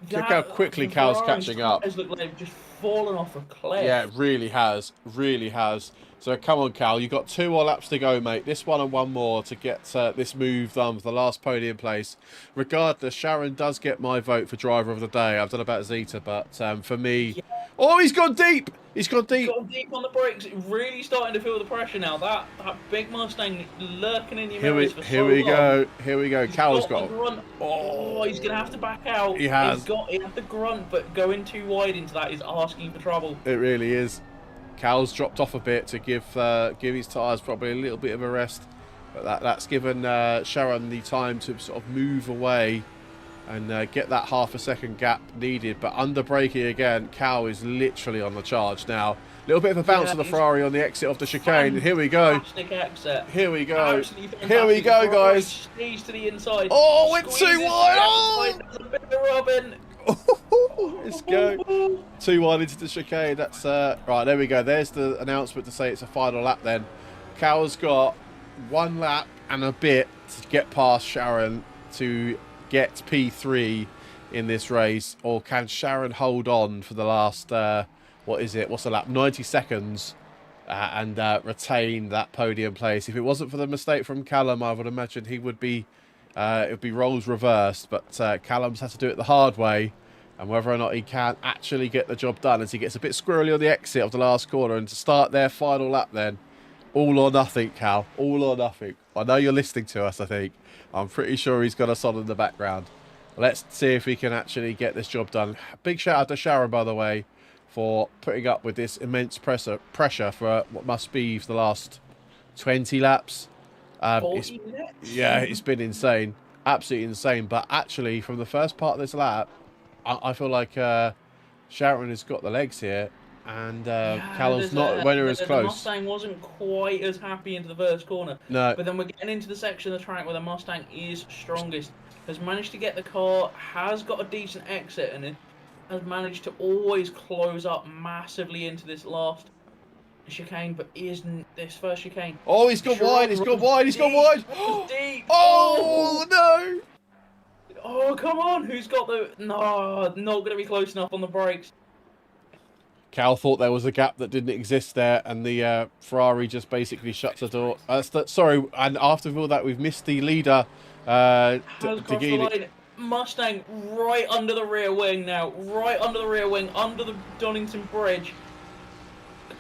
Look how quickly Cal's catching up. Look like they've just fallen off a cliff. Yeah, it really has. Really has. So come on, Cal. You've got 2 more laps to go, mate. This one and one more to get this move done for the last podium place. Regardless, Sharon does get my vote for driver of the day. I've done about Zeta, but for me... Yeah. Oh, he's gone deep! He's gone deep! Got deep on the brakes. Really starting to feel the pressure now. That big Mustang lurking in your mirrors for so long. Here we go. Here we go. Cal's got... grunt. Oh, he's going to have to back out. He has. He had the grunt, but going too wide into that is asking for trouble. It really is. Cal's dropped off a bit to give his tyres probably a little bit of a rest. But that's given Sharon the time to sort of move away and get that half a second gap needed. But under braking again, Cal is literally on the charge now. A little bit of a bounce of the Ferrari on the exit of the chicane. Here we go. Exit. Here we go. Here we go, guys. Squeeze to the inside. Oh, went too wide. Oh! There's a bit of a Robin. Let's go. 2 wide into the chicane. That's right. There we go. There's the announcement to say it's a final lap. Then Cal's got 1 lap and a bit to get past Sharon to get P3 in this race, or can Sharon hold on for the last what is it? What's the lap? 90 seconds and retain that podium place? If it wasn't for the mistake from Callum, I would imagine he would be. It would be roles reversed, but Callum's had to do it the hard way, and whether or not he can actually get the job done as he gets a bit squirrely on the exit of the last corner and to start their final lap then. All or nothing, Cal. All or nothing. I know you're listening to us, I think. I'm pretty sure he's got us on in the background. Let's see if we can actually get this job done. Big shout out to Sharon, by the way, for putting up with this immense pressure for what must be for the last 20 laps. Yeah, it's been insane. Absolutely insane. But actually, from the first part of this lap, I feel like Sharon has got the legs here. And Callum's not when as close. The Mustang wasn't quite as happy into the first corner. No. But then we're getting into the section of the track where the Mustang is strongest. Has managed to get the car, has got a decent exit, and it has managed to always close up massively into this last chicane, but isn't this first chicane. Oh, he's gone wide, he's gone wide, he's gone wide. Deep. Oh, no. Oh, come on. Who's got the... No, not going to be close enough on the brakes. Cal thought there was a gap that didn't exist there, and the Ferrari just basically shuts the door. Sorry, and after all that, we've missed the leader, Mustang right under the rear wing now. Right under the rear wing, under the Donington Bridge.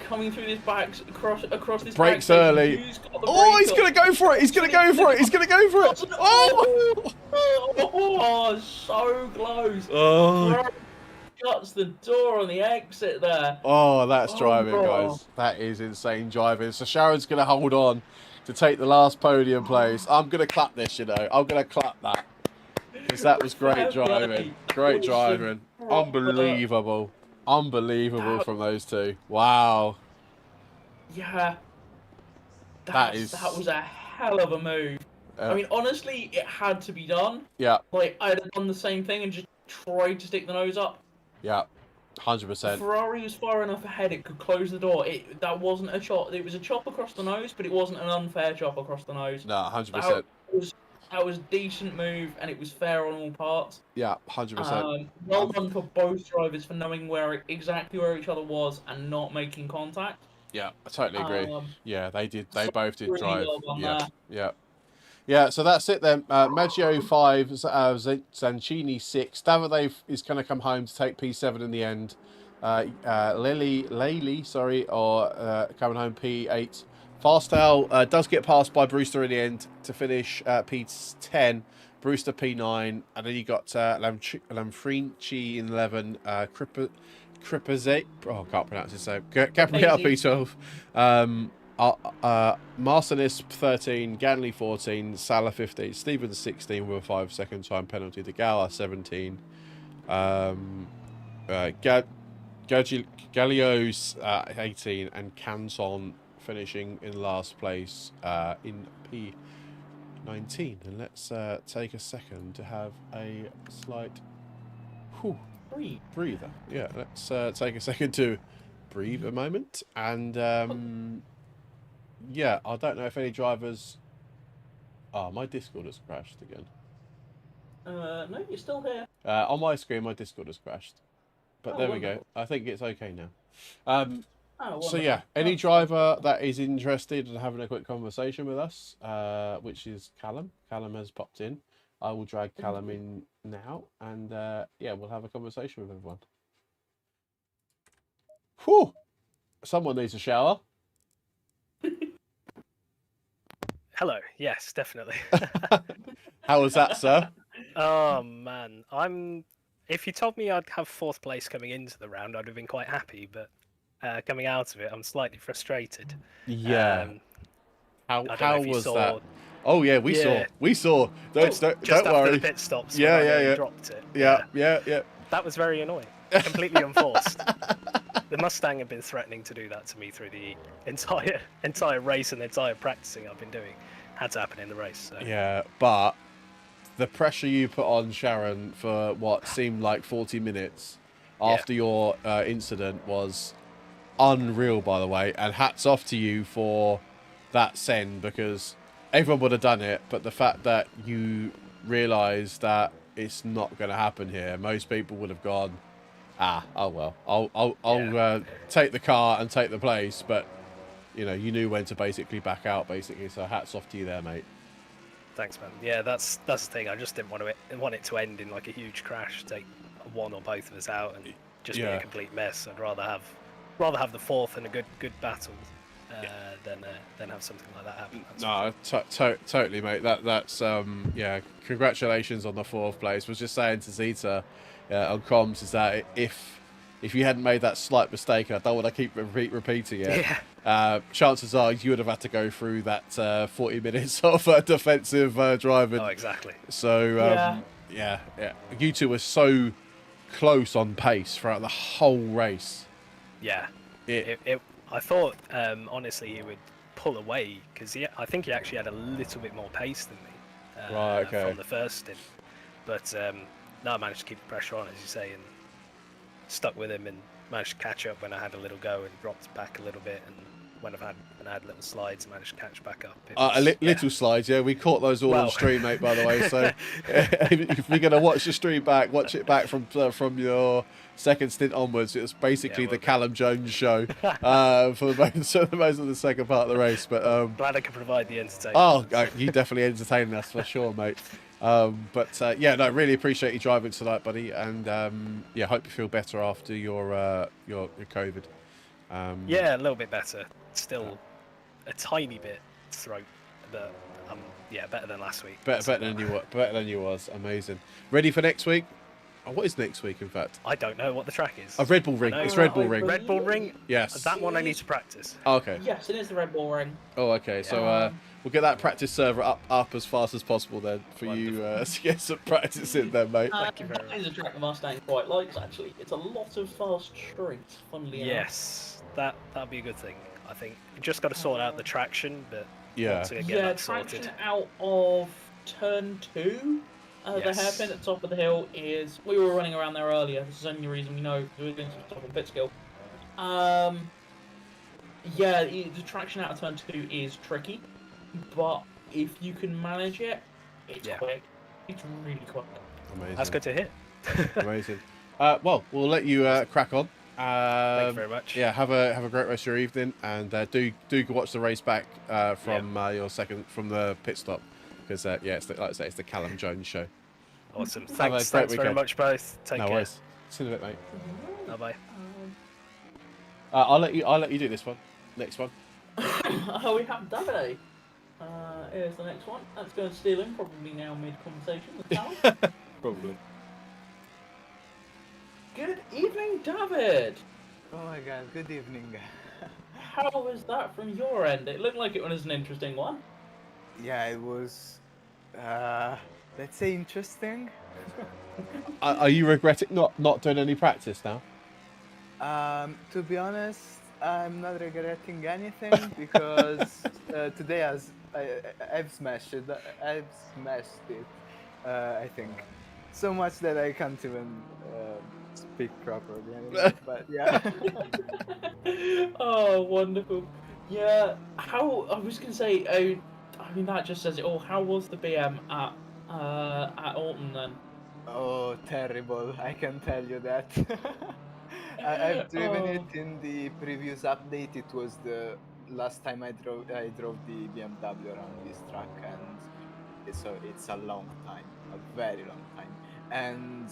Coming through this back, across this brakes early. Oh, he's going to go for it. He's going to go for it. He's going to go for it. Oh, so close. Oh. Shuts the door on the exit there. Oh, that's driving, guys. That is insane driving. So Sharon's going to hold on to take the last podium place. I'm going to clap this, you know. I'm going to clap that. Because that was great driving. Great driving. Unbelievable. Unbelievable from those two. Wow. Yeah. That was a hell of a move. I mean, honestly, it had to be done. Yeah. Like, I'd have done the same thing and just tried to stick the nose up. Yeah. 100%. Ferrari was far enough ahead, it could close the door. That wasn't a chop. It was a chop across the nose, but it wasn't an unfair chop across the nose. No, 100%. That was a decent move, and it was fair on all parts. Yeah, 100%. Well done for both drivers for knowing exactly where each other was and not making contact. Yeah, I totally agree. Yeah, they did. They both did really drive. Well Yeah, yeah. Yeah, so that's it then. Maggio 5, Zancini 6. Davide is going to come home to take P7 in the end. Coming home P8. Fastell does get passed by Brewster in the end to finish P10. Brewster P9. And then you got Lamfrinci in 11. Cripazet. Oh, I can't pronounce his name. Gabriel P12. Marcinis 13, Ganley 14, Salah 15, Stevens 16 with a 5-second time penalty, De Gala 17, Gallio's 18, and Canton finishing in last place in P19. And let's take a second to have a slight breather. Yeah, let's take a second to breathe a moment. And yeah, I don't know if any drivers... Oh, my Discord has crashed again. No, you're still here. On my screen, my Discord has crashed. But there we go. I think it's okay now. Oh, So wonderful. yeah, any That's driver that is interested in having a quick conversation with us, which is Callum. Callum has popped in. I will drag Callum in now, and yeah, we'll have a conversation with everyone. Whew! Someone needs a shower. Hello. Yes, definitely. How was that, sir? Oh man, If you told me I'd have fourth place coming into the round, I'd have been quite happy. But coming out of it, I'm slightly frustrated. Yeah. I don't know How if you was saw. that? Oh yeah, we saw. Yeah. We saw. Don't Just don't after worry. the pit stops, Yeah, when I yeah, nearly yeah. dropped it. Yeah. That was very annoying. Completely unforced. The Mustang had been threatening to do that to me through the entire race and the entire practicing I've been doing. Had to happen in the race. So. Yeah, but the pressure you put on Sharon for what seemed like 40 minutes after your incident was unreal, by the way. And hats off to you for that send, because everyone would have done it, but the fact that you realised that it's not going to happen here, most people would have gone, oh well, I'll take the car and take the place, but you know, you knew when to basically back out, basically. So hats off to you there, mate. Thanks, man. Yeah, that's the thing. I just didn't want it to end in like a huge crash, take one or both of us out, and just be a complete mess. I'd rather have the fourth and a good battle than have something like that happen. No, totally, mate. That's yeah. Congratulations on the fourth place. Was just saying to Zeta on comms is that if you hadn't made that slight mistake, and I don't want to keep repeating it, chances are you would have had to go through that 40 minutes of defensive driving. Oh, exactly. So yeah. You two were so close on pace throughout the whole race. Yeah. I thought honestly he would pull away because I think he actually had a little bit more pace than me from the first stint. But no, I managed to keep the pressure on, as you say, and stuck with him and managed to catch up when I had a little go and dropped back a little bit, and when I had little slides, managed to catch back up. Little slides, yeah. We caught those all on stream, mate. By the way, so if you're gonna watch the stream back, watch it back from your second stint onwards. It was basically the Callum Jones show for the most of the second part of the race. But glad I could provide the entertainment. Oh, you definitely entertained us for sure, mate. But yeah, no, really appreciate you driving tonight, buddy, and yeah, hope you feel better after your COVID. Yeah, a little bit better. Still a tiny bit throat, but yeah, better than last week. Better than you was. Amazing. Ready for next week? Oh, what is next week, in fact? I don't know what the track is. A Red Bull Ring. It's Red Bull Ring. Red Bull Ring? Yes. That one I need to practice. Oh, okay. Yes, it is the Red Bull Ring. Oh, okay. So we'll get that practice server up as fast as possible then for you to get some practice in there, mate. Thank you very much. That is a track the Mustang quite likes, actually. It's a lot of fast straights, funnily enough. Yes, that'd be a good thing. I think you just got to sort out the traction, but yeah, get that sorted. Traction out of turn 2. The hairpin at the top of the hill is... We were running around there earlier. This is the only reason we know, because we were doing some stuff on pit skill. Yeah, the traction out of turn 2 is tricky, but if you can manage it, it's quick. It's really quick. Amazing. That's good to hear. Amazing. Well, we'll let you crack on. Thank you very much. Yeah, have a great rest of your evening, and do watch the race back from your second from the pit stop, because yeah, it's like I say, it's the Callum Jones show. Awesome. Thanks very much, both. Take care. Worries. See you in a bit, mate. Bye. I'll let you do this one. Next one. We have Davide. Here's the next one. That's going to steal him, probably now mid-conversation with Callum. Probably. Good evening, David. Oh my god, good evening. How was that from your end? It looked like it was an interesting one. Yeah, it was, let's say interesting. Are you regretting not doing any practice now? To be honest, I'm not regretting anything because today I've smashed it. I think so much that I can't even speak properly anymore. But yeah. Oh, wonderful. Yeah. How I was gonna say. I mean, that just says it all. How was the BM at Alton then? Oh, terrible! I can tell you that. I've driven it Oh. in the previous update. It was the last time I drove the BMW around this track, and so it's a long time, a very long time. And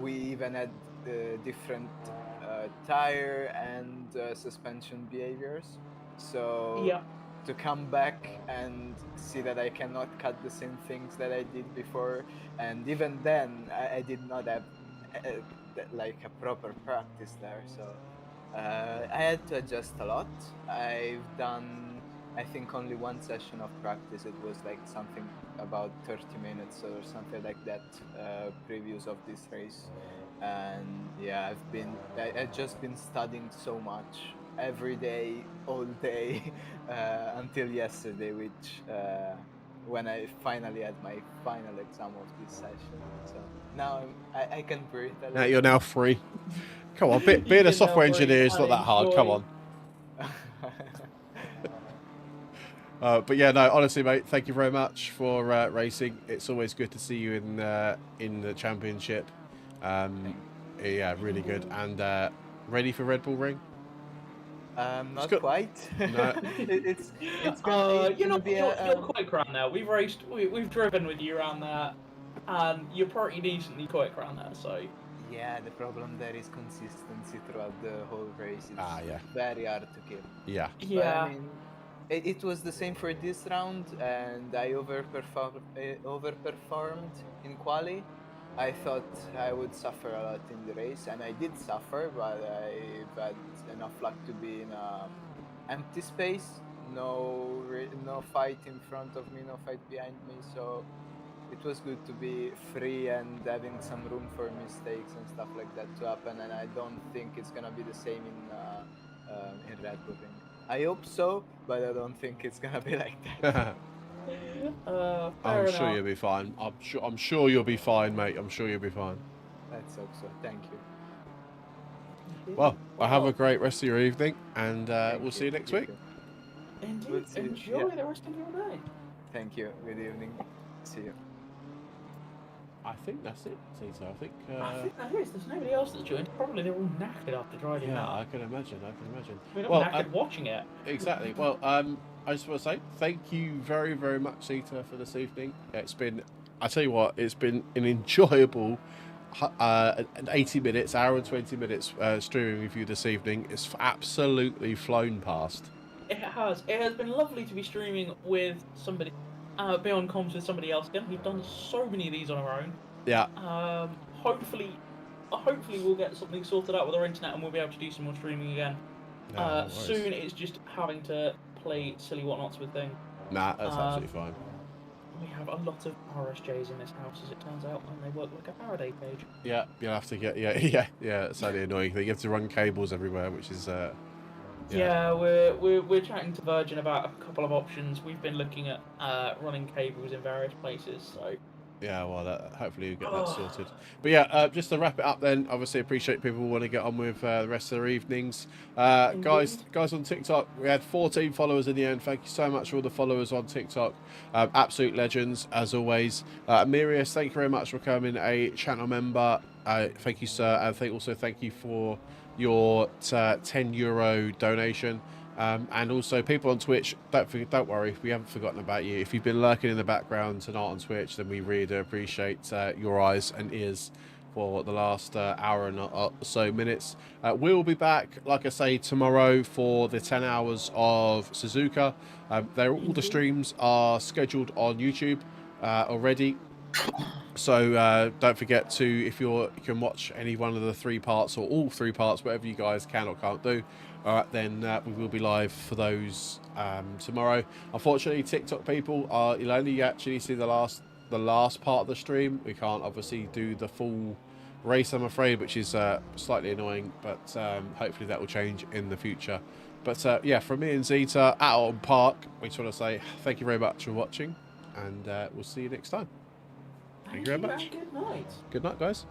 we even had different tire and suspension behaviors. So Yeah. to come back and see that I cannot cut the same things that I did before, and even then I did not have like a proper practice there. So I had to adjust a lot. I've done, I think, only one session of practice. It was like something about 30 minutes or something like that, previews of this race. And yeah, I've just been studying so much every day, all day, until yesterday, which when I finally had my final exam of this session. So now I can breathe a Now little. you're now free. Come on, being a can software now breathe engineer is not and that hard. Come enjoy. on. But yeah, no, honestly, mate, thank you very much for racing. It's always good to see you in the championship. Yeah, really good. And ready for Red Bull Ring? Not Quite. No. It's You're be quick around there. We've driven with you around there, and you're pretty decently quick around there. So yeah. The problem there is consistency throughout the whole race. It's Yeah. very hard to keep. Yeah. But I mean, it was the same for this round, and I overperformed in quali. I thought I would suffer a lot in the race, and I did suffer, but I've had enough luck to be in a empty space. No fight in front of me, no fight behind me. So it was good to be free and having some room for mistakes and stuff like that to happen. And I don't think it's gonna be the same in Red Bull Ring. I hope so, but I don't think it's gonna be like that. I'm sure you'll be fine. I'm sure you'll be fine, mate. I'm sure you'll be fine. Let's hope so. Thank you. Well, have a great rest of your evening, and we'll see you next week. Too. Indeed. We'll see you. Enjoy Yeah. the rest of your day. Thank you. Good evening. See you. I think that's it, Tito. I think that is. There's nobody else that's joined. Probably they're all knackered after driving yeah, that. I can imagine. We're not Well, knackered watching it. Exactly. Well, I just want to say thank you very, very much, Tito, for this evening. It's been, I tell you what, it's been an enjoyable 80 minutes, hour and 20 minutes streaming with you this evening. It's absolutely flown past. It has. It has been lovely to be streaming with somebody, be on comms with somebody else again. We've done so many of these on our own. Yeah. Hopefully we'll get something sorted out with our internet and we'll be able to do some more streaming again. No soon. It's just having to play silly whatnots with things. Nah, that's absolutely fine. We have a lot of RSJs in this house, as it turns out, and they work like a Faraday cage. Yeah, you'll have to get yeah. It's only annoying thing. You have to run cables everywhere, which is Yeah, we're chatting to Virgin about a couple of options. We've been looking at running cables in various places, so. Yeah, well, hopefully you'll get that sorted. But yeah, just to wrap it up then, obviously appreciate people want to get on with the rest of their evenings. Guys on TikTok, we had 14 followers in the end. Thank you so much for all the followers on TikTok. Absolute legends, as always. Mirius, thank you very much for becoming a channel member. Thank you, sir. And thank you for your €10 donation. And also people on Twitch, don't worry, we haven't forgotten about you. If you've been lurking in the background tonight on Twitch, then we really do appreciate your eyes and ears for the last hour and so minutes. We'll be back, like I say, tomorrow for the 10 hours of Suzuka. All the streams are scheduled on YouTube already. So don't forget to, if you can watch any one of the 3 parts or all 3 parts, whatever you guys can or can't do. All right, then we will be live for those tomorrow. Unfortunately, TikTok people you'll only actually see the last part of the stream. We can't obviously do the full race, I'm afraid, which is slightly annoying. But hopefully that will change in the future. But yeah, from me and Zeta at Alton Park, we just want to say thank you very much for watching, and we'll see you next time. Thank you very much. Good night. Good night, guys.